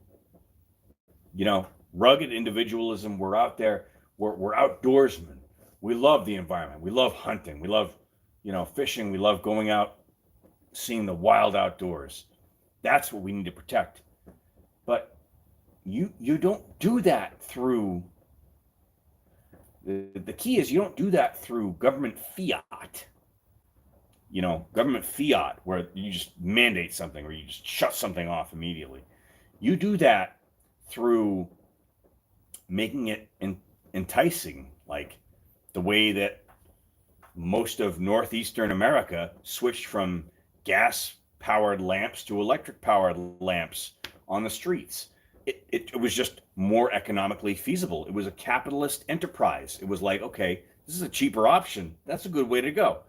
rugged individualism. We're out there. We're outdoorsmen. We love the environment. We love hunting. We love, fishing. We love going out, seeing the wild outdoors. That's what we need to protect. But you don't do that through the key is you don't do that through government fiat. Government fiat where you just mandate something or you just shut something off immediately. You do that through making it enticing, like the way that most of northeastern America switched from gas-powered lamps to electric-powered lamps on the streets. It was just more economically feasible. It was a capitalist enterprise. It was like, okay, this is a cheaper option. That's a good way to go.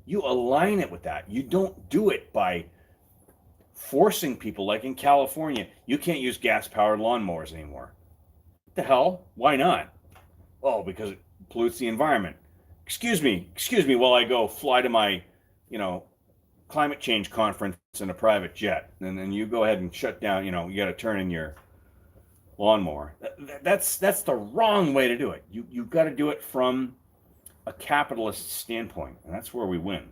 You align it with that. You don't do it by forcing people, like in California, you can't use gas-powered lawnmowers anymore. What the hell? Why not? Oh, because it pollutes the environment. Excuse me while I go fly to my, climate change conference in a private jet. And then you go ahead and shut down, you got to turn in your lawnmower. That's the wrong way to do it. You've got to do it from a capitalist standpoint, and that's where we win.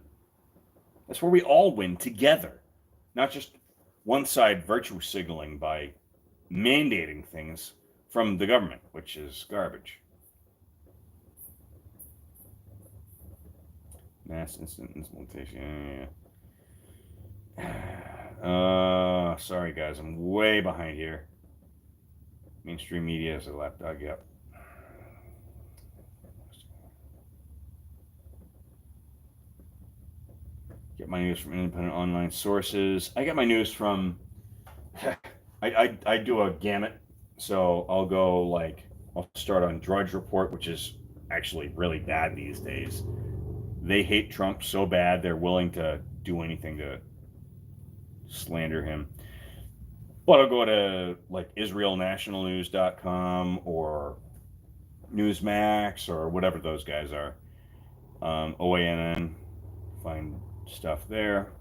That's where we all win together, not just one side virtue signaling by mandating things from the government, which is garbage. Mass instant implementation. Sorry guys, I'm way behind here. Mainstream media is a lapdog. Yep. Get my news from independent online sources. I get my news from. I do a gamut, so I'll start on Drudge Report, which is actually really bad these days. They hate Trump so bad they're willing to do anything to slander him. But I'll go to like IsraelNationalNews.com or Newsmax or whatever those guys are. OANN, find stuff there.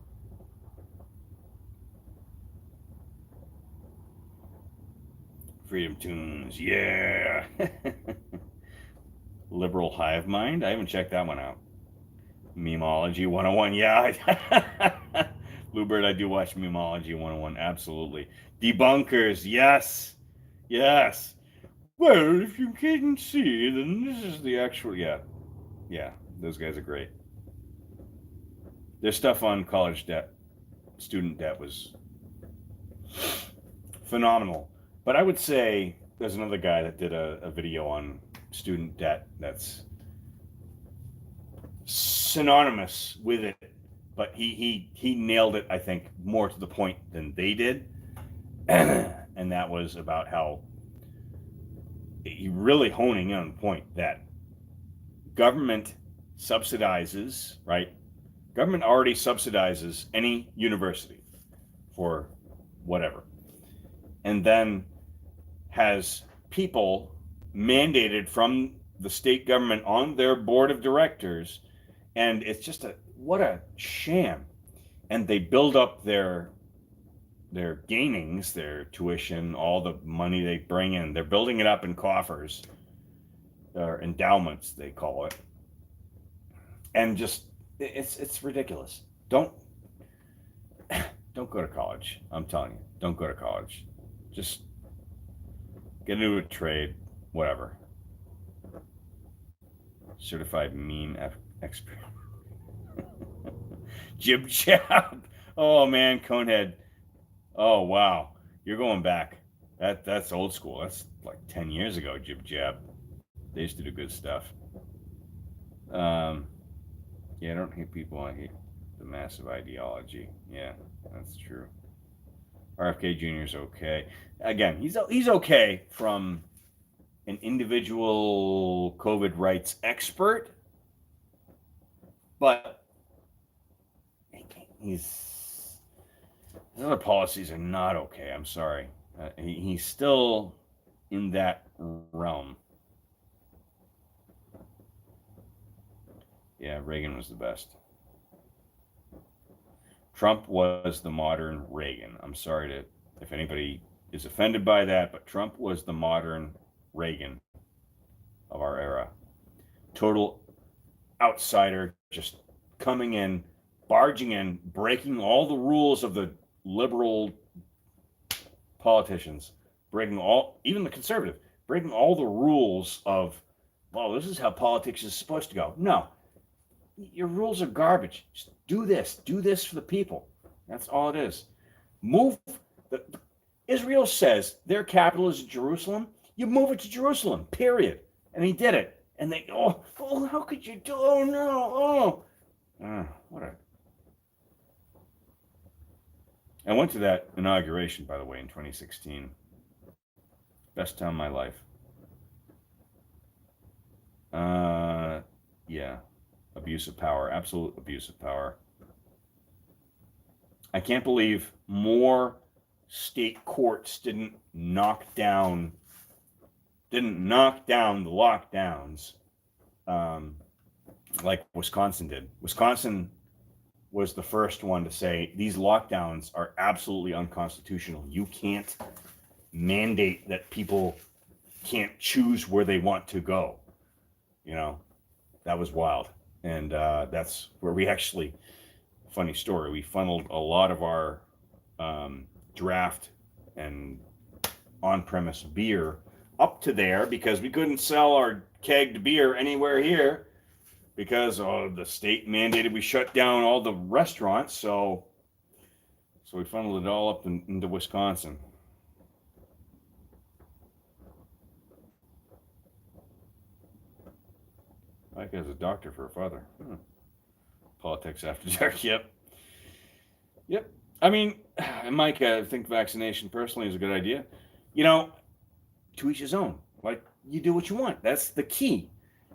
Freedom Tunes, yeah. Liberal Hive Mind, I haven't checked that one out. Memology 101, yeah. Bluebird, I do watch Memology 101, absolutely. Debunkers, yes. Well, if you can't see, then this is the actual, yeah, those guys are great. Their stuff on college debt, student debt was phenomenal. But I would say there's another guy that did a video on student debt that's synonymous with it, but he nailed it, I think, more to the point than they did. And that was about how he really honing in on the point that government subsidizes, right? Government already subsidizes any university for whatever, and then has people mandated from the state government on their board of directors, and it's just what a sham. And they build up their gainings, their tuition, all the money they bring in. They're building it up in coffers, or endowments they call it, and just it's ridiculous. Don't go to college. I'm telling you, don't go to college. Just get into a trade, whatever. Certified meme expert. Jib jab. Oh man, Conehead. Oh wow, you're going back. That's old school. That's like 10 years ago. Jib jab. They used to do good stuff. Yeah, I don't hate people. I hate the massive ideology. Yeah, that's true. RFK Jr. is okay. Again, he's okay from an individual COVID rights expert, but His other policies are not okay. I'm sorry. He's still in that realm. Yeah, Reagan was the best. Trump was the modern Reagan. I'm sorry to if anybody is offended by that, but Trump was the modern Reagan of our era. Total outsider, just coming in, barging in, breaking all the rules of the liberal politicians, breaking all, even the conservative, breaking all the rules of, well, this is how politics is supposed to go. No, your rules are garbage. Just do this for the people. That's all it is. Move. Israel says their capital is Jerusalem. You move it to Jerusalem, period. And he did it. And they, how could you do? Oh no, what a. I went to that inauguration, by the way, in 2016. Best time of my life. Yeah, abuse of power, absolute abuse of power. I can't believe more state courts didn't knock down the lockdowns like Wisconsin did. Wisconsin was the first one to say these lockdowns are absolutely unconstitutional. You can't mandate that people can't choose where they want to go. You know, that was wild. And that's where we actually, funny story, we funneled a lot of our draft and on-premise beer up to there because we couldn't sell our kegged beer anywhere here because the state mandated we shut down all the restaurants. So we funneled it all up into Wisconsin. Mike has a doctor for a father. Politics after dark. Yep. I mean, Mike, I think vaccination personally is a good idea. You know, to each his own. Like, you do what you want. That's the key.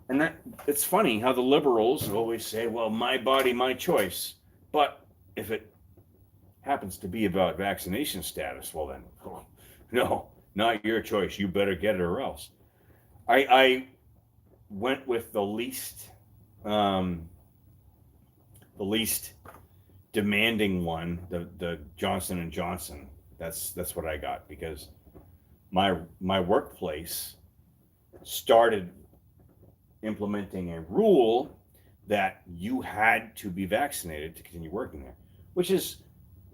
And that it's funny how the liberals always say, well, my body, my choice. But if it happens to be about vaccination status, well then, no, not your choice. You better get it or else. I went with the least demanding one, the Johnson and Johnson. That's what I got because my workplace started implementing a rule that you had to be vaccinated to continue working there,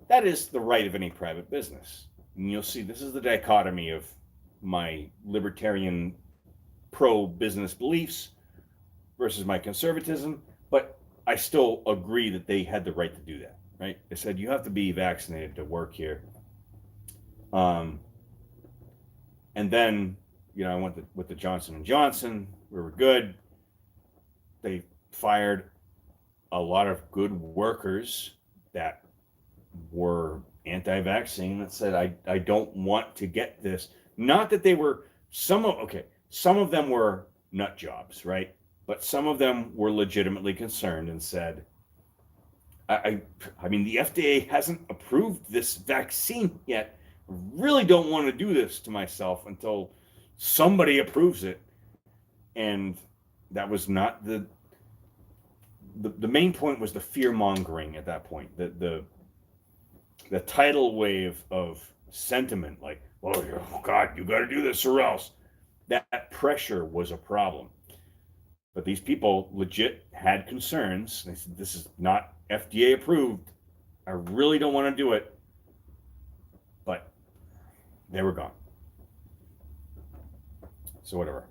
that is the right of any private business. And you'll see this is the dichotomy of my libertarian pro-business beliefs versus my conservatism, but I still agree that they had the right to do that, right? They said you have to be vaccinated to work here. And then, I went with the Johnson and Johnson. We were good. They fired a lot of good workers that were anti-vaccine that said, I don't want to get this. Not that they were, some of them were nut jobs, right? But some of them were legitimately concerned and said, I mean, the FDA hasn't approved this vaccine yet. I really don't want to do this to myself until somebody approves it. And that was not the main point was the fear mongering at that point. The tidal wave of sentiment, like, oh God, you got to do this or else. That pressure was a problem. But these people legit had concerns. They said, this is not FDA approved. I really don't want to do it. But they were gone. So whatever.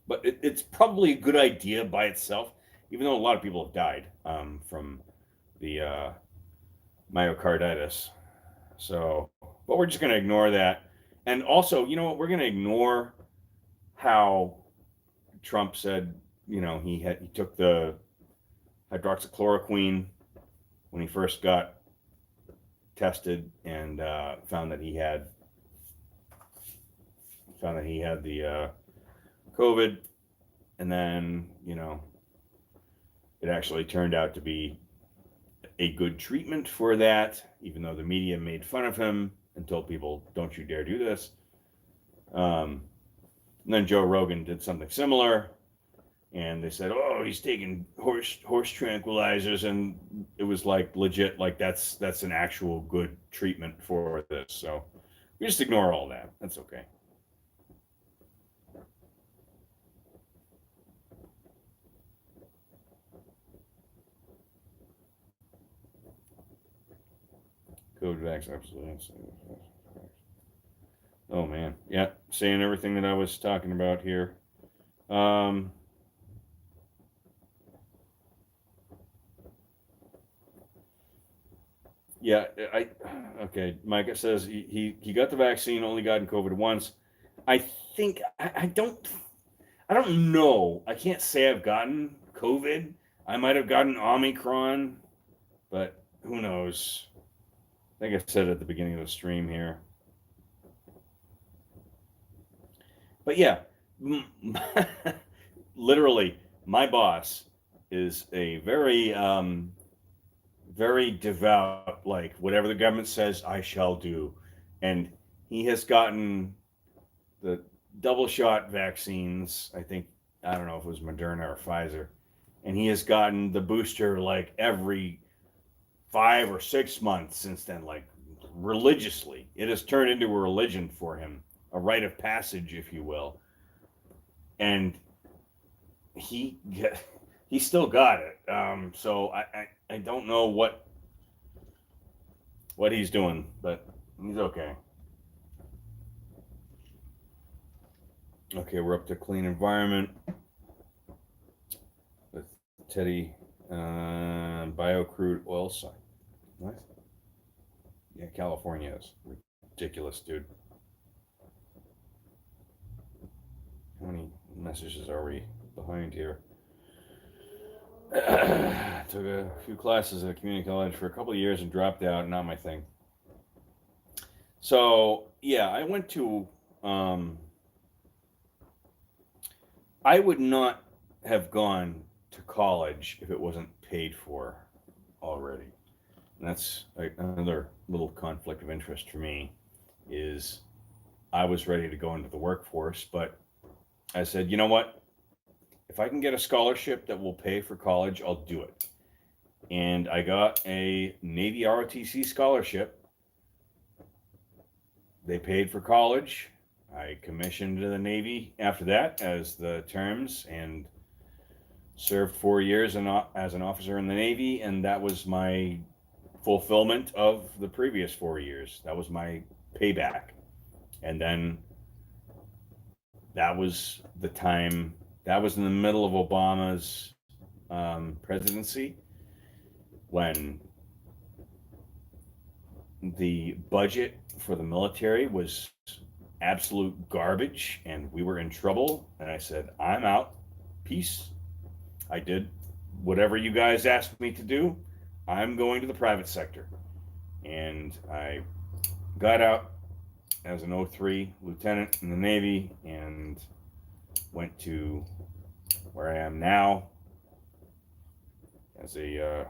But it's probably a good idea by itself, even though a lot of people have died from the myocarditis. So, but we're just going to ignore that. And also, you know what? We're going to ignore how Trump said, he took the hydroxychloroquine when he first got tested and found that he had the COVID, and then it actually turned out to be a good treatment for that, even though the media made fun of him and told people, don't you dare do this. And then Joe Rogan did something similar, and they said, oh, he's taking horse tranquilizers, and it was like legit, like that's an actual good treatment for this. So we just ignore all that. That's okay. COVID vaccine, absolutely. Oh man, yeah, saying everything that I was talking about here. Yeah, okay. Micah says he got the vaccine, only gotten COVID once. I think I don't know. I can't say I've gotten COVID. I might have gotten Omicron, but who knows? I think I said at the beginning of the stream here. But yeah, literally, my boss is a very very devout, like whatever the government says, I shall do. And he has gotten the double shot vaccines. I think, I don't know if it was Moderna or Pfizer. And he has gotten the booster like every 5 or 6 months since then, like religiously. It has turned into a religion for him, a rite of passage, if you will. And he still got it. So I don't know what he's doing, but he's okay. Okay, we're up to clean environment with Teddy bio crude oil sign. What? Yeah, California is ridiculous, dude. How many messages are we behind here? Took a few classes at community college for a couple of years and dropped out. Not my thing. So yeah, I went to. I would not have gone to college if it wasn't paid for already. And that's another little conflict of interest for me. Is I was ready to go into the workforce, but I said, you know what? If I can get a scholarship that will pay for college, I'll do it. And I got a Navy ROTC scholarship. They paid for college. I commissioned to the Navy after that as the terms and served 4 years as an officer in the Navy. And that was my fulfillment of the previous 4 years. That was my payback. And then that was the time, that was in the middle of Obama's presidency, when the budget for the military was absolute garbage and we were in trouble. And I said, I'm out. Peace. I did whatever you guys asked me to do. I'm going to the private sector. And I got out as an 03 lieutenant in the Navy and went to where I am now as a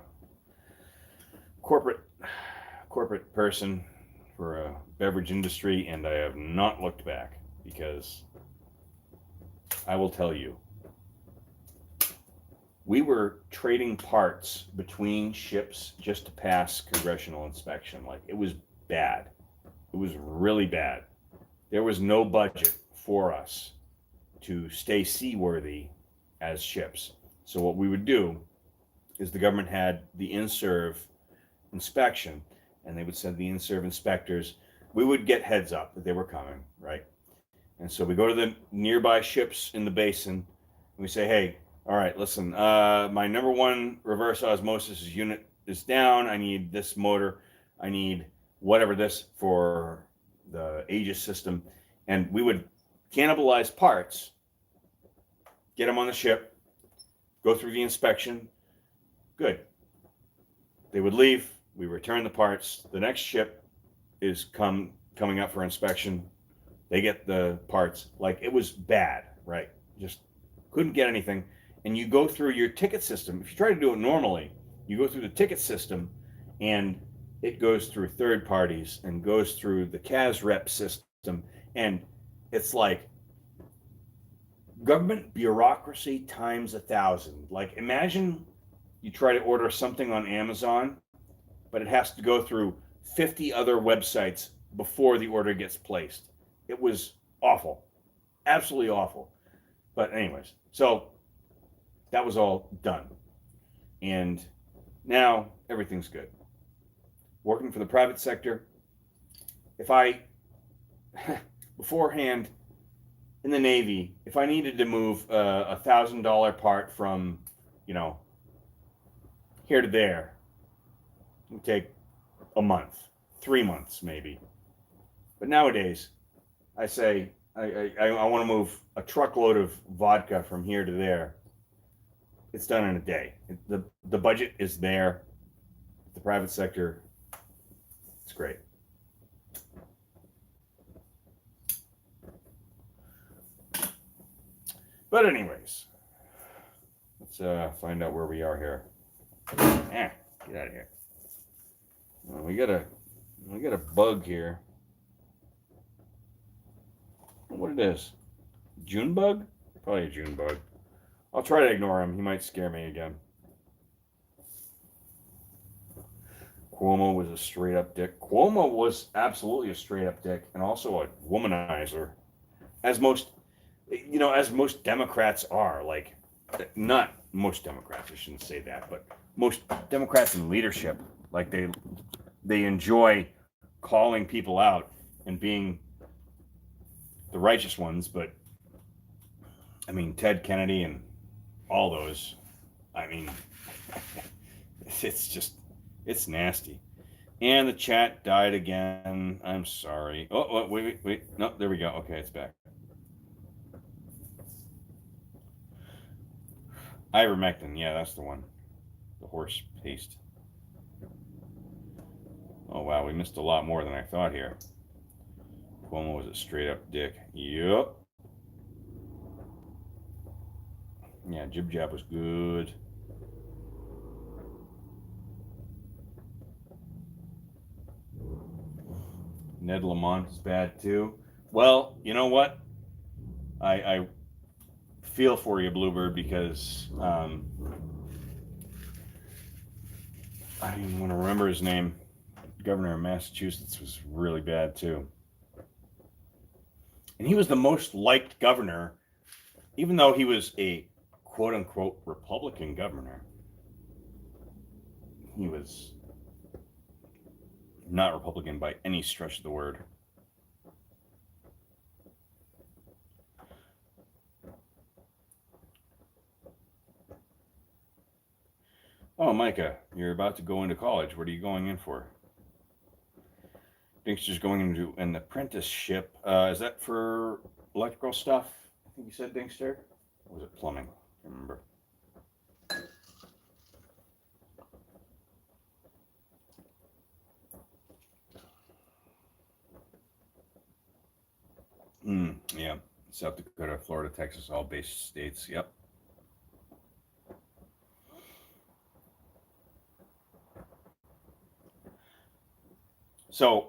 corporate person for a beverage industry, and I have not looked back, because I will tell you, we were trading parts between ships just to pass congressional inspection. Like, it was bad. It was really bad. There was no budget for us to stay seaworthy as ships. So what we would do is the government had the in-serve inspection, and they would send the in-serve inspectors. We would get heads up that they were coming, right? And so we go to the nearby ships in the basin, and we say, hey, all right, listen, my number one reverse osmosis unit is down. I need this motor. I need whatever this for the Aegis system. And we would cannibalize parts, get them on the ship, go through the inspection. Good. They would leave. We return the parts. The next ship is coming up for inspection. They get the parts. Like, it was bad, right? Just couldn't get anything. And you go through your ticket system. If you try to do it normally, you go through the ticket system and it goes through third parties and goes through the CAS rep system, and it's like government bureaucracy times 1,000. Like, imagine you try to order something on Amazon, but it has to go through 50 other websites before the order gets placed. It was awful, absolutely awful. But anyways, so that was all done, and now everything's good. Working for the private sector, if I beforehand in the Navy, if I needed to move a $1,000 part from, you know, here to there, it would take a month, 3 months maybe. But nowadays, I say I want to move a truckload of vodka from here to there. It's done in a day. The budget is there. The private sector, it's great. But anyways, let's find out where we are here. Get out of here. Well, we got a bug here. What it is? June bug? Probably a June bug. I'll try to ignore him. He might scare me again. Cuomo was a straight up dick. Cuomo was absolutely a straight up dick, and also a womanizer, as most Democrats are. Like, not most Democrats, I shouldn't say that, but most Democrats in leadership, like they enjoy calling people out and being the righteous ones. But I mean, Ted Kennedy and all those, I mean, it's nasty. And the chat died again. I'm sorry. Oh, wait. No, there we go. Okay, it's back. Ivermectin, yeah, that's the one. The horse paste. Oh, wow, we missed a lot more than I thought here. Cuomo was a straight up dick. Yup. Yeah, Jib Jab was good. Ned Lamont is bad too. Well, you know what? I feel for you, Bluebird, because I don't even want to remember his name. Governor of Massachusetts was really bad too. And he was the most liked governor, even though he was a quote unquote Republican governor. He was not Republican by any stretch of the word. Oh, Micah, you're about to go into college. What are you going in for? Dinkster's going into an apprenticeship. Is that for electrical stuff? I think you said, Dinkster? Or was it plumbing? I don't remember. Yeah. South Dakota, Florida, Texas, all base states. Yep. So,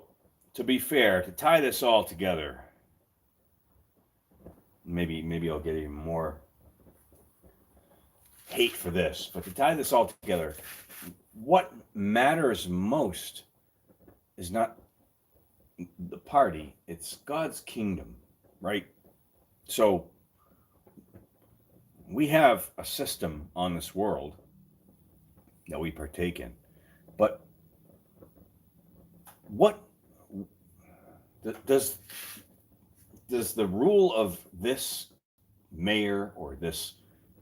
to be fair, to tie this all together, maybe I'll get even more hate for this, but to tie this all together, what matters most is not the party, it's God's kingdom, right? So we have a system on this world that we partake in, but what does the rule of this mayor or this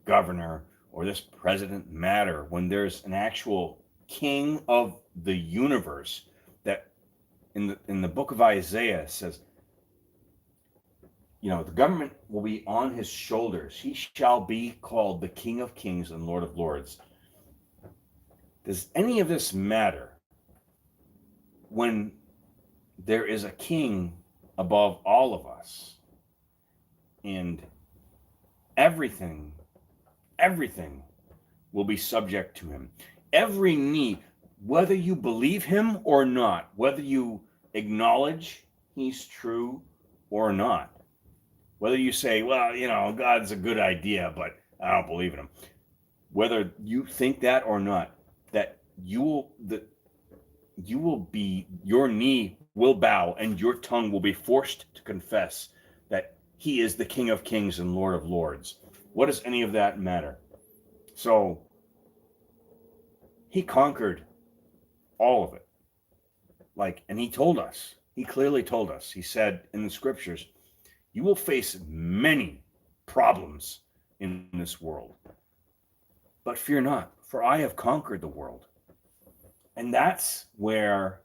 governor or this president matter when there's an actual king of the universe that in the book of Isaiah says, the government will be on his shoulders. He shall be called the King of Kings and Lord of Lords. Does any of this matter when there is a king above all of us, and everything will be subject to him? Every knee, whether you believe him or not, whether you acknowledge he's true or not, whether you say, well, God's a good idea, but I don't believe in him, whether you think that or not, that your knee will bow and your tongue will be forced to confess that he is the King of Kings and Lord of Lords. What does any of that matter? So he conquered all of it. And he clearly told us, he said in the scriptures, you will face many problems in this world, but fear not, for I have conquered the world. And that's where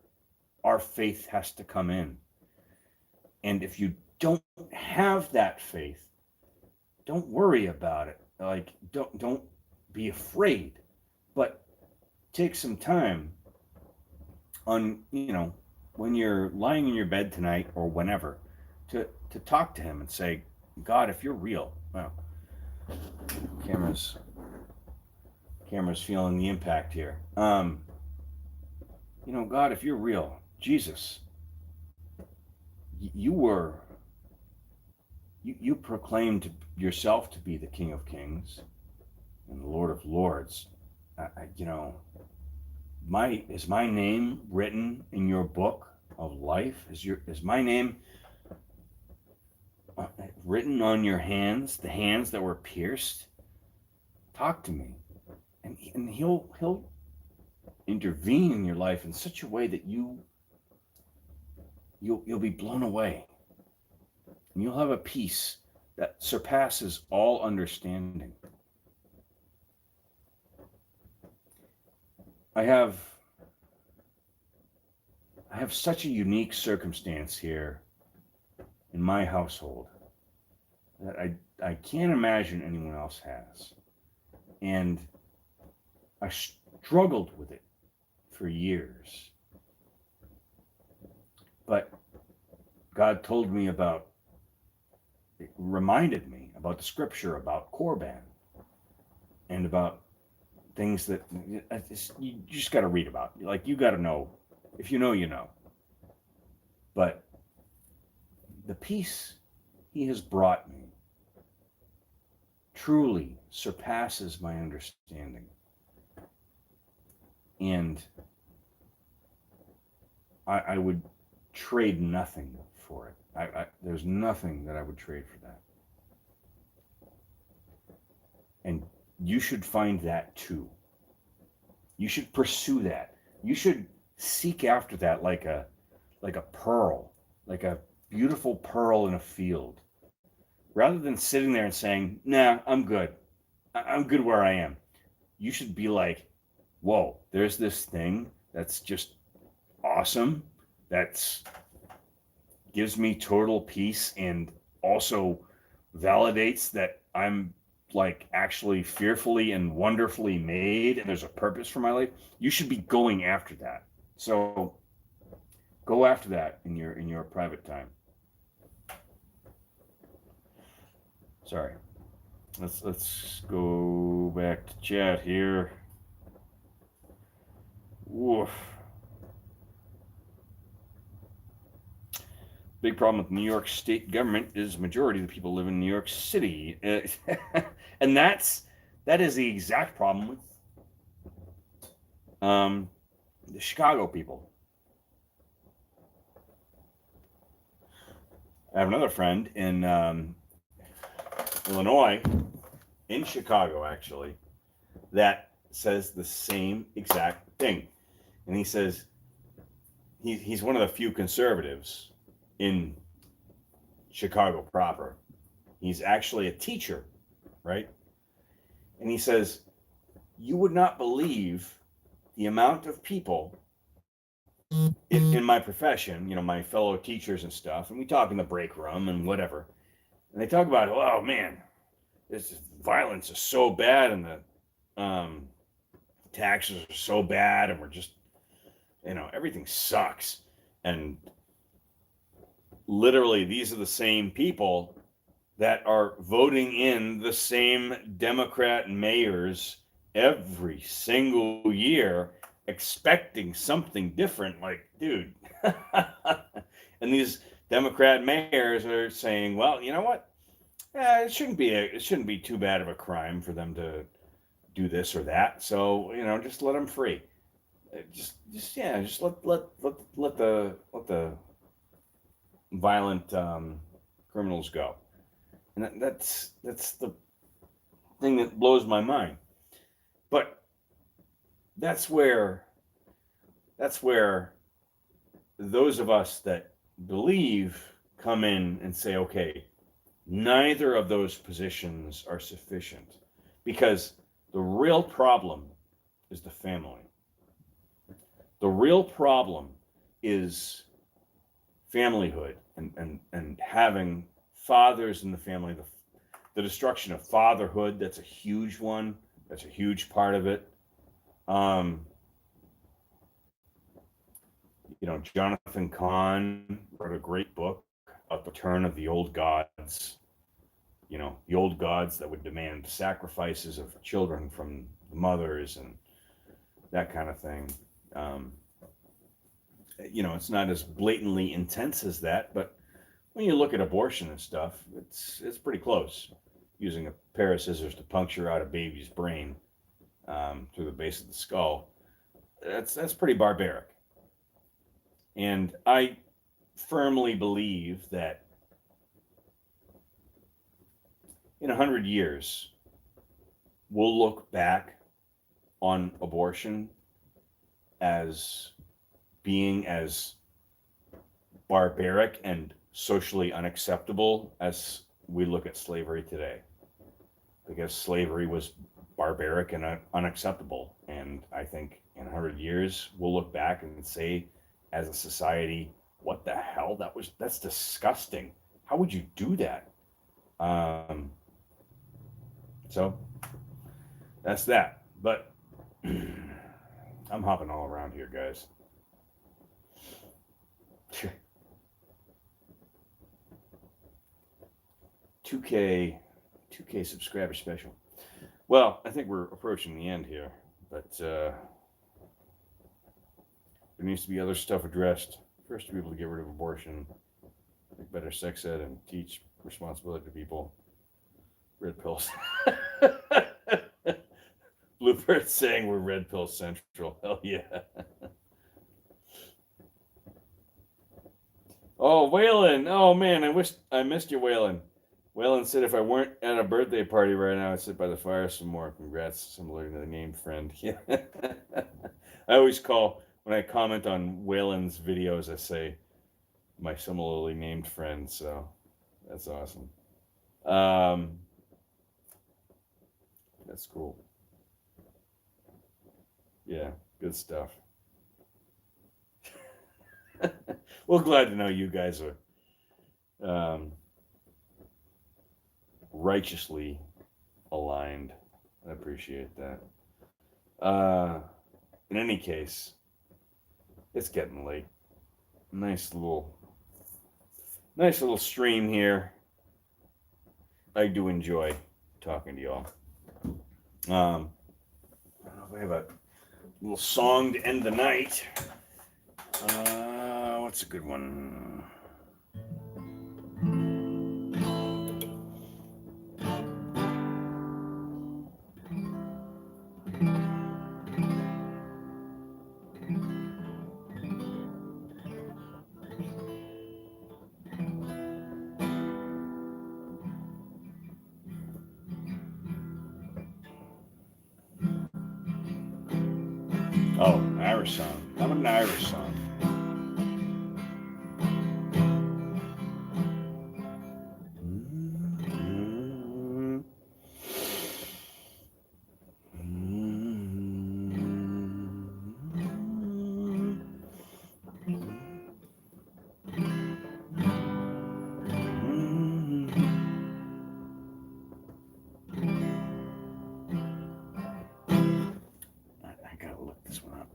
our faith has to come in. And if you don't have that faith, don't worry about it. Don't be afraid, but take some time on, when you're lying in your bed tonight or whenever, to talk to him and say, God, if you're real. Wow. Camera's feeling the impact here. God, if you're real, Jesus, you proclaimed yourself to be the King of Kings and the Lord of Lords. Is my name written in your book of life? Is my name written on your hands, the hands that were pierced? Talk to me, and he'll intervene in your life in such a way that you'll be blown away, and you'll have a peace that surpasses all understanding. I have such a unique circumstance here in my household that I can't imagine anyone else has. And I struggled with it for years. But God reminded me about the scripture about Korban and about things that you just got to read about. You got to know. If you know, you know. But the peace he has brought me truly surpasses my understanding. And I would trade nothing for it. There's nothing that I would trade for that. And you should find that too. You should pursue that. You should seek after that like a pearl, like a beautiful pearl in a field. Rather than sitting there and saying, nah, I'm good. I'm good where I am. You should be like, whoa, there's this thing that's just awesome. That's gives me total peace and also validates that I'm actually fearfully and wonderfully made and there's a purpose for my life. You should be going after that. So go after that in your private time. Sorry. Let's go back to chat here. Woof. Big problem with New York State government is the majority of the people live in New York City. And that is the exact problem with the Chicago people. I have another friend in Illinois, in Chicago actually, that says the same exact thing. And he says he's one of the few conservatives in Chicago proper. He's actually a teacher, right? And he says, you would not believe the amount of people in my profession, my fellow teachers and stuff, and we talk in the break room and whatever, and they talk about, oh man, this violence is so bad and the taxes are so bad and we're just, everything sucks. And literally, these are the same people that are voting in the same Democrat mayors every single year expecting something different. Like, dude. And these Democrat mayors are saying, well, you know what? Yeah, it shouldn't be too bad of a crime for them to do this or that. So, just let them free. Just let the violent criminals go. And that's the thing that blows my mind. But that's where those of us that believe come in and say, okay, neither of those positions are sufficient, because the real problem is the family. The real problem is familyhood and having fathers in the family, the destruction of fatherhood. That's a huge one. That's a huge part of it. Jonathan Kahn wrote a great book about the turn of the old gods. The old gods that would demand sacrifices of children from the mothers and that kind of thing. It's not as blatantly intense as that, but when you look at abortion and stuff, it's pretty close. Using a pair of scissors to puncture out a baby's brain through the base of the skull, that's pretty barbaric. And I firmly believe that in 100 years, we'll look back on abortion as being as barbaric and socially unacceptable as we look at slavery today. Because slavery was barbaric and unacceptable. And I think in 100 years, we'll look back and say, as a society, what the hell? That's disgusting. How would you do that? So that's that. But I'm hopping all around here, guys. 2K subscriber special. Well, I think we're approaching the end here, but there needs to be other stuff addressed. First, to be able to get rid of abortion, make better sex ed, and teach responsibility to people. Red pills. Bluebird saying we're red pill central. Hell yeah. Oh, Waylon. Oh, man, I missed you, Waylon. Waylon said if I weren't at a birthday party right now, I'd sit by the fire some more. Congrats, similar to the named friend. Yeah. I always when I comment on Waylon's videos, I say my similarly named friend, so that's awesome. That's cool. Yeah, good stuff. Well, glad to know you guys are righteously aligned. I appreciate that. In any case, it's getting late. Nice little stream here. I do enjoy talking to y'all. I don't know if I have a little song to end the night. What's a good one? Oh, Irish song. How about an Irish song? I gotta look this one up.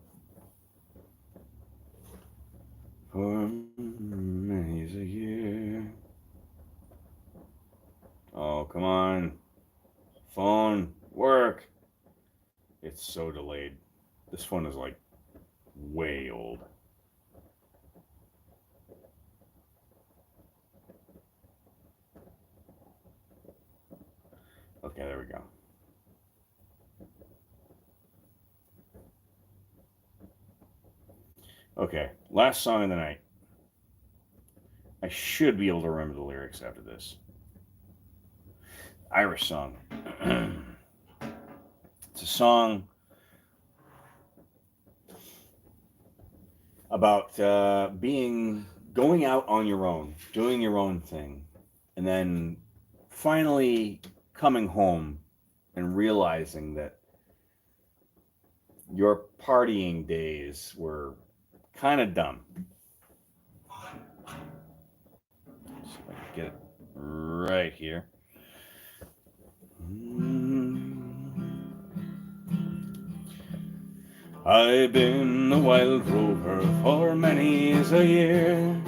For many's a year. Oh, come on. Phone, work. It's so delayed. This phone is like way old. Okay, there we go. Okay, last song of the night. I should be able to remember the lyrics after this. Irish song. It's a song about going out on your own, doing your own thing, and then finally coming home and realizing that your partying days were kind of dumb. See if I can get it right here. I've been a wild rover for many a year,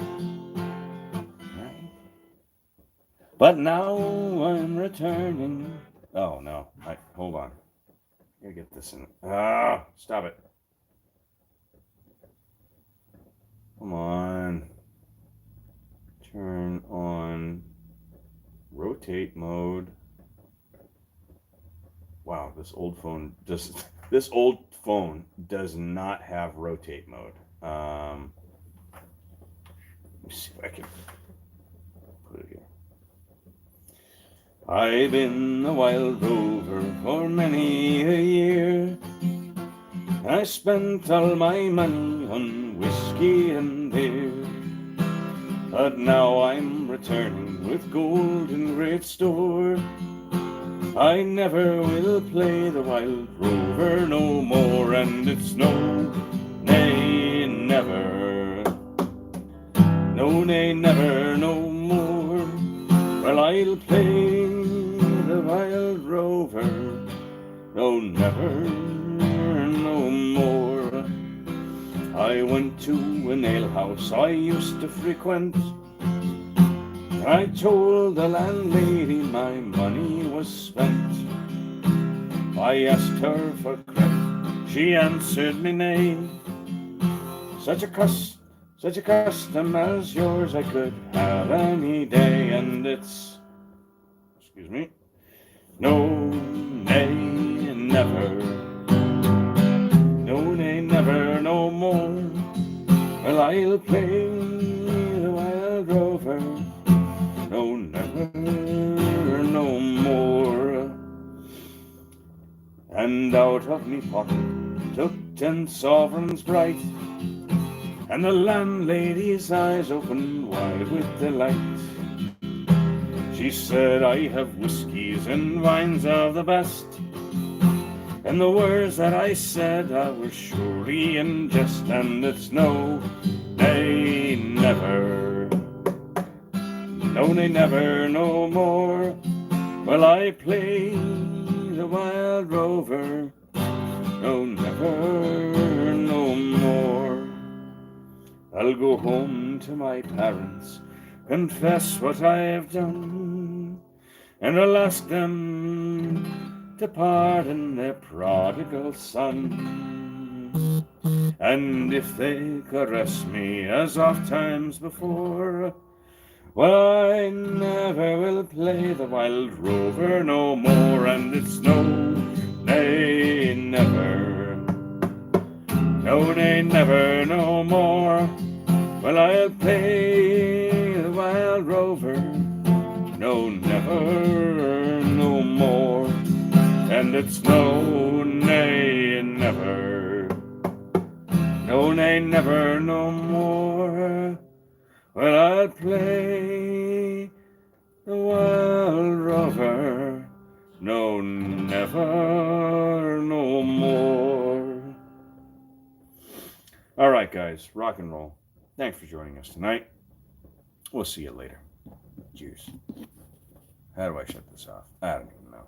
but now I'm returning. Oh no! Hold on. I gotta get this in. Stop it! Come on. Turn on rotate mode. Wow, this old phone does not have rotate mode. Let me see if I can put it here. I've been a wild rover for many a year. I spent all my money on whiskey and beer, but now I'm returning with gold in great store. I never will play the wild rover no more, and it's no, nay, never. No, nay, never, no more. Well, I'll play the wild rover, no, never, no more. I went to an alehouse I used to frequent. I told the landlady my money was spent. I asked her for credit, she answered me nay. Such a custom as yours I could have any day, and it's, excuse me, no, nay, never. No, nay, never, no more. Well, I'll play the wild rover, no, never, no more. And out of me pocket took 10 sovereigns bright, and the landlady's eyes opened wide with delight. She said, I have whiskies and wines of the best, and the words that I said I was surely in jest, and it's no, nay, never. No, nay, never, no more. Well, I play the wild rover, no, never, no more. I'll go home to my parents, confess what I have done, and I'll ask them to pardon their prodigal son. And if they caress me as oft times before, well, I never will play the wild rover no more, and it's no, nay, never. No, nay, never, no more. Well, I'll play the wild rover, no, never, no more. And it's no, nay, never. No, nay, never, no more. Well, I'll play the wild rover, no, never, no more. All right, guys, rock and roll. Thanks for joining us tonight. We'll see you later. Cheers. How do I shut this off? I don't even know.